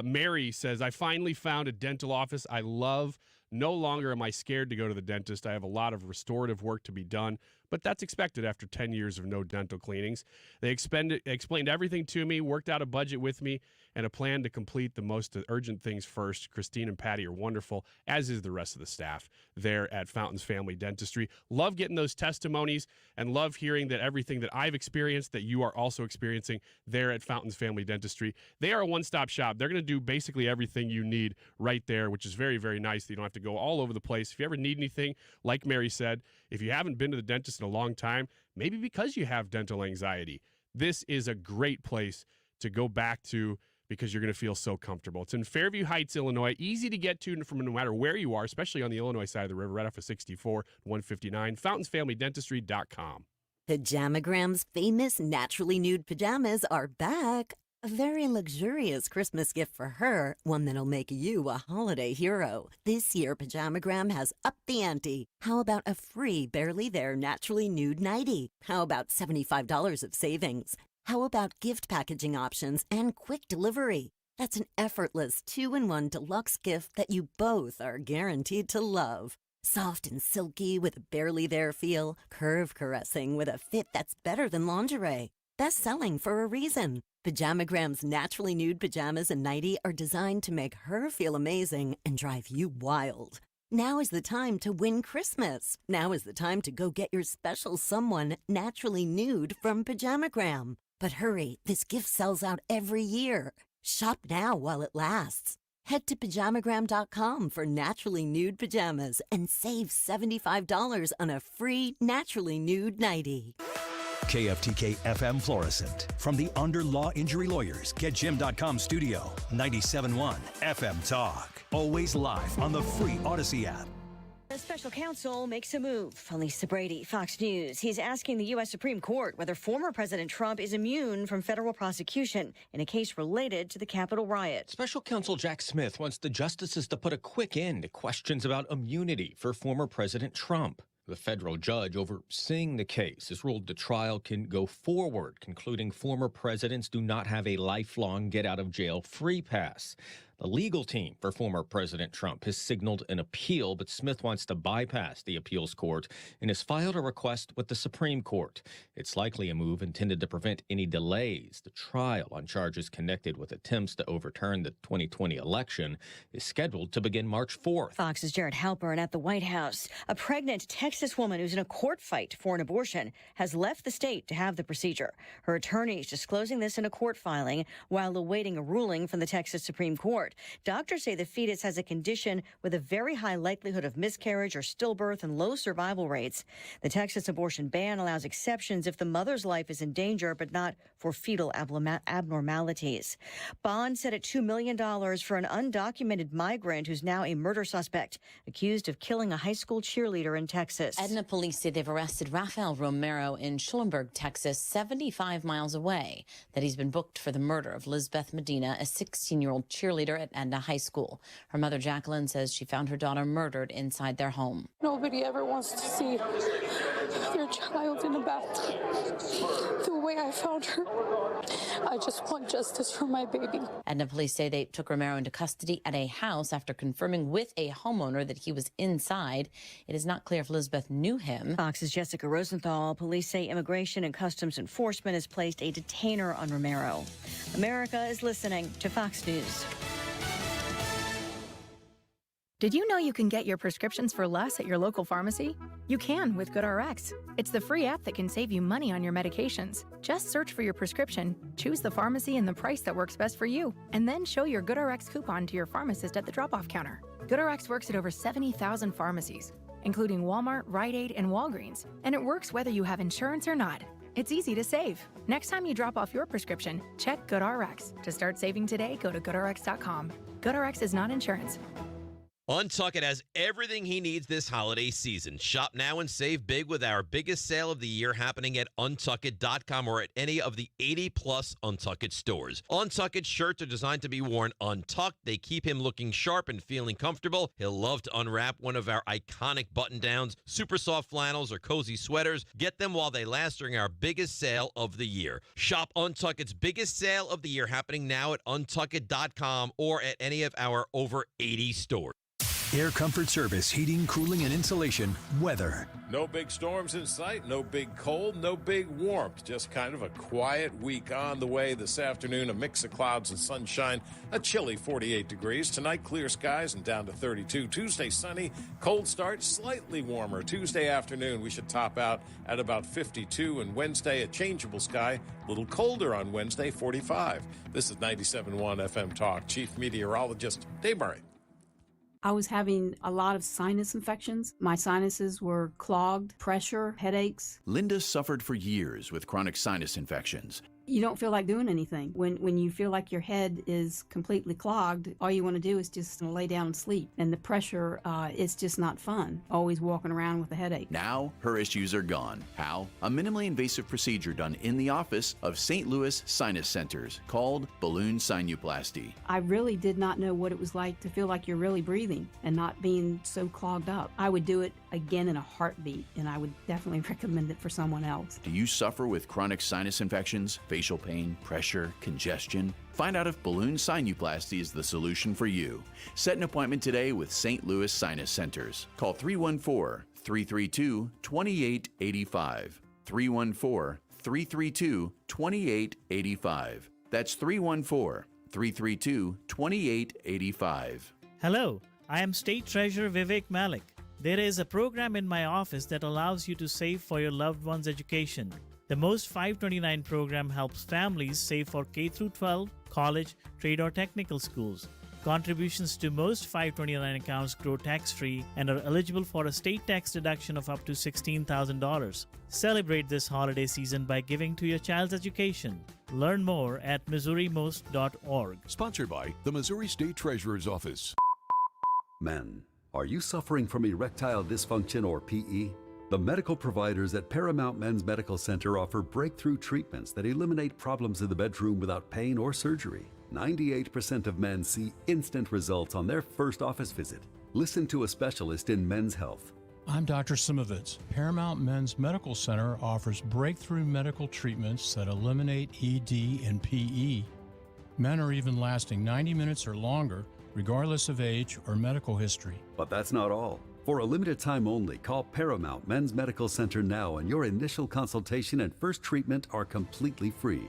Mary says, I finally found a dental office I love. No longer am I scared to go to the dentist. I have a lot of restorative work to be done, but that's expected after 10 years of no dental cleanings. They explained everything to me, worked out a budget with me, and a plan to complete the most urgent things first. Christine and Patty are wonderful, as is the rest of the staff there at Fountains Family Dentistry. Love getting those testimonies and love hearing that everything that I've experienced that you are also experiencing there at Fountains Family Dentistry. They are a one-stop shop. They're going to do basically everything you need right there, which is very, very nice. You don't have to go all over the place. If you ever need anything, like Mary said, if you haven't been to the dentist in a long time, maybe because you have dental anxiety, this is a great place to go back to because you're going to feel so comfortable. It's in Fairview Heights, Illinois. Easy to get to from no matter where you are, especially on the Illinois side of the river, right off of 64, 159, fountainsfamilydentistry.com. Pajamagram's famous naturally nude pajamas are back. A very luxurious Christmas gift for her, one that'll make you a holiday hero. This year, Pajamagram has upped the ante. How about a free Barely There naturally nude nightie? How about $75 of savings? How about gift packaging options and quick delivery? That's an effortless 2-in-1 deluxe gift that you both are guaranteed to love. Soft and silky with a Barely There feel, curve caressing with a fit that's better than lingerie. Best selling for a reason. Pajamagram's naturally nude pajamas and nightie are designed to make her feel amazing and drive you wild. Now is the time to win Christmas. Now is the time to go get your special someone naturally nude from Pajamagram. But hurry, this gift sells out every year. Shop now while it lasts. Head to pajamagram.com for naturally nude pajamas and save $75 on a free naturally nude nightie. KFTK FM Florissant. From the Under Law Injury Lawyers, GetJim.com studio. 97.1 FM Talk. Always live on the free Odyssey app. The special counsel makes a move. Lisa Brady, Fox News. He's asking the U.S. Supreme Court whether former President Trump is immune from federal prosecution in a case related to the Capitol riot. Special counsel Jack Smith wants the justices to put a quick end to questions about immunity for former President Trump. The federal judge overseeing the case has ruled the trial can go forward, concluding former presidents do not have a lifelong get-out-of-jail-free pass. The legal team for former President Trump has signaled an appeal, but Smith wants to bypass the appeals court and has filed a request with the Supreme Court. It's likely a move intended to prevent any delays. The trial on charges connected with attempts to overturn the 2020 election is scheduled to begin March 4th. Fox's Jared Halpern at the White House. A pregnant Texas woman who's in a court fight for an abortion has left the state to have the procedure. Her attorneys disclosing this in a court filing while awaiting a ruling from the Texas Supreme Court. Doctors say the fetus has a condition with a very high likelihood of miscarriage or stillbirth and low survival rates. The Texas abortion ban allows exceptions if the mother's life is in danger, but not for fetal abnormalities. Bond set at $2 million for an undocumented migrant who's now a murder suspect, accused of killing a high school cheerleader in Texas. Edna police say they've arrested Rafael Romero in Schulenburg, Texas, 75 miles away, that he's been booked for the murder of Lizbeth Medina, a 16-year-old cheerleader at Edna High School. Her mother, Jacqueline, says she found her daughter murdered inside their home. Nobody ever wants to see their child in a bathtub the way I found her. I just want justice for my baby. Edna police say they took Romero into custody at a house after confirming with a homeowner that he was inside. It is not clear if Lizbeth knew him. Fox's Jessica Rosenthal. Police say Immigration and Customs Enforcement has placed a detainer on Romero. America is listening to Fox News. Did you know you can get your prescriptions for less at your local pharmacy? You can with GoodRx. It's the free app that can save you money on your medications. Just search for your prescription, choose the pharmacy and the price that works best for you, and then show your GoodRx coupon to your pharmacist at the drop-off counter. GoodRx works at over 70,000 pharmacies, including Walmart, Rite Aid, and Walgreens, and it works whether you have insurance or not. It's easy to save. Next time you drop off your prescription, check GoodRx. To start saving today, go to GoodRx.com. GoodRx is not insurance. Untuckit has everything he needs this holiday season. Shop now and save big with our biggest sale of the year happening at Untuckit.com or at any of the 80-plus Untuckit stores. Untuckit shirts are designed to be worn untucked. They keep him looking sharp and feeling comfortable. He'll love to unwrap one of our iconic button-downs, super soft flannels, or cozy sweaters. Get them while they last during our biggest sale of the year. Shop Untuckit's biggest sale of the year happening now at Untuckit.com or at any of our over 80 stores. Air Comfort Service, heating, cooling, and insulation, weather. No big storms in sight, no big cold, no big warmth. Just kind of a quiet week on the way this afternoon. A mix of clouds and sunshine, a chilly 48 degrees. Tonight, clear skies and down to 32. Tuesday, sunny, cold start, slightly warmer. Tuesday afternoon, we should top out at about 52. And Wednesday, a changeable sky, a little colder on Wednesday, 45. This is 97.1 FM Talk. Chief Meteorologist Dave Murray. I was having a lot of sinus infections. My sinuses were clogged, pressure, headaches. Linda suffered for years with chronic sinus infections. You don't feel like doing anything. When you feel like your head is completely clogged, all you want to do is just lay down and sleep. And the pressure is just not fun, always walking around with a headache. Now, her issues are gone. How? A minimally invasive procedure done in the office of St. Louis Sinus Centers called balloon sinuplasty. I really did not know what it was like to feel like you're really breathing and not being so clogged up. I would do it again in a heartbeat, and I would definitely recommend it for someone else. Do you suffer with chronic sinus infections, facial pain, pressure, congestion? Find out if balloon sinuplasty is the solution for you. Set an appointment today with St. Louis Sinus Centers. Call 314-332-2885. 314-332-2885. That's 314-332-2885. Hello, I am State Treasurer Vivek Malik. There is a program in my office that allows you to save for your loved one's education. The Most 529 program helps families save for K-12, college, trade or technical schools. Contributions to most 529 accounts grow tax-free and are eligible for a state tax deduction of up to $16,000. Celebrate this holiday season by giving to your child's education. Learn more at MissouriMost.org. Sponsored by the Missouri State Treasurer's Office. Men, are you suffering from erectile dysfunction or PE? The medical providers at Paramount Men's Medical Center offer breakthrough treatments that eliminate problems in the bedroom without pain or surgery. 98% of men see instant results on their first office visit. Listen to a specialist in men's health. I'm Dr. Simovitz. Paramount Men's Medical Center offers breakthrough medical treatments that eliminate ED and PE. Men are even lasting 90 minutes or longer, regardless of age or medical history. But that's not all. For a limited time only, call Paramount Men's Medical Center now and your initial consultation and first treatment are completely free.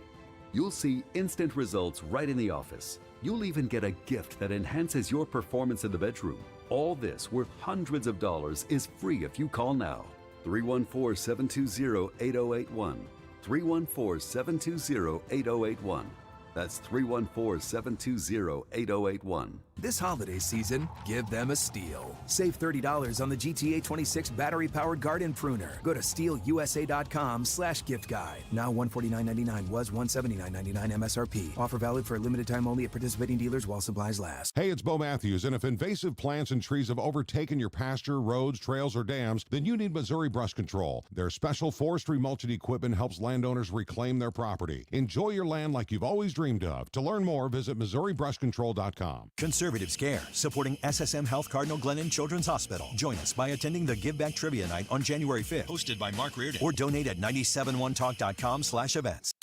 You'll see instant results right in the office. You'll even get a gift that enhances your performance in the bedroom. All this, worth hundreds of dollars, is free if you call now. 314-720-8081. 314-720-8081. That's 314-720-8081. This holiday season, give them a steal. Save $30 on the GTA 26 battery-powered garden pruner. Go to steelusa.com/gift guide. Now $149.99 was $179.99 MSRP. Offer valid for a limited time only at participating dealers while supplies last. Hey, it's Bo Matthews, and if invasive plants and trees have overtaken your pasture, roads, trails, or dams, then you need Missouri Brush Control. Their special forestry mulching equipment helps landowners reclaim their property. Enjoy your land like you've always dreamed of. To learn more, visit MissouriBrushControl.com. Conservatives care, supporting SSM Health Cardinal Glennon Children's Hospital. Join us by attending the Give Back Trivia Night on January 5th, hosted by Mark Reardon, or donate at 971talk.com/events.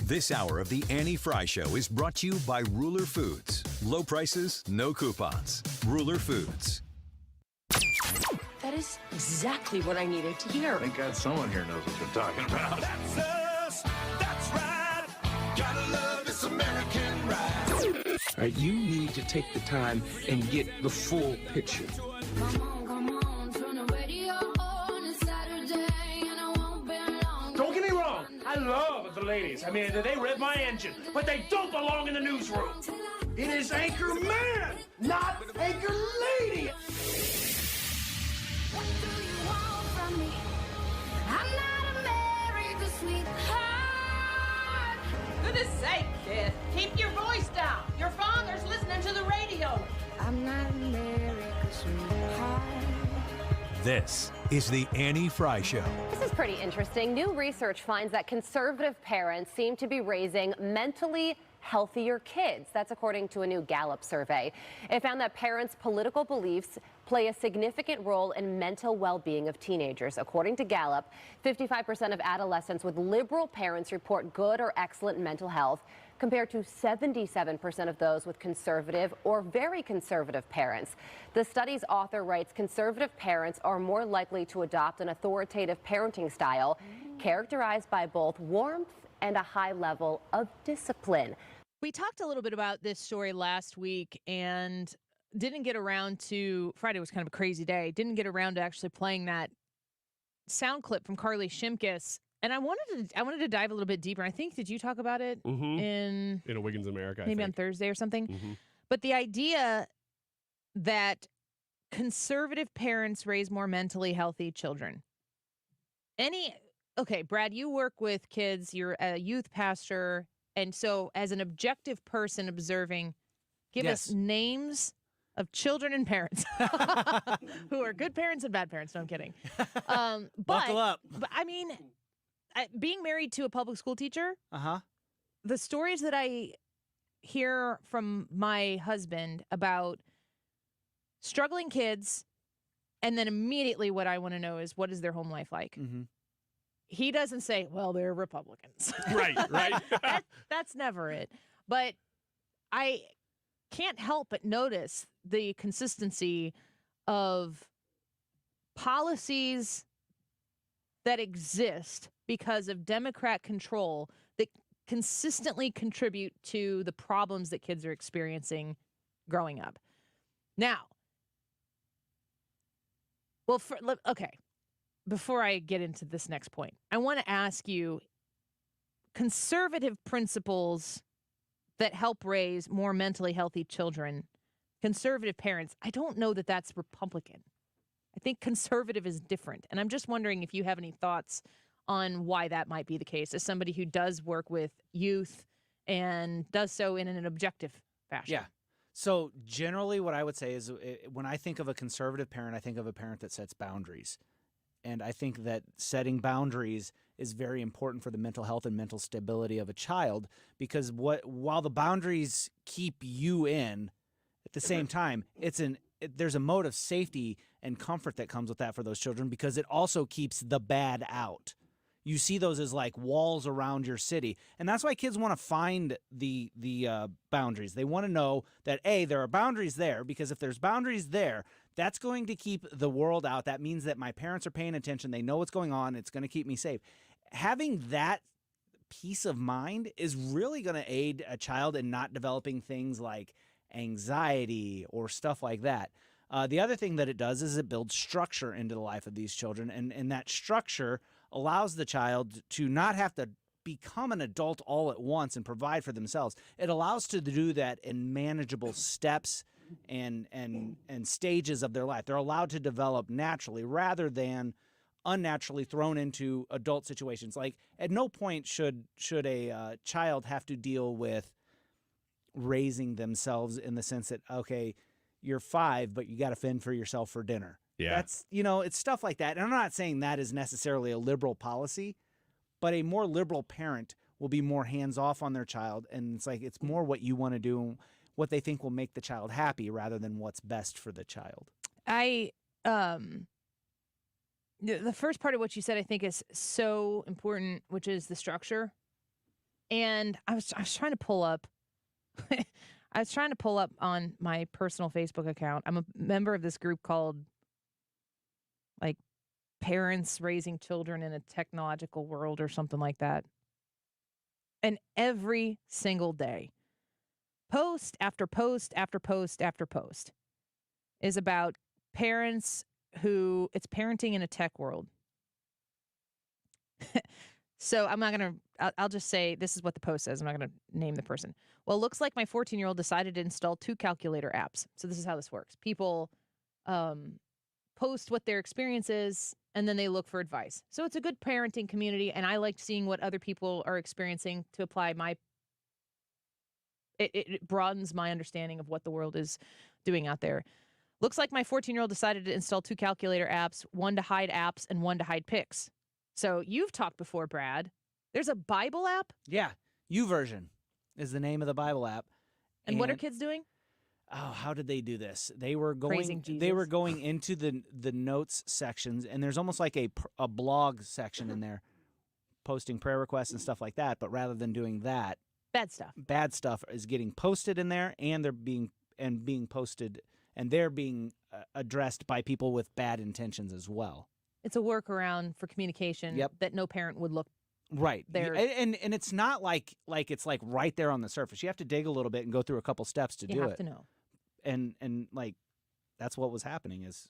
This hour of the Annie Frey Show is brought to you by Ruler Foods. Low prices, no coupons. Ruler Foods. That is exactly what I needed to hear. Thank God someone here knows what they're talking about. That's us. That's right. Gotta love this American ride. All right, you need to take the time and get the full picture. Don't get me wrong. I love the ladies. I mean, they rev my engine, but they don't belong in the newsroom. It is Anchor Man, not Anchor Lady. What do you want from me? I'm not America's sweetheart. Goodness sake, kid. Keep your voice down. Your father's listening to the radio. I'm not America's sweetheart. This is the Annie Frey Show. This is pretty interesting. New research finds that conservative parents seem to be raising mentally healthier kids. That's according to a new Gallup survey. It found that parents' political beliefs play a significant role in mental well-being of teenagers. According to Gallup, 55% of adolescents with liberal parents report good or excellent mental health, compared to 77% of those with conservative or very conservative parents. The study's author writes conservative parents are more likely to adopt an authoritative parenting style characterized by both warmth and a high level of discipline. We talked a little bit about this story last week and didn't get around to, Friday was kind of a crazy day, didn't get around to actually playing that sound clip from Carly Shimkus. And I wanted to dive a little bit deeper. I think, did you talk about it in a Wiggins America? Maybe on Thursday or something. But the idea that conservative parents raise more mentally healthy children. Okay, Brad, you work with kids. You're a youth pastor. And so as an objective person observing, give us names of children and parents who are good parents and bad parents. No, I'm kidding. Buckle up. But I mean, being married to a public school teacher, the stories that I hear from my husband about struggling kids, and then immediately what I want to know is, what is their home life like? He doesn't say, well, they're Republicans. Right. That's never it. But I can't help but notice the consistency of policies that exist because of Democrat control that consistently contribute to the problems that kids are experiencing growing up. Now, well, okay, before I get into this next point, I want to ask you conservative principles that help raise more mentally healthy children, conservative parents. I don't know that that's Republican. I think conservative is different. And I'm just wondering if you have any thoughts on why that might be the case as somebody who does work with youth and does so in an objective fashion. Yeah. So generally what I would say is when I think of a conservative parent, I think of a parent that sets boundaries. And I think that setting boundaries is very important for the mental health and mental stability of a child, because while the boundaries keep you in, at the same time, there's a mode of safety and comfort that comes with that for those children, because it also keeps the bad out. You see those as like walls around your city. And that's why kids want to find the boundaries. They want to know that, A, there are boundaries there, because if there's boundaries there, that's going to keep the world out. That means that my parents are paying attention. They know what's going on. It's going to keep me safe. Having that peace of mind is really going to aid a child in not developing things like anxiety or stuff like that. The other thing that it does is it builds structure into the life of these children, and that structure allows the child to not have to become an adult all at once and provide for themselves. It allows to do that in manageable steps and stages of their life. They're allowed to develop naturally rather than unnaturally thrown into adult situations. Like, at no point should a child have to deal with raising themselves in the sense that, okay, you're 5, but you got to fend for yourself for dinner. Yeah. That's, it's stuff like that. And I'm not saying that is necessarily a liberal policy, but a more liberal parent will be more hands-off on their child. And it's like, it's more what you want to do, what they think will make the child happy rather than what's best for the child. The first part of what you said, I think, is so important, which is the structure. And I was trying to pull up, I was trying to pull up on my personal Facebook account. I'm a member of this group called, like, Parents Raising Children in a Technological World or something like that. And every single day, post after post after post after post is about parents who, it's parenting in a tech world. So I'm not going to, I'll just say this is what the post says. I'm not going to name the person. Well, it looks like my 14-year-old decided to install 2 calculator apps. So this is how this works. People post what their experience is, and then they look for advice. So it's a good parenting community, and I like seeing what other people are experiencing to apply it broadens my understanding of what the world is doing out there. Looks like my 14-year-old decided to install 2 calculator apps, one to hide apps and one to hide pics. So you've talked before, Brad. There's a Bible app? Yeah. YouVersion is the name of the Bible app. And what are kids doing? Oh, how did they do this? They were going into the notes sections, and there's almost like a blog section in there, posting prayer requests and stuff like that. But rather than doing that, bad stuff is getting posted in there, and they're being posted, and they're being addressed by people with bad intentions as well. It's a workaround for communication that no parent would look right there. And it's not like it's like right there on the surface. You have to dig a little bit and go through a couple steps to do it. You have to know. And like that's what was happening is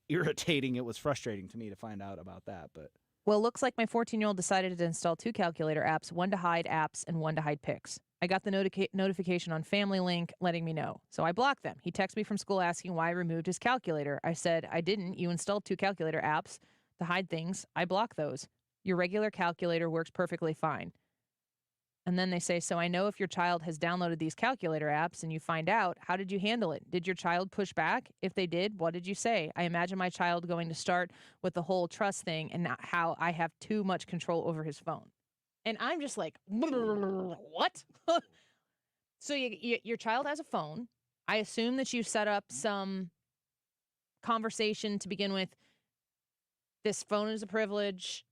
irritating. It was frustrating to me to find out about that. But well, looks like my 14-year-old decided to install 2 calculator apps, one to hide apps and one to hide pics. I got the notification on Family Link letting me know. So I blocked them. He texted me from school asking why I removed his calculator. I said, I didn't. You installed 2 calculator apps to hide things. I block those. Your regular calculator works perfectly fine. And then they say, so I know if your child has downloaded these calculator apps and you find out, how did you handle it? Did your child push back? If they did, what did you say? I imagine my child going to start with the whole trust thing and not how I have too much control over his phone. And I'm just like, what? So your child has a phone. I assume that you set up some conversation to begin with. This phone is a privilege.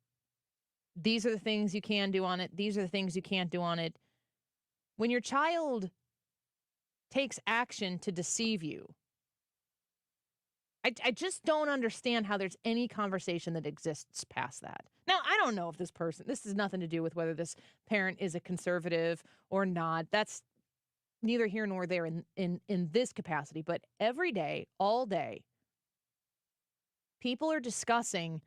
These are the things you can do on it. These are the things you can't do on it. When your child takes action to deceive you, I just don't understand how there's any conversation that exists past that. Now, I don't know if this has nothing to do with whether this parent is a conservative or not. That's neither here nor there in this capacity. But every day, all day, people are discussing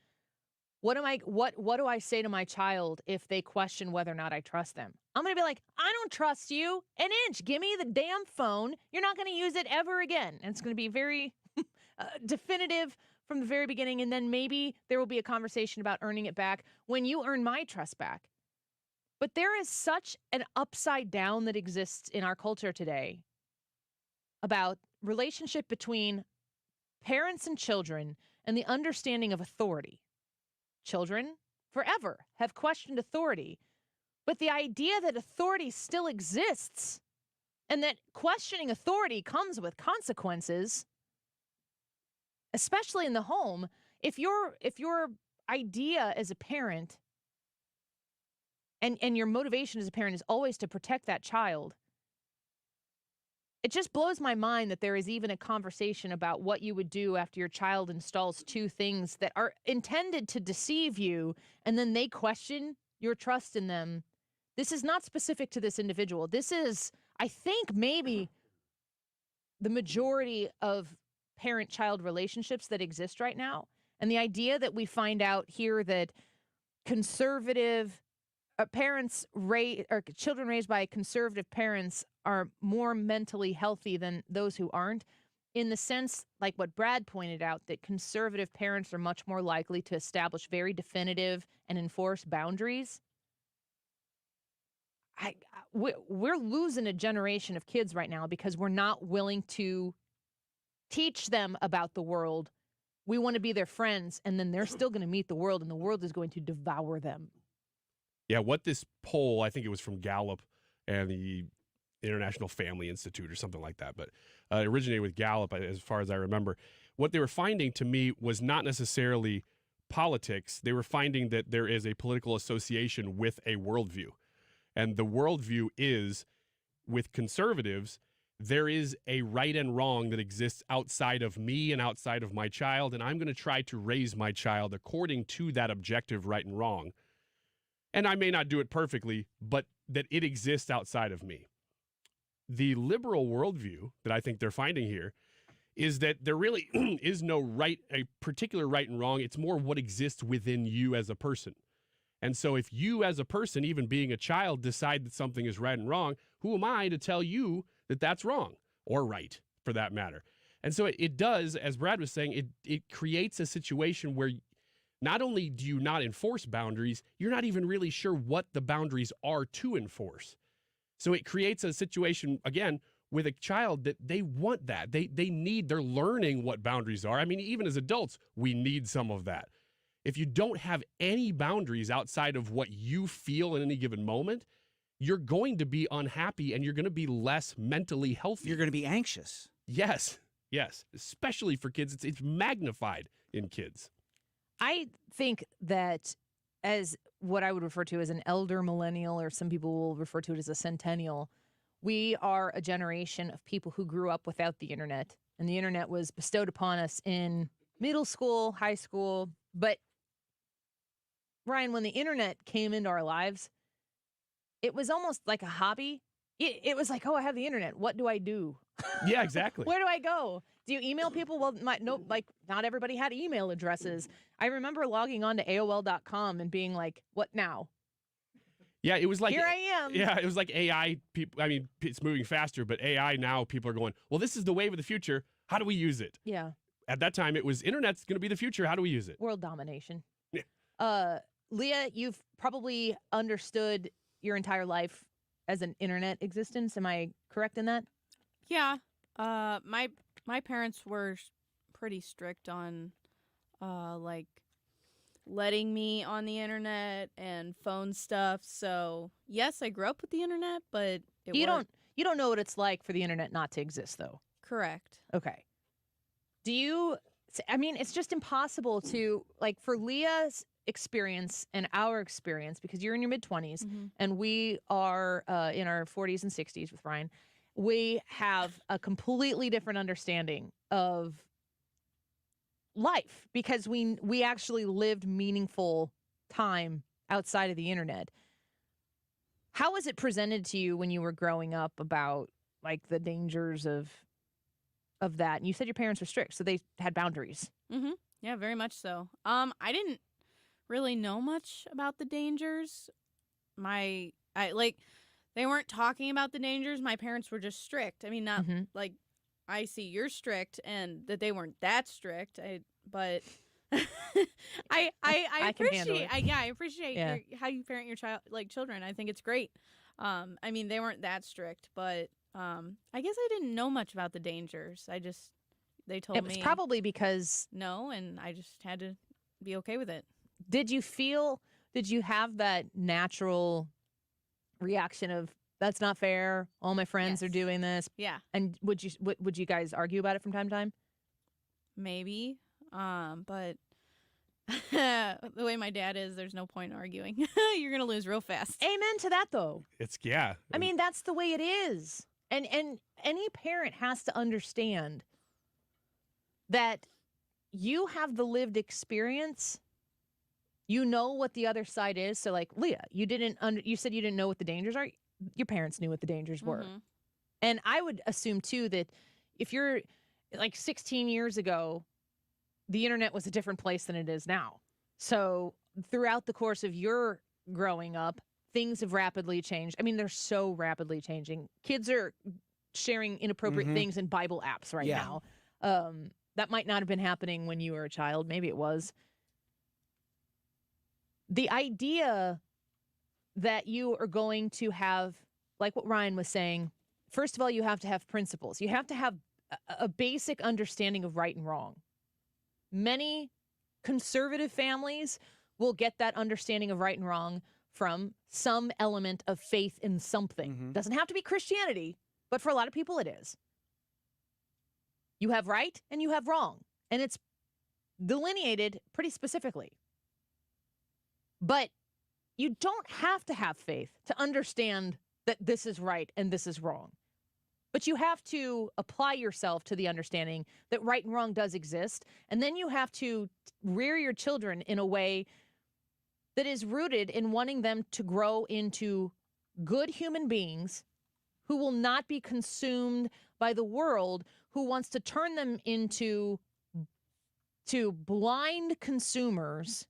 what do I say to my child if they question whether or not I trust them? I'm going to be like, I don't trust you an inch. Give me the damn phone. You're not going to use it ever again. And it's going to be very definitive from the very beginning. And then maybe there will be a conversation about earning it back when you earn my trust back. But there is such an upside down that exists in our culture today about relationship between parents and children and the understanding of authority. Children forever have questioned authority, but the idea that authority still exists and that questioning authority comes with consequences, especially in the home, if your idea as a parent and your motivation as a parent is always to protect that child, it just blows my mind that there is even a conversation about what you would do after your child installs two things that are intended to deceive you, and then they question your trust in them. This is not specific to this individual. This is, I think, maybe the majority of parent-child relationships that exist right now. And the idea that we find out here that conservative children raised by conservative parents are more mentally healthy than those who aren't, in the sense, like what Brad pointed out, that conservative parents are much more likely to establish very definitive and enforce boundaries. We're losing a generation of kids right now because we're not willing to teach them about the world. We want to be their friends, and then they're still going to meet the world, and the world is going to devour them. Yeah, what this poll, I think it was from Gallup and the International Family Institute or something like that, but it originated with Gallup as far as I remember. What they were finding to me was not necessarily politics. They were finding that there is a political association with a worldview. And the worldview is, with conservatives, there is a right and wrong that exists outside of me and outside of my child, and I'm going to try to raise my child according to that objective right and wrong. And I may not do it perfectly, but that it exists outside of me. The liberal worldview that I think they're finding here is that there really is no a particular right and wrong. It's more what exists within you as a person. And so if you as a person, even being a child, decide that something is right and wrong, who am I to tell you that that's wrong or right for that matter? And so it does, as Brad was saying, it creates a situation where not only do you not enforce boundaries, you're not even really sure what the boundaries are to enforce. So it creates a situation, again, with a child that they want that. They're learning what boundaries are. I mean, even as adults, we need some of that. If you don't have any boundaries outside of what you feel in any given moment, you're going to be unhappy and you're going to be less mentally healthy. You're going to be anxious. Yes, especially for kids. It's magnified in kids. I think that as what I would refer to as an elder millennial, or some people will refer to it as a centennial, we are a generation of people who grew up without the internet. And the internet was bestowed upon us in middle school, high school. But, Ryan, when the internet came into our lives, it was almost like a hobby. It was like, oh, I have the internet. What do I do? Yeah, exactly. Where do I go? Do you email people? Well, not everybody had email addresses. I remember logging on to AOL.com and being like, what now? Yeah, it was like, here I am. Yeah, it was like AI. People, I mean, it's moving faster, but AI now, people are going, well, this is the wave of the future. How do we use it? Yeah. At that time, it was internet's going to be the future. How do we use it? World domination. Yeah. Leah, you've probably understood your entire life as an internet existence. Am I correct in that? Yeah. My parents were pretty strict on like letting me on the internet and phone stuff. So yes, I grew up with the internet, but you don't know what it's like for the internet not to exist, though. Correct. Okay. It's just impossible to, like, for Leah's experience and our experience, because you're in your mid-20s and we are in our 40s and 60s with Ryan, we have a completely different understanding of life because we actually lived meaningful time outside of the internet. How was it presented to you when you were growing up about like the dangers of that? And you said your parents were strict, so they had boundaries. Mm-hmm. Yeah, very much so. I didn't really know much about the dangers. They weren't talking about the dangers. My parents were just strict. I mean, not like I see you're strict and that they weren't that strict. But I appreciate. I appreciate how you parent your children. I think it's great. I mean, they weren't that strict, but I guess I didn't know much about the dangers. They told me. It was probably because no, and I just had to be okay with it. Did you have that natural reaction of that's not fair? All my friends are doing this. Yeah. And would you guys argue about it from time to time? Maybe. But the way my dad is, there's no point in arguing. You're going to lose real fast. Amen to that, though. I mean, that's the way it is. And any parent has to understand that you have the lived experience. You know what the other side is. So, like, Leah, you said you didn't know what the dangers are. Your parents knew what the dangers were. And I would assume, too, that if you're like 16 years ago, the internet was a different place than it is now. So throughout the course of your growing up, things have rapidly changed. I mean, they're so rapidly changing. Kids are sharing inappropriate things in Bible apps right now. That might not have been happening when you were a child. Maybe it was. The idea that you are going to have, like what Ryan was saying, first of all, you have to have principles. You have to have a basic understanding of right and wrong. Many conservative families will get that understanding of right and wrong from some element of faith in something. Doesn't have to be Christianity, but for a lot of people it is. You have right and you have wrong, and it's delineated pretty specifically. But you don't have to have faith to understand that this is right and this is wrong. But you have to apply yourself to the understanding that right and wrong does exist. And then you have to rear your children in a way that is rooted in wanting them to grow into good human beings who will not be consumed by the world, who wants to turn them into blind consumers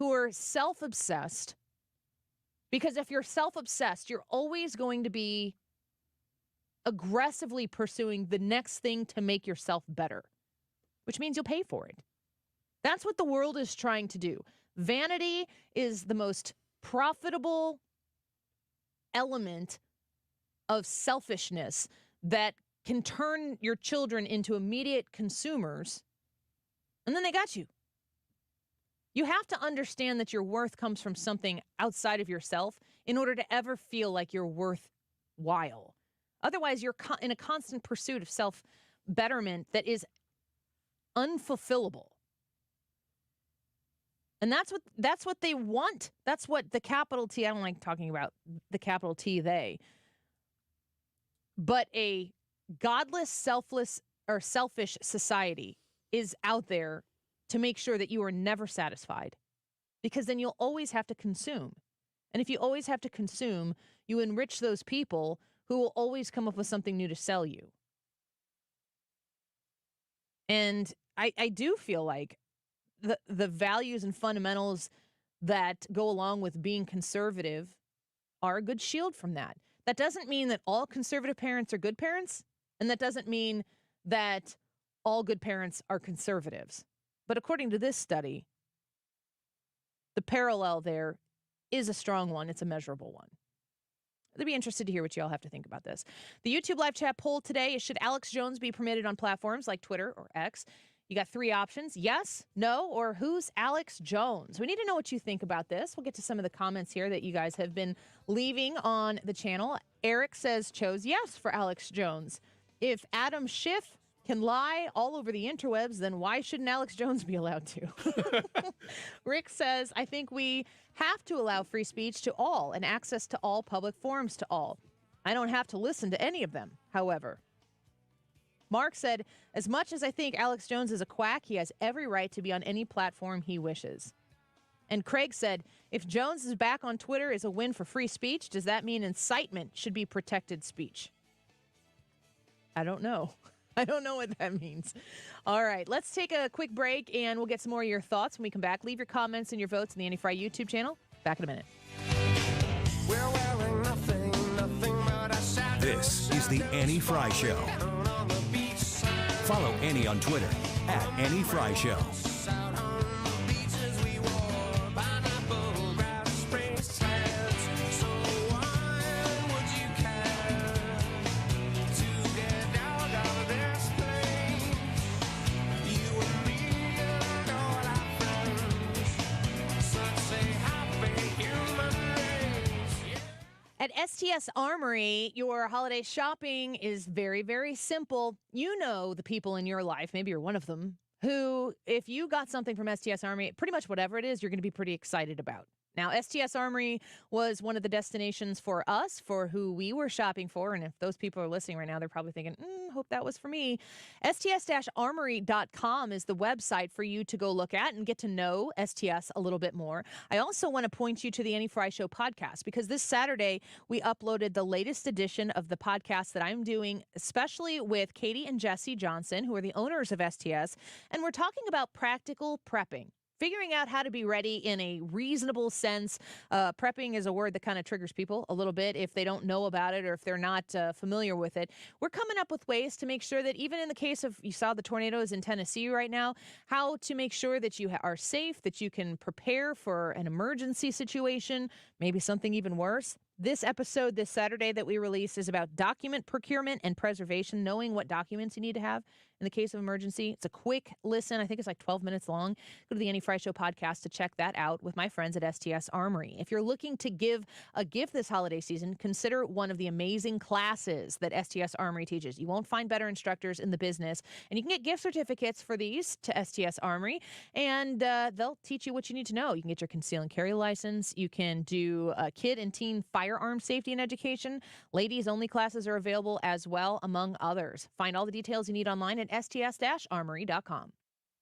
who are self-obsessed. Because if you're self-obsessed, you're always going to be aggressively pursuing the next thing to make yourself better, which means you'll pay for it. That's what the world is trying to do. Vanity is the most profitable element of selfishness that can turn your children into immediate consumers, and then they got you. You have to understand that your worth comes from something outside of yourself in order to ever feel like you're worthwhile. Otherwise, you're in a constant pursuit of self-betterment that is unfulfillable. And that's what they want. That's what the capital T, I don't like talking about the capital T, they. But a godless, selfless, or selfish society is out there to make sure that you are never satisfied, because then you'll always have to consume. And if you always have to consume, you enrich those people who will always come up with something new to sell you. And I do feel like the values and fundamentals that go along with being conservative are a good shield from that. That doesn't mean that all conservative parents are good parents, and that doesn't mean that all good parents are conservatives. But according to this study, the parallel there is a strong one. It's a measurable one. I'd be interested to hear what you all have to think about this. The YouTube live chat poll today is, should Alex Jones be permitted on platforms like Twitter or X? You got three options: yes, no, or who's Alex Jones? We need to know what you think about this. We'll get to some of the comments here that you guys have been leaving on the channel. Eric says chose yes for Alex Jones. If Adam Schiff can lie all over the interwebs, then why shouldn't Alex Jones be allowed to? Rick says, I think we have to allow free speech to all and access to all public forums to all. I don't have to listen to any of them, however. Mark said, as much as I think Alex Jones is a quack, he has every right to be on any platform he wishes. And Craig said, if Jones is back on Twitter is a win for free speech, does that mean incitement should be protected speech? I don't know. I don't know what that means. All right, let's take a quick break, and we'll get some more of your thoughts when we come back. Leave your comments and your votes in the Annie Frey YouTube channel. Back in a minute. This is the Annie Frey Show. Follow Annie on Twitter at Annie Frey Show. At STS Armory, your holiday shopping is very, very simple. You know the people in your life, maybe you're one of them, who, if you got something from STS Armory, pretty much whatever it is, you're going to be pretty excited about. Now, STS Armory was one of the destinations for us, for who we were shopping for. And if those people are listening right now, they're probably thinking, hope that was for me. STS-armory.com is the website for you to go look at and get to know STS a little bit more. I also want to point you to the Annie Frey Show podcast, because this Saturday we uploaded the latest edition of the podcast that I'm doing, especially with Katie and Jesse Johnson, who are the owners of STS. And we're talking about practical prepping. Figuring out how to be ready in a reasonable sense. Prepping is a word that kind of triggers people a little bit if they don't know about it or if they're not familiar with it. We're coming up with ways to make sure that even in the case of, you saw the tornadoes in Tennessee right now, how to make sure that you are safe, that you can prepare for an emergency situation, maybe something even worse. This episode, this Saturday that we release, is about document procurement and preservation, knowing what documents you need to have in the case of emergency. It's a quick listen. I think it's like 12 minutes long. Go to the Annie Frey Show podcast to check that out with my friends at STS Armory. If you're looking to give a gift this holiday season, consider one of the amazing classes that STS Armory teaches. You won't find better instructors in the business. And you can get gift certificates for these to STS Armory, and they'll teach you what you need to know. You can get your conceal and carry license. You can do kid and teen firearm safety and education. Ladies only classes are available as well, among others. Find all the details you need online at sts-armory.com.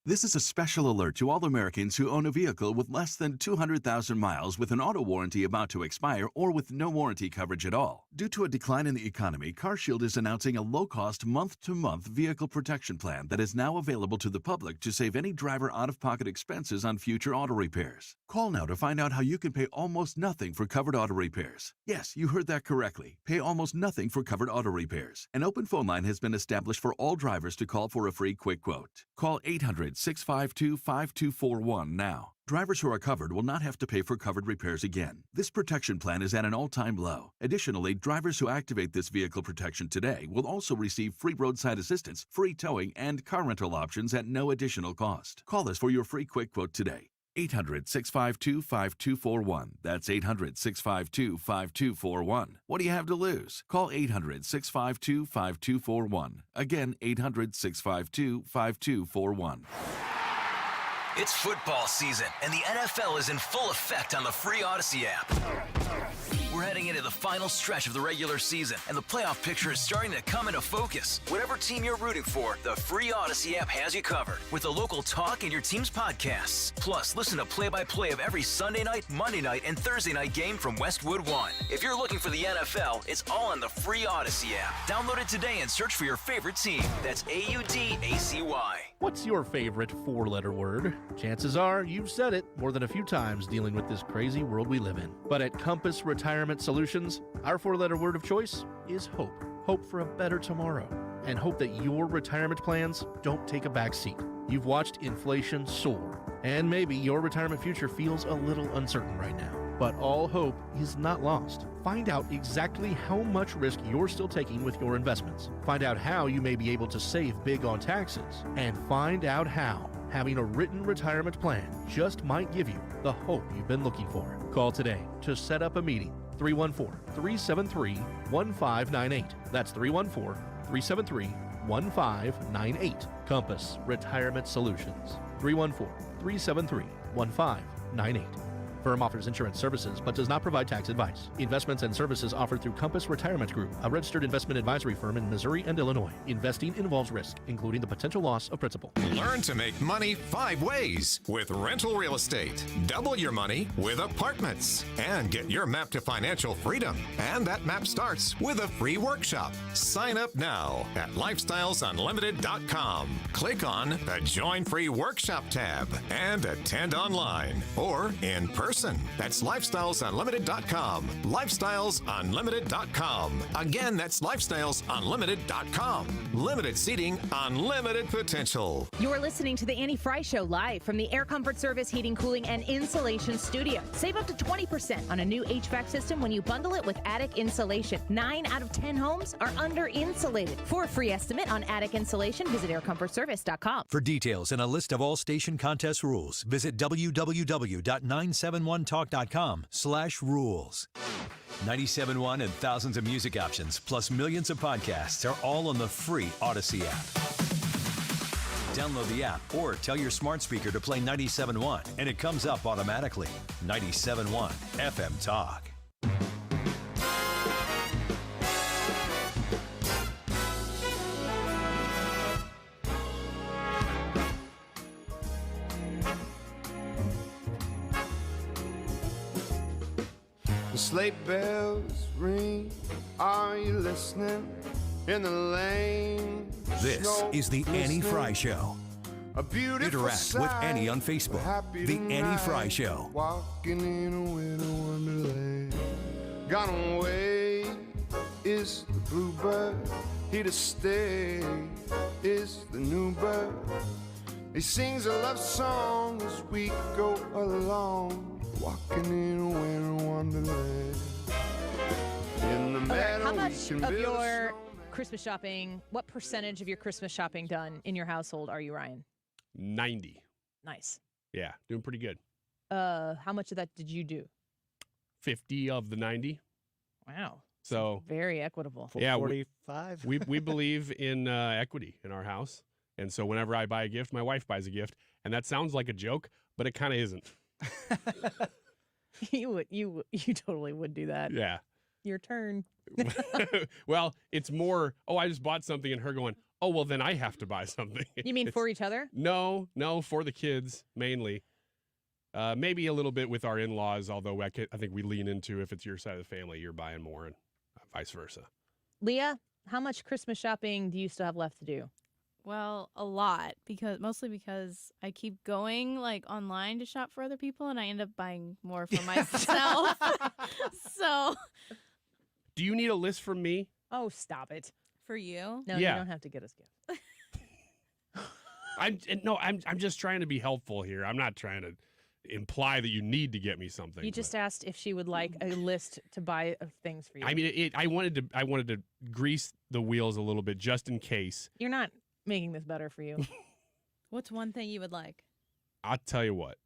This is a special alert to all Americans who own a vehicle with less than 200,000 miles with an auto warranty about to expire or with no warranty coverage at all. Due to a decline in the economy, CarShield is announcing a low-cost month-to-month vehicle protection plan that is now available to the public to save any driver out-of-pocket expenses on future auto repairs. Call now to find out how you can pay almost nothing for covered auto repairs. Yes, you heard that correctly. Pay almost nothing for covered auto repairs. An open phone line has been established for all drivers to call for a free quick quote. Call 800-652-5241 now. Drivers who are covered will not have to pay for covered repairs again. This protection plan is at an all-time low. Additionally, drivers who activate this vehicle protection today will also receive free roadside assistance, free towing, and car rental options at no additional cost. Call us for your free quick quote today. 800-652-5241. That's 800-652-5241. What do you have to lose? Call 800-652-5241. Again, 800-652-5241. It's football season, and the NFL is in full effect on the free Odyssey app. We're heading into the final stretch of the regular season, and the playoff picture is starting to come into focus. Whatever team you're rooting for, the free Odyssey app has you covered with the local talk and your team's podcasts. Plus, listen to play-by-play of every Sunday night, Monday night, and Thursday night game from Westwood One. If you're looking for the NFL, it's all on the free Odyssey app. Download it today and search for your favorite team. That's AUDACY. What's your favorite four-letter word? Chances are you've said it more than a few times dealing with this crazy world we live in. But at Compass Retirement Solutions, our four-letter word of choice is hope. Hope for a better tomorrow. And hope that your retirement plans don't take a back seat. You've watched inflation soar, and maybe your retirement future feels a little uncertain right now. But all hope is not lost. Find out exactly how much risk you're still taking with your investments. Find out how you may be able to save big on taxes. And find out how having a written retirement plan just might give you the hope you've been looking for. Call today to set up a meeting. 314-373-1598. That's 314-373-1598. Compass Retirement Solutions. 314-373-1598. Firm offers insurance services but does not provide tax advice. Investments and services offered through Compass Retirement Group, a registered investment advisory firm in Missouri and Illinois. Investing involves risk, including the potential loss of principal. Learn to make money 5 ways with rental real estate. Double your money with apartments. And get your map to financial freedom. And that map starts with a free workshop. Sign up now at lifestylesunlimited.com. Click on the Join Free Workshop tab and attend online or in person. That's lifestylesunlimited.com. Lifestylesunlimited.com. Again, that's lifestylesunlimited.com. Limited seating, unlimited potential. You're listening to the Annie Frey Show live from the Air Comfort Service Heating, Cooling, and Insulation Studio. Save up to 20% on a new HVAC system when you bundle it with attic insulation. 9 out of 10 homes are under insulated. For a free estimate on attic insulation, visit aircomfortservice.com. For details and a list of all station contest rules, visit www.971talk.com/rules. 97.1 and thousands of music options, plus millions of podcasts are all on the free Odyssey app. Download the app or tell your smart speaker to play 97.1 and it comes up automatically. 97.1 FM Talk. The sleigh bells ring. Are you listening? In the lane. This is the Annie Frey Show. Interact with Annie on Facebook. The Annie Frey Show. Walking in a winter wonderland. Gone away is the bluebird. Here to stay is the new bird. He sings a love song as we go along. Walking in a winter wonderland. In the meadow, How we much can of build a your Christmas shopping, what percentage of your Christmas shopping done in your household are you, Ryan? 90. Nice. Yeah, doing pretty good. How much of that did you do? 50 of the 90. Wow. So very equitable. yeah, 45. we believe in equity in our house, and so whenever I buy a gift, my wife buys a gift, and that sounds like a joke, but it kind of isn't. You totally would do that. Yeah. Your turn. Well, it's more, I just bought something, and her going, oh, well, then I have to buy something. You mean for each other? No, for the kids, mainly. Maybe a little bit with our in-laws, although I think we lean into if it's your side of the family, you're buying more, and vice versa. Leah, how much Christmas shopping do you still have left to do? Well, a lot, mostly because I keep going online to shop for other people, and I end up buying more for myself. So, do you need a list from me? Oh, stop it! For you? No, Yeah. You don't have to get us gifts. I'm just trying to be helpful here. I'm not trying to imply that you need to get me something. You just asked if she would like a list to buy of things for you. I mean, I wanted to grease the wheels a little bit just in case. You're not making this better for you. What's one thing you would like? I'll tell you what.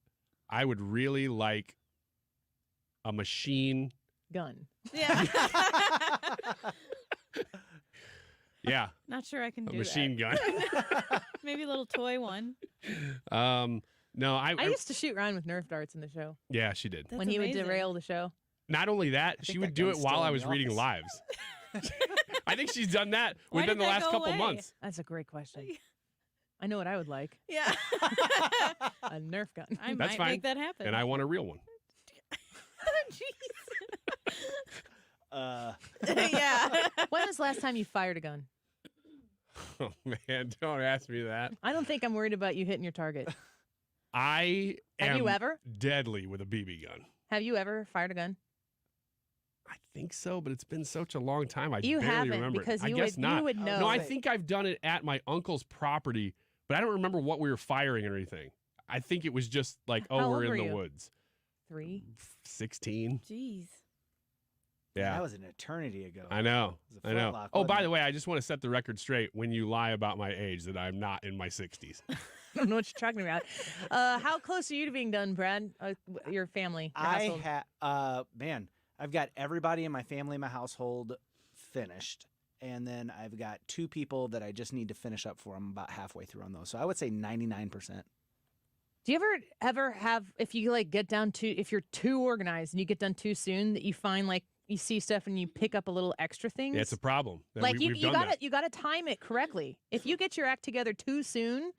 I would really like a machine gun. Yeah. Yeah. Not sure I can do a machine gun. Maybe a little toy one. No, I used to shoot Ryan with Nerf darts in the show. Yeah, she did. When he would derail the show. Not only that, she would do it while I was reading lives. I think she's done that within the last couple months. That's a great question. I know what I would like. Yeah. A Nerf gun. I That's might fine. make that happen. And I want a real one. Yeah. When was the last time you fired a gun? Oh, man, don't ask me that. I don't think I'm worried about you hitting your target. I Have am you ever? deadly with a BB gun. Have you ever fired a gun? I think so, but it's been such a long time. You barely haven't, remember. because I you guess would- not. you would know. No, I think I've done it at my uncle's property, but I don't remember what we were firing or anything. I think it was just like, How we're old in were the you? woods. 3? 16. Jeez. Yeah. That was an eternity ago. I know. It was a I know. flintlock, Oh, by wasn't the way, I just want to set the record straight when you lie about my age that I'm not in my 60s. I don't know what you're talking about. How close are you to being done, Brad? Your family? Your household? Man, I've got everybody in my family, my household finished. And then I've got 2 people that I just need to finish up for. I'm about halfway through on those. So I would say 99%. Do you ever have, if you like get down to, if you're too organized and you get done too soon, that you find like you see stuff and you pick up a little extra things? Yeah, it's a problem. Like we've done that. you gotta time it correctly. If you get your act together too soon,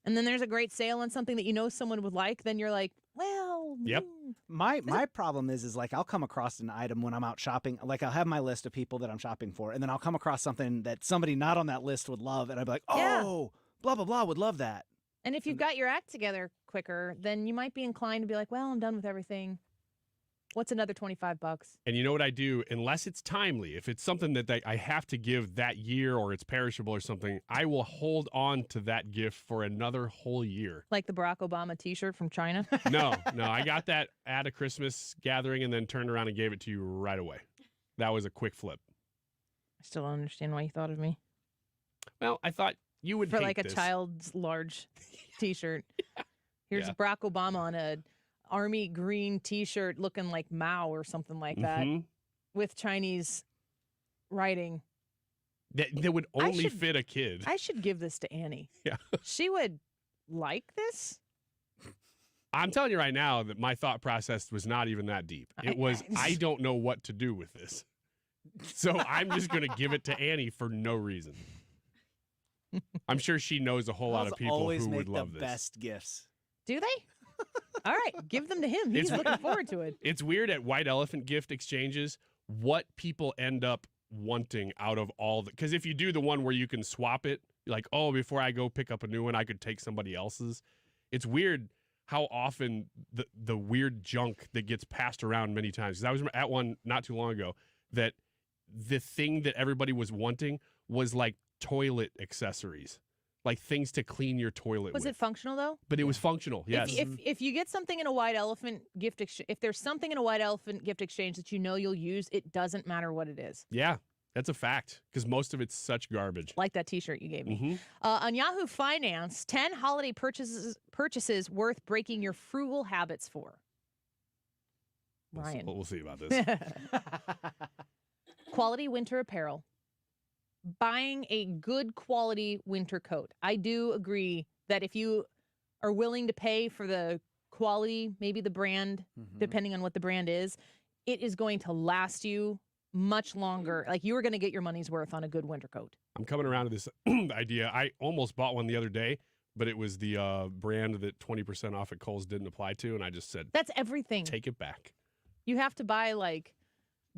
and then there's a great sale on something that you know someone would like, then you're like, well. Yep. My problem is like I'll come across an item when I'm out shopping. Like I'll have my list of people that I'm shopping for, and then I'll come across something that somebody not on that list would love, and I'd be like, oh, blah blah blah would love that. And if you've got your act together quicker, then you might be inclined to be like, well, I'm done with everything. What's another $25? And you know what I do? Unless it's timely, if it's something that I have to give that year or it's perishable or something, I will hold on to that gift for another whole year. Like the Barack Obama t-shirt from China? No, I got that at a Christmas gathering and then turned around and gave it to you right away. That was a quick flip. I still don't understand why you thought of me. Well, I thought you would for hate like a this. child's large t-shirt. Here's Yeah. Barack Obama on a army green t-shirt looking like Mao or something like that with Chinese writing. That would only fit a kid. I should give this to Annie. Yeah. She would like this. I'm telling you right now that my thought process was not even that deep. It was, I don't know what to do with this. So I'm just going to give it to Annie for no reason. I'm sure she knows a whole lot of people always who make would love the this. best gifts. Do they? All right, give them to him. He's looking forward to it. It's weird at White Elephant gift exchanges what people end up wanting out of all the, because if you do the one where you can swap it, you're like, oh, before I go pick up a new one, I could take somebody else's. It's weird how often the weird junk that gets passed around many times. 'Cause I was at one not too long ago that the thing that everybody was wanting was like toilet accessories, like things to clean your toilet Was with. it functional though? But it was functional, yes. If you get something in a White Elephant gift exchange, if there's something in a White Elephant gift exchange that you know you'll use, it doesn't matter what it is. Yeah, that's a fact because most of it's such garbage. Like that T-shirt you gave me. Mm-hmm. On Yahoo Finance, 10 holiday purchases worth breaking your frugal habits for. Ryan. We'll see about this. Quality winter apparel. Buying a good quality winter coat. I do agree that if you are willing to pay for the quality, maybe the brand, depending on what the brand is, it is going to last you much longer. Like you are going to get your money's worth on a good winter coat. I'm coming around to this idea. I almost bought one the other day, but it was the brand that 20% off at Kohl's didn't apply to, and I just said, that's everything. Take it back. You have to buy like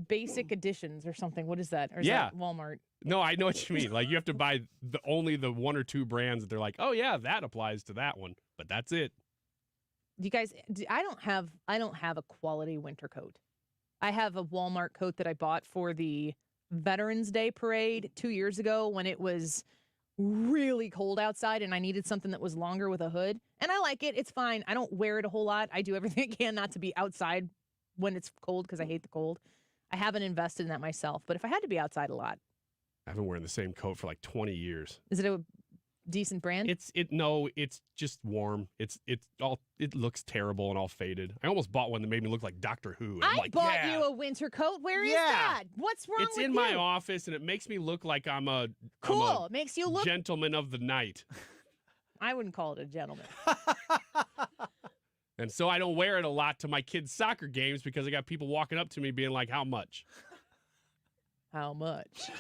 basic editions or something. What is that? Or is that Walmart? No, I know what you mean. Like you have to buy only the one or two brands that they're like, oh yeah, that applies to that one, but that's it. You guys, I don't have a quality winter coat. I have a Walmart coat that I bought for the Veterans Day parade 2 years ago when it was really cold outside and I needed something that was longer with a hood. And I like it. It's fine. I don't wear it a whole lot. I do everything I can not to be outside when it's cold because I hate the cold. I haven't invested in that myself, but if I had to be outside a lot. I've been wearing the same coat for like 20 years. Is it a decent brand? It's just warm. It looks terrible and all faded. I almost bought one that made me look like Doctor Who. And I bought you a winter coat. Where is that? What's wrong with you? It's in my office and it makes me look like I'm a cool. Makes you look gentleman of the night. I wouldn't call it a gentleman. And so I don't wear it a lot to my kids' soccer games because I got people walking up to me being like, how much? How much?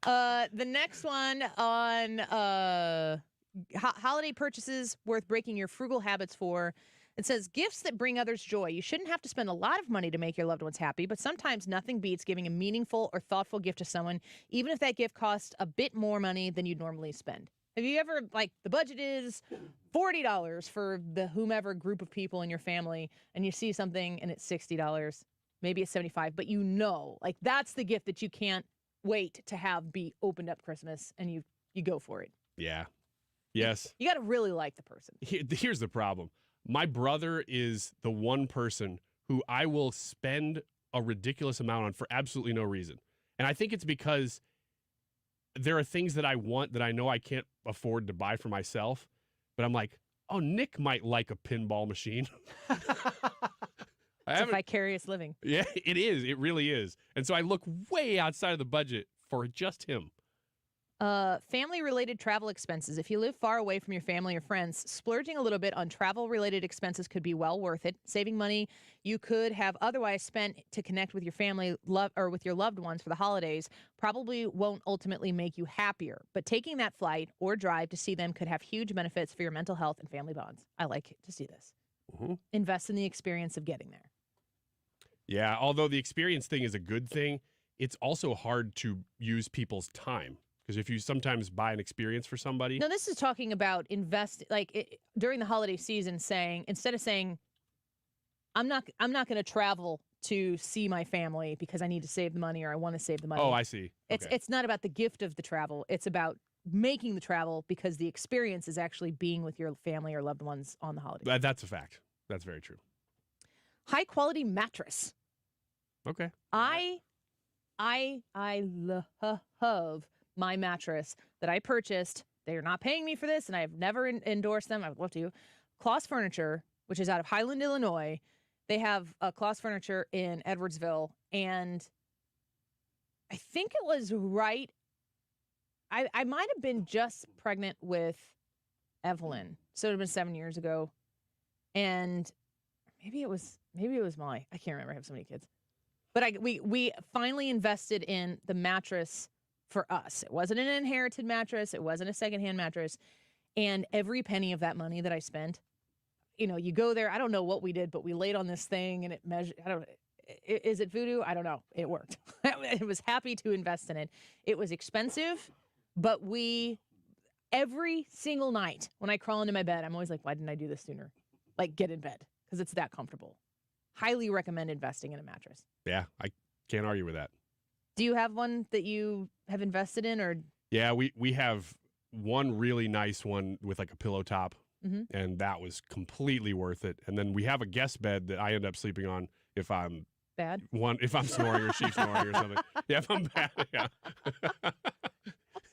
The next one on holiday purchases worth breaking your frugal habits for. It says gifts that bring others joy. You shouldn't have to spend a lot of money to make your loved ones happy, but sometimes nothing beats giving a meaningful or thoughtful gift to someone, even if that gift costs a bit more money than you'd normally spend. Have you ever, like, the budget is $40 for the whomever group of people in your family, and you see something and it's $60, maybe it's $75, but you know, like, that's the gift that you can't wait to have be opened up Christmas, and you go for it. Yeah. Yes. You got to really like the person. Here's the problem. My brother is the one person who I will spend a ridiculous amount on for absolutely no reason. And I think it's because there are things that I want that I know I can't afford to buy for myself. But I'm like, oh, Nick might like a pinball machine. It's a vicarious living. Yeah, it is. It really is. And so I look way outside of the budget for just him. Family-related travel expenses. If you live far away from your family or friends, splurging a little bit on travel-related expenses could be well worth it. Saving money you could have otherwise spent to connect with your family or with your loved ones for the holidays probably won't ultimately make you happier. But taking that flight or drive to see them could have huge benefits for your mental health and family bonds. I like to see this. Mm-hmm. Invest in the experience of getting there. Yeah, although the experience thing is a good thing, it's also hard to use people's time. Because if you sometimes buy an experience for somebody. No, this is talking about during the holiday season, instead of saying, I'm not going to travel to see my family because I need to save the money or I want to save the money. Oh, I see. It's not about the gift of the travel. It's about making the travel because the experience is actually being with your family or loved ones on the holiday. That's a fact. That's very true. High quality mattress. Okay. I love my mattress that I purchased. They are not paying me for this, and I have never endorsed them. I would love to. Kloss Furniture, which is out of Highland, Illinois. They have Kloss Furniture in Edwardsville, and I think it was right. I might have been just pregnant with Evelyn, so it would have been 7 years ago, and maybe it was Molly. I can't remember. I have so many kids, but we finally invested in the mattress for us. It wasn't an inherited mattress. It wasn't a secondhand mattress. And every penny of that money that I spent, you go there. I don't know what we did, but we laid on this thing and it measured. Is it voodoo? I don't know. It worked. I was happy to invest in it. It was expensive, but every single night when I crawl into my bed, I'm always like, why didn't I do this sooner? Like, get in bed because it's that comfortable. Highly recommend investing in a mattress. Yeah, I can't argue with that. Do you have one that you have invested in, or? Yeah, we have one really nice one with like a pillow top, and that was completely worth it. And then we have a guest bed that I end up sleeping on if I'm bad, if I'm snoring or she's snoring or something. Yeah, if I'm bad, yeah.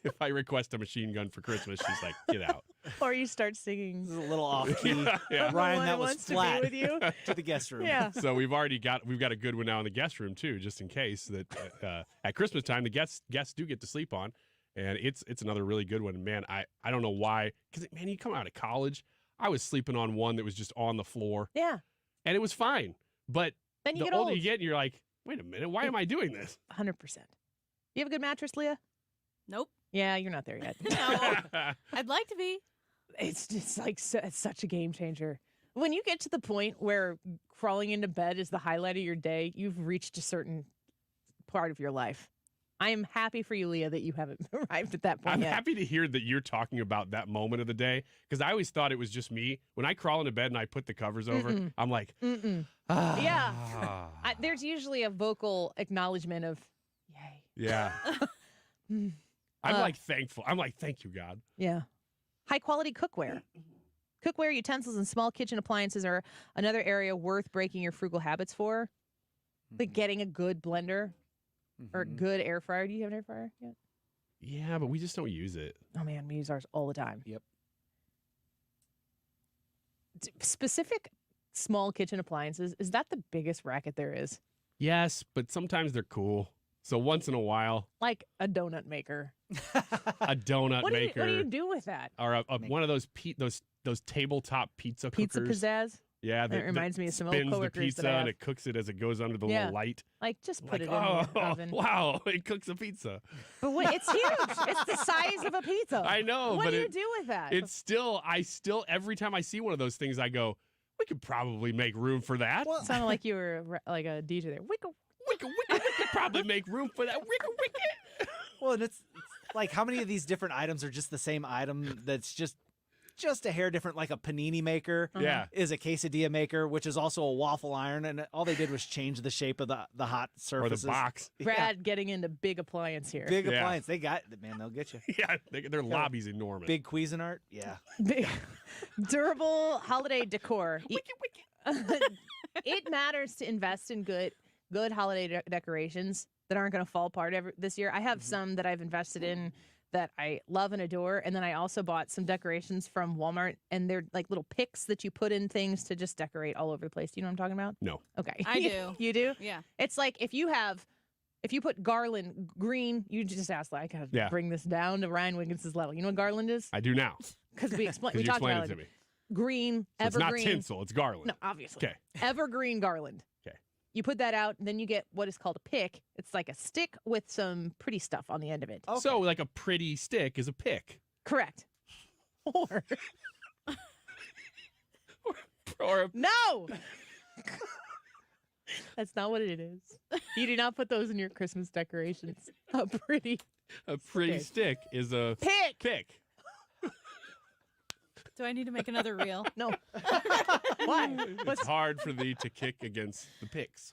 If I request a machine gun for Christmas, she's like, "Get out." Or you start singing. This is a little off key. Yeah. Ryan, that was wants to be flat. with you. To the guest room. Yeah. So we've got a good one now in the guest room too, just in case that at Christmas time the guests do get to sleep on, and it's another really good one. Man, I don't know why, because man, you come out of college, I was sleeping on one that was just on the floor. Yeah. And it was fine, but then you the get older old. you get, and you're like, wait a minute, why am I doing this? 100%. You have a good mattress, Leah? Nope. Yeah, you're not there yet. No. I'd like to be. It's just like it's such a game changer. When you get to the point where crawling into bed is the highlight of your day, you've reached a certain part of your life. I am happy for you, Leah, that you haven't arrived at that point I'm yet. happy to hear that you're talking about that moment of the day, because I always thought it was just me. When I crawl into bed and I put the covers over, I'm like, ah. Yeah. There's usually a vocal acknowledgement of, yay. Yeah. I'm like thankful. I'm like, thank you, God. Yeah. High quality cookware. Cookware, utensils, and small kitchen appliances are another area worth breaking your frugal habits for. Like getting a good blender or a good air fryer. Do you have an air fryer yet? Yeah, but we just don't use it. Oh, man, we use ours all the time. Yep. Specific small kitchen appliances, is that the biggest racket there is? Yes, but sometimes they're cool. So once in a while. Like a donut maker. A donut maker. What do you do with that? Or one of those tabletop pizza cookers. Pizza pizzazz? Yeah, that reminds me of some old spins the coworkers pizza that I have. and it cooks it as it goes under the little light. Like, just put it in oh, the oven. Wow, it cooks a pizza. But it's huge. It's the size of a pizza. I know. What but do you do with that? It's still, every time I see one of those things, I go, we could probably make room for that. Well, sounded like you were like a DJ there. Wicka. We could probably make room for that. Wicka. Well, and it's like, how many of these different items are just the same item that's just a hair different, like a panini maker is a quesadilla maker, which is also a waffle iron, and all they did was change the shape of the hot surfaces. Or the box. Brad getting into big appliance here. Big appliance. They got it, man. They'll get you. Yeah, their lobby's enormous. Big Cuisinart. Yeah. Big, durable holiday decor. It matters to invest in good holiday decorations that aren't going to fall apart this year. I have some that I've invested in that I love and adore. And then I also bought some decorations from Walmart, and they're like little picks that you put in things to just decorate all over the place. Do you know what I'm talking about? No. Okay. I do. You do? Yeah. It's like if you have If you put garland, green, you just asked, like, I gotta bring this down to Ryan Wiggins' level. You know what garland is? I do now. Because we talked you about explained it. it to me. Green, So evergreen. it's not tinsel, it's garland. No, obviously. Okay. Evergreen garland. Okay. You put that out, and then you get what is called a pick. It's like a stick with some pretty stuff on the end of it. So like a pretty stick is a pick. Correct. Or Or no. That's not what it is. You do not put those in your Christmas decorations. A pretty stick is a pick. Do I need to make another reel? No. Why? It's hard for thee to kick against the picks.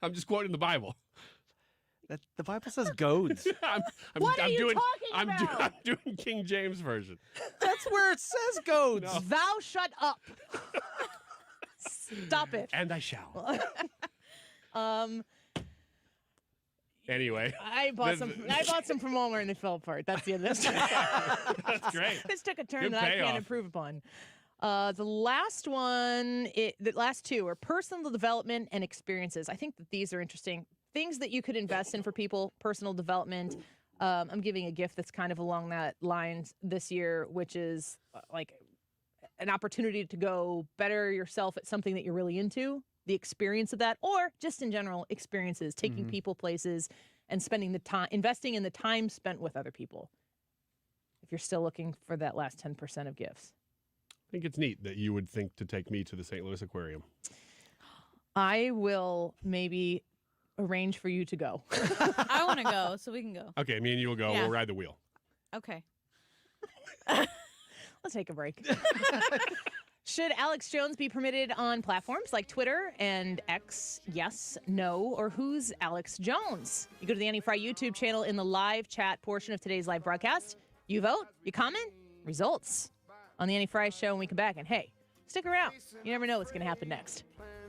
I'm just quoting the Bible. The Bible says goads. What are you doing, talking about? I'm doing King James Version. That's where it says goads. No. Thou shut up. Stop it. And I shall. Anyway. I bought some from Walmart and they fell apart. That's the end of this. That's great. This took a turn Good that I payoff. can't improve upon. The last one, the last two are personal development and experiences. I think that these are interesting. Things that you could invest in for people, personal development. I'm giving a gift that's kind of along that lines this year, which is like an opportunity to go better yourself at something that you're really into, the experience of that, or just in general experiences, taking people places and spending the time, investing in the time spent with other people. If you're still looking for that last 10% of gifts. I think it's neat that you would think to take me to the St. Louis Aquarium. I will maybe arrange for you to go. I want to go, so we can go. Okay, me and you will go. Yeah. We'll ride the wheel. Okay. Let's take a break. Should Alex Jones be permitted on platforms like Twitter and X? Yes, no, or who's Alex Jones? You go to the Annie Frey YouTube channel in the live chat portion of today's live broadcast. You vote, you comment, results on the Annie Frey Show when we come back. And hey, stick around. You never know what's going to happen next.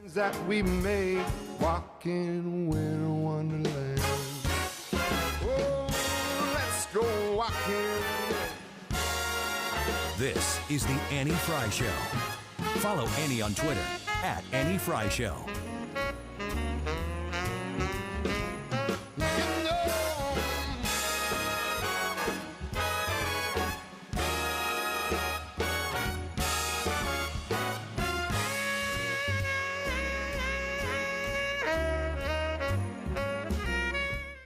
That we made walking in a wonderland. Oh, let's go walking. This is the Annie Frey Show. Follow Annie on Twitter at Annie Frey Show.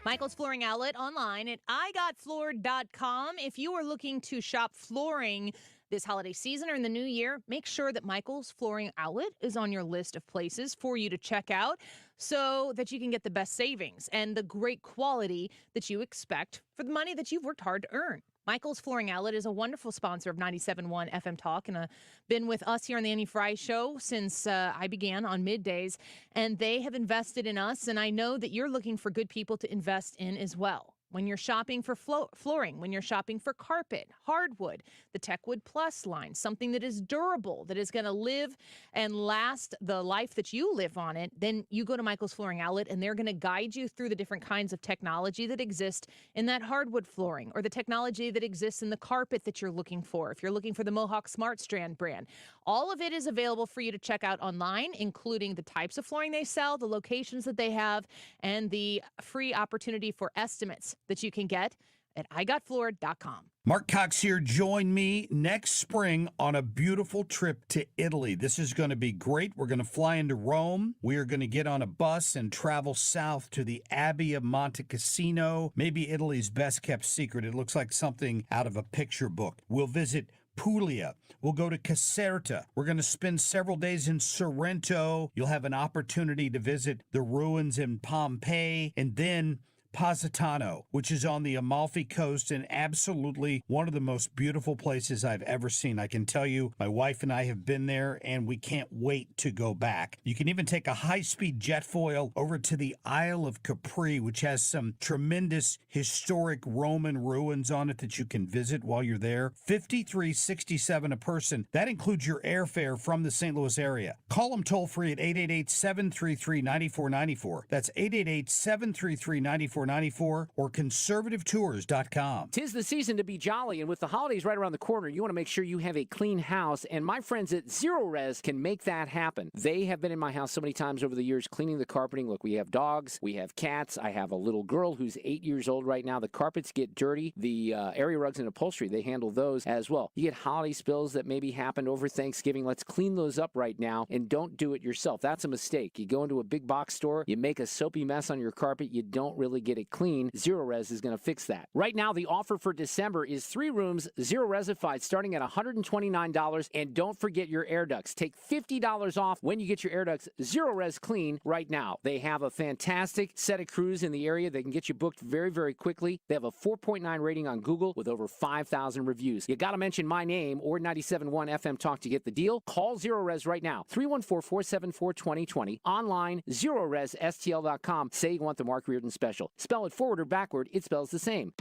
Michael's Flooring Outlet online at igotfloored.com. If you are looking to shop flooring this holiday season or in the new year, make sure that Michael's Flooring Outlet is on your list of places for you to check out so that you can get the best savings and the great quality that you expect for the money that you've worked hard to earn. Michael's Flooring Outlet is a wonderful sponsor of 97.1 FM Talk and been with us here on the Annie Frey Show since I began on middays. And they have invested in us, and I know that you're looking for good people to invest in as well. When you're shopping for flooring, when you're shopping for carpet, hardwood, the Techwood Plus line, something that is durable, that is going to live and last the life that you live on it, then you go to Michael's Flooring Outlet and they're going to guide you through the different kinds of technology that exist in that hardwood flooring or the technology that exists in the carpet that you're looking for. If you're looking for the Mohawk Smart Strand brand, all of it is available for you to check out online, including the types of flooring they sell, the locations that they have, and the free opportunity for estimates that you can get at igotfloored.com. Mark Cox here. Join me next spring on a beautiful trip to Italy. This is going to be great. We're going to fly into Rome. We are going to get on a bus and travel south to the Abbey of Monte Cassino, maybe Italy's best kept secret. It looks like something out of a picture book. We'll visit Puglia. We'll go to Caserta. We're going to spend several days in Sorrento. You'll have an opportunity to visit the ruins in Pompeii, and then Positano, which is on the Amalfi Coast and absolutely one of the most beautiful places I've ever seen. I can tell you, my wife and I have been there, and we can't wait to go back. You can even take a high-speed jet foil over to the Isle of Capri, which has some tremendous historic Roman ruins on it that you can visit while you're there. $53.67 a person. That includes your airfare from the St. Louis area. Call them toll-free at 888-733-9494. That's 888-733-9494. 9494 or conservativetours.com. Tis the season to be jolly, and with the holidays right around the corner, you want to make sure you have a clean house, and my friends at Zero Res can make that happen. They have been in my house so many times over the years cleaning the carpeting. Look, we have dogs, we have cats, I have a little girl who's 8 years old right now. The carpets get dirty. The area rugs and upholstery, they handle those as well. You get holiday spills that maybe happened over Thanksgiving. Let's clean those up right now, and don't do it yourself. That's a mistake. You go into a big box store, you make a soapy mess on your carpet, you don't really get it clean. Zero Res is going to fix that. Right now, the offer for December is 3 rooms, Zero Resified, starting at $129, and don't forget your air ducts. Take $50 off when you get your air ducts Zero Res clean right now. They have a fantastic set of crews in the area. They can get you booked very, very quickly. They have a 4.9 rating on Google with over 5,000 reviews. You got to mention my name or 97.1 FM Talk to get the deal. Call Zero Res right now, 314-474-2020. Online, ZeroResSTL.com. Say you want the Mark Reardon special. Spell it forward or backward, it spells the same.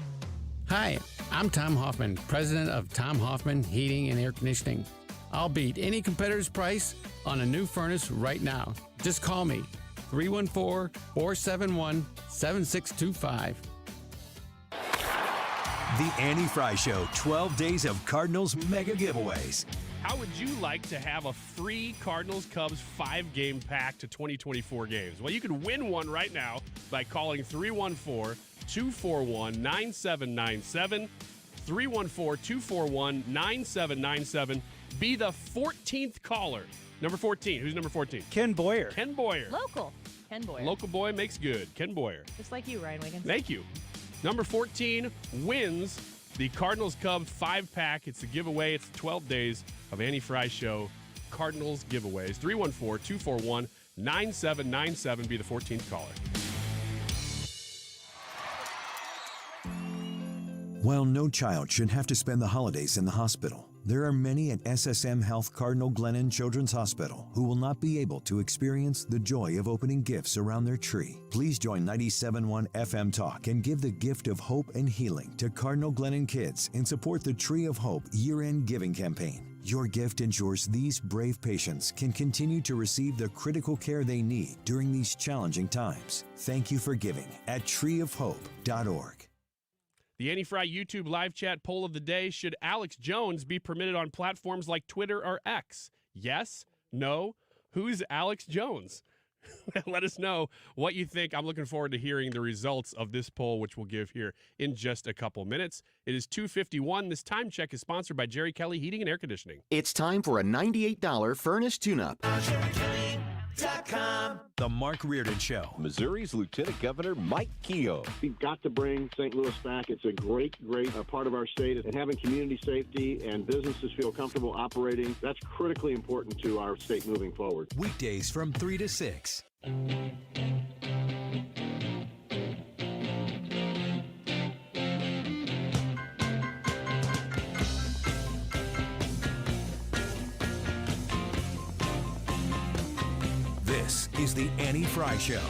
Hi, I'm Tom Hoffman, president of Tom Hoffman Heating and Air Conditioning. I'll beat any competitor's price on a new furnace right now. Just call me, 314-471-7625. The Annie Frey Show, 12 days of Cardinals mega giveaways. How would you like to have a free Cardinals-Cubs 5-game pack to 2024 games? Well, you could win one right now by calling 314-241-9797. 314-241-9797. Be the 14th caller. Number 14. Who's number 14? Ken Boyer. Ken Boyer. Local. Ken Boyer. Local boy makes good. Ken Boyer. Just like you, Ryan Wiggins. Thank you. Number 14 wins the Cardinals-Cubs 5-pack. It's a giveaway. It's 12 days of Annie Frey Show Cardinals giveaways. 314-241-9797. Be the 14th caller. While no child should have to spend the holidays in the hospital, there are many at SSM Health Cardinal Glennon Children's Hospital who will not be able to experience the joy of opening gifts around their tree. Please join 97.1 FM Talk and give the gift of hope and healing to Cardinal Glennon kids and support the Tree of Hope year-end giving campaign. Your gift ensures these brave patients can continue to receive the critical care they need during these challenging times. Thank you for giving at treeofhope.org. The Annie Frey YouTube live chat poll of the day: should Alex Jones be permitted on platforms like Twitter or X? Yes? No? Who's Alex Jones? Let us know what you think. I'm looking forward to hearing the results of this poll, which we'll give here in just a couple minutes. It is 2:51. This time check is sponsored by Jerry Kelly Heating and Air Conditioning. It's time for a $98 furnace tune-up. The Mark Reardon Show. Missouri's Lieutenant Governor Mike Keogh. We've got to bring St. Louis back. It's a great part of our state. And having community safety and businesses feel comfortable operating, that's critically important to our state moving forward. Weekdays from 3 to 6. This is the Annie Frey Show.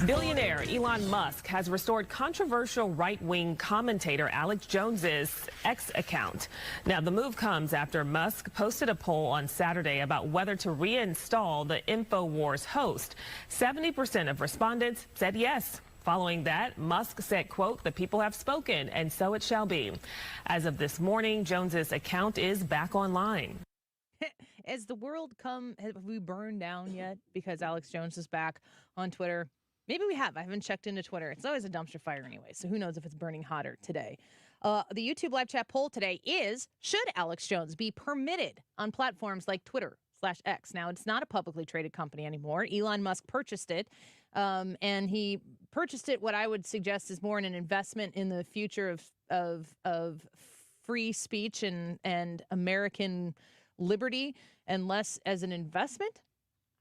Billionaire Elon Musk has restored controversial right-wing commentator Alex Jones's X account. Now, the move comes after Musk posted a poll on Saturday about whether to reinstall the InfoWars host. 70% of respondents said yes. Following that, Musk said, quote, "The people have spoken, and so it shall be." As of this morning, Jones's account is back online. Has the world have we burned down yet because Alex Jones is back on Twitter? Maybe we have. I haven't checked into Twitter. It's always a dumpster fire anyway, so who knows if it's burning hotter today. The YouTube live chat poll today is, should Alex Jones be permitted on platforms like Twitter/X? Now, it's not a publicly traded company anymore. Elon Musk purchased it, and he purchased it what I would suggest is more an investment in the future of free speech and American liberty and less as an investment.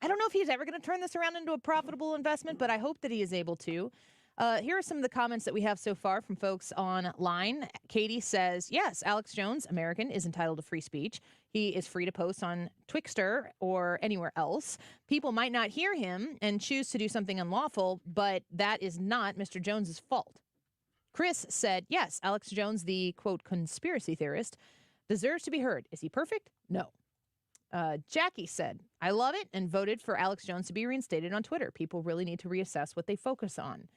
I don't know if he's ever going to turn this around into a profitable investment, but I hope that he is able to. Here are some of the comments that we have so far from folks online. Katie says, yes, Alex Jones, American, is entitled to free speech. He is free to post on Twixter or anywhere else. People might not hear him and choose to do something unlawful, but that is not Mr. Jones's fault. Chris said, yes, Alex Jones, the, quote, conspiracy theorist, deserves to be heard. Is he perfect? No. Jackie said, I love it and voted for Alex Jones to be reinstated on Twitter. People really need to reassess what they focus on.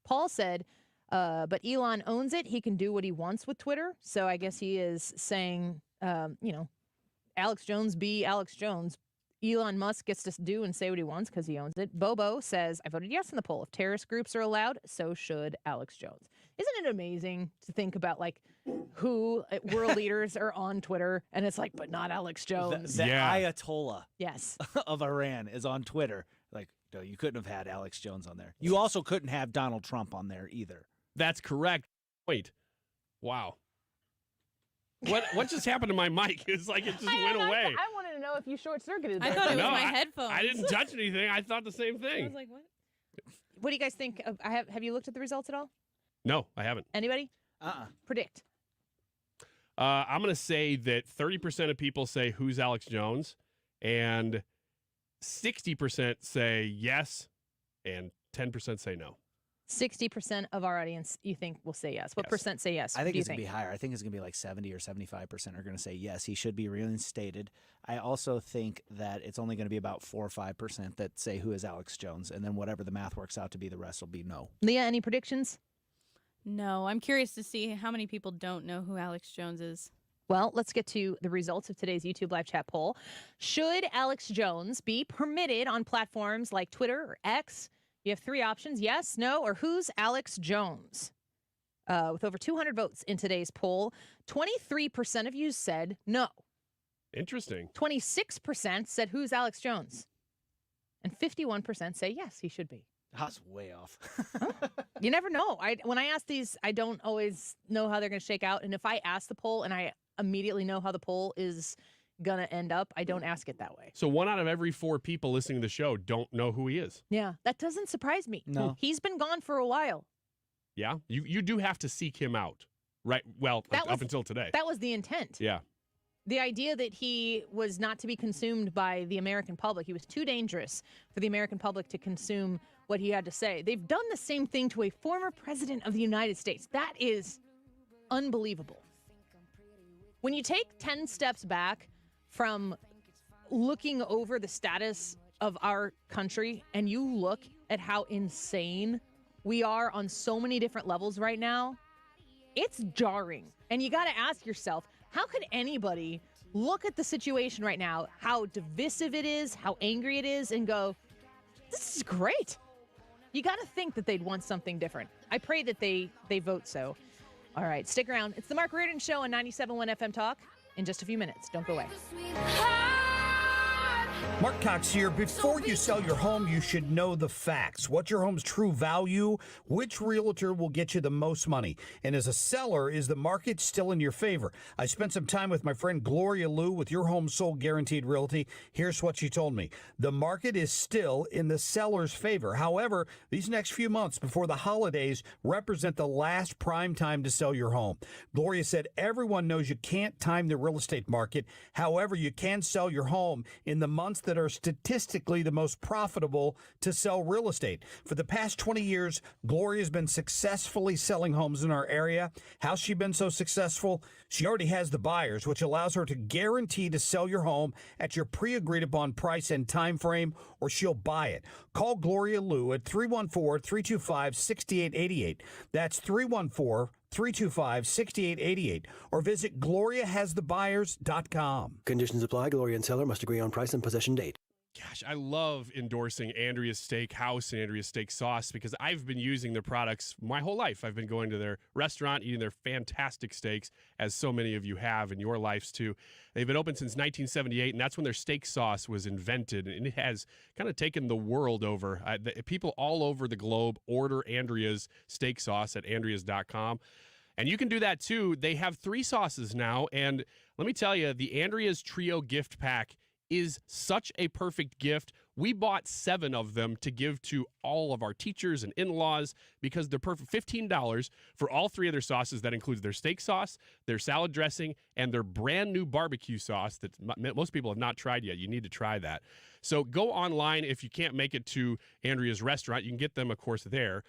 Paul said, but Elon owns it. He can do what he wants with Twitter. So I guess he is saying, Alex Jones be Alex Jones. Elon Musk gets to do and say what he wants because he owns it. Bobo says, I voted yes in the poll. If terrorist groups are allowed, so should Alex Jones. Isn't it amazing to think about like who world leaders are on Twitter and it's like, but not Alex Jones. The Ayatollah yes. of Iran is on Twitter. Like, no, you couldn't have had Alex Jones on there. You also couldn't have Donald Trump on there either. That's correct. Wait. Wow. What just happened to my mic? It's like it just went away. I wanted to know if you short-circuited. I thought it was my headphones. I didn't touch anything. I thought the same thing. I was like, what? What do you guys think? Have you looked at the results at all? No, I haven't. Anybody? Predict. I'm going to say that 30% of people say, who's Alex Jones? And 60% say yes, and 10% say no. 60% of our audience, you think, will say yes. What percent say yes? I think do you it's going to be higher. I think it's going to be like 70 or 75% are going to say yes, he should be reinstated. I also think that it's only going to be about 4 or 5% that say who is Alex Jones, and then whatever the math works out to be, the rest will be no. Leah, any predictions? No, I'm curious to see how many people don't know who Alex Jones is. Well, let's get to the results of today's YouTube live chat poll. Should Alex Jones be permitted on platforms like Twitter or X? You have 3 options, yes, no, or who's Alex Jones? With over 200 votes in today's poll, 23% of you said no. Interesting. 26% said who's Alex Jones? And 51% say yes, he should be. That's way off. You never know. When I ask these, I don't always know how they're going to shake out. And if I ask the poll and I immediately know how the poll is going to end up, I don't ask it that way. So 1 out of every 4 people listening to the show don't know who he is. Yeah, that doesn't surprise me. No. He's been gone for a while. Yeah? You do have to seek him out, right? Well, up until today. That was the intent. Yeah. The idea that he was not to be consumed by the American public. He was too dangerous for the American public to consume what he had to say. They've done the same thing to a former president of the United States. That is unbelievable. When you take 10 steps back from looking over the status of our country and you look at how insane we are on so many different levels right now, it's jarring. And you got to ask yourself, how could anybody look at the situation right now, how divisive it is, how angry it is, and go, this is great? You got to think that they'd want something different. I pray that they vote so. All right, stick around. It's the Mark Reardon Show on 97.1 FM Talk in just a few minutes. Don't go away. Mark Cox here. Before you sell your home, you should know the facts. What's your home's true value? Which realtor will get you the most money? And as a seller, is the market still in your favor? I spent some time with my friend Gloria Liu with Your Home Sold Guaranteed Realty. Here's what she told me. The market is still in the seller's favor. However, these next few months before the holidays represent the last prime time to sell your home. Gloria said everyone knows you can't time the real estate market. However, you can sell your home in the months that are statistically the most profitable to sell real estate. For the past 20 years, Gloria's been successfully selling homes in our area. How's she been so successful? She already has the buyers, which allows her to guarantee to sell your home at your pre-agreed upon price and time frame, or she'll buy it. Call Gloria Liu at 314-325-6888. That's 314-325-6888, or visit GloriaHasTheBuyers.com. Conditions apply. Gloria and seller must agree on price and possession date. Gosh, I love endorsing Andrea's Steakhouse and Andrea's Steak Sauce because I've been using their products my whole life. I've been going to their restaurant, eating their fantastic steaks, as so many of you have in your lives too. They've been open since 1978, and that's when their steak sauce was invented, and it has kind of taken the world over. People all over the globe order Andrea's Steak Sauce at Andreas.com. And you can do that too. They have 3 sauces now, and let me tell you, the Andrea's Trio gift pack is such a perfect gift. We bought 7 of them to give to all of our teachers and in-laws because they're perfect. $15 for all 3 of their sauces. That includes their steak sauce, their salad dressing, and their brand new barbecue sauce that most people have not tried yet. You need to try that. So go online if you can't make it to Andrea's restaurant. You can get them, of course, there.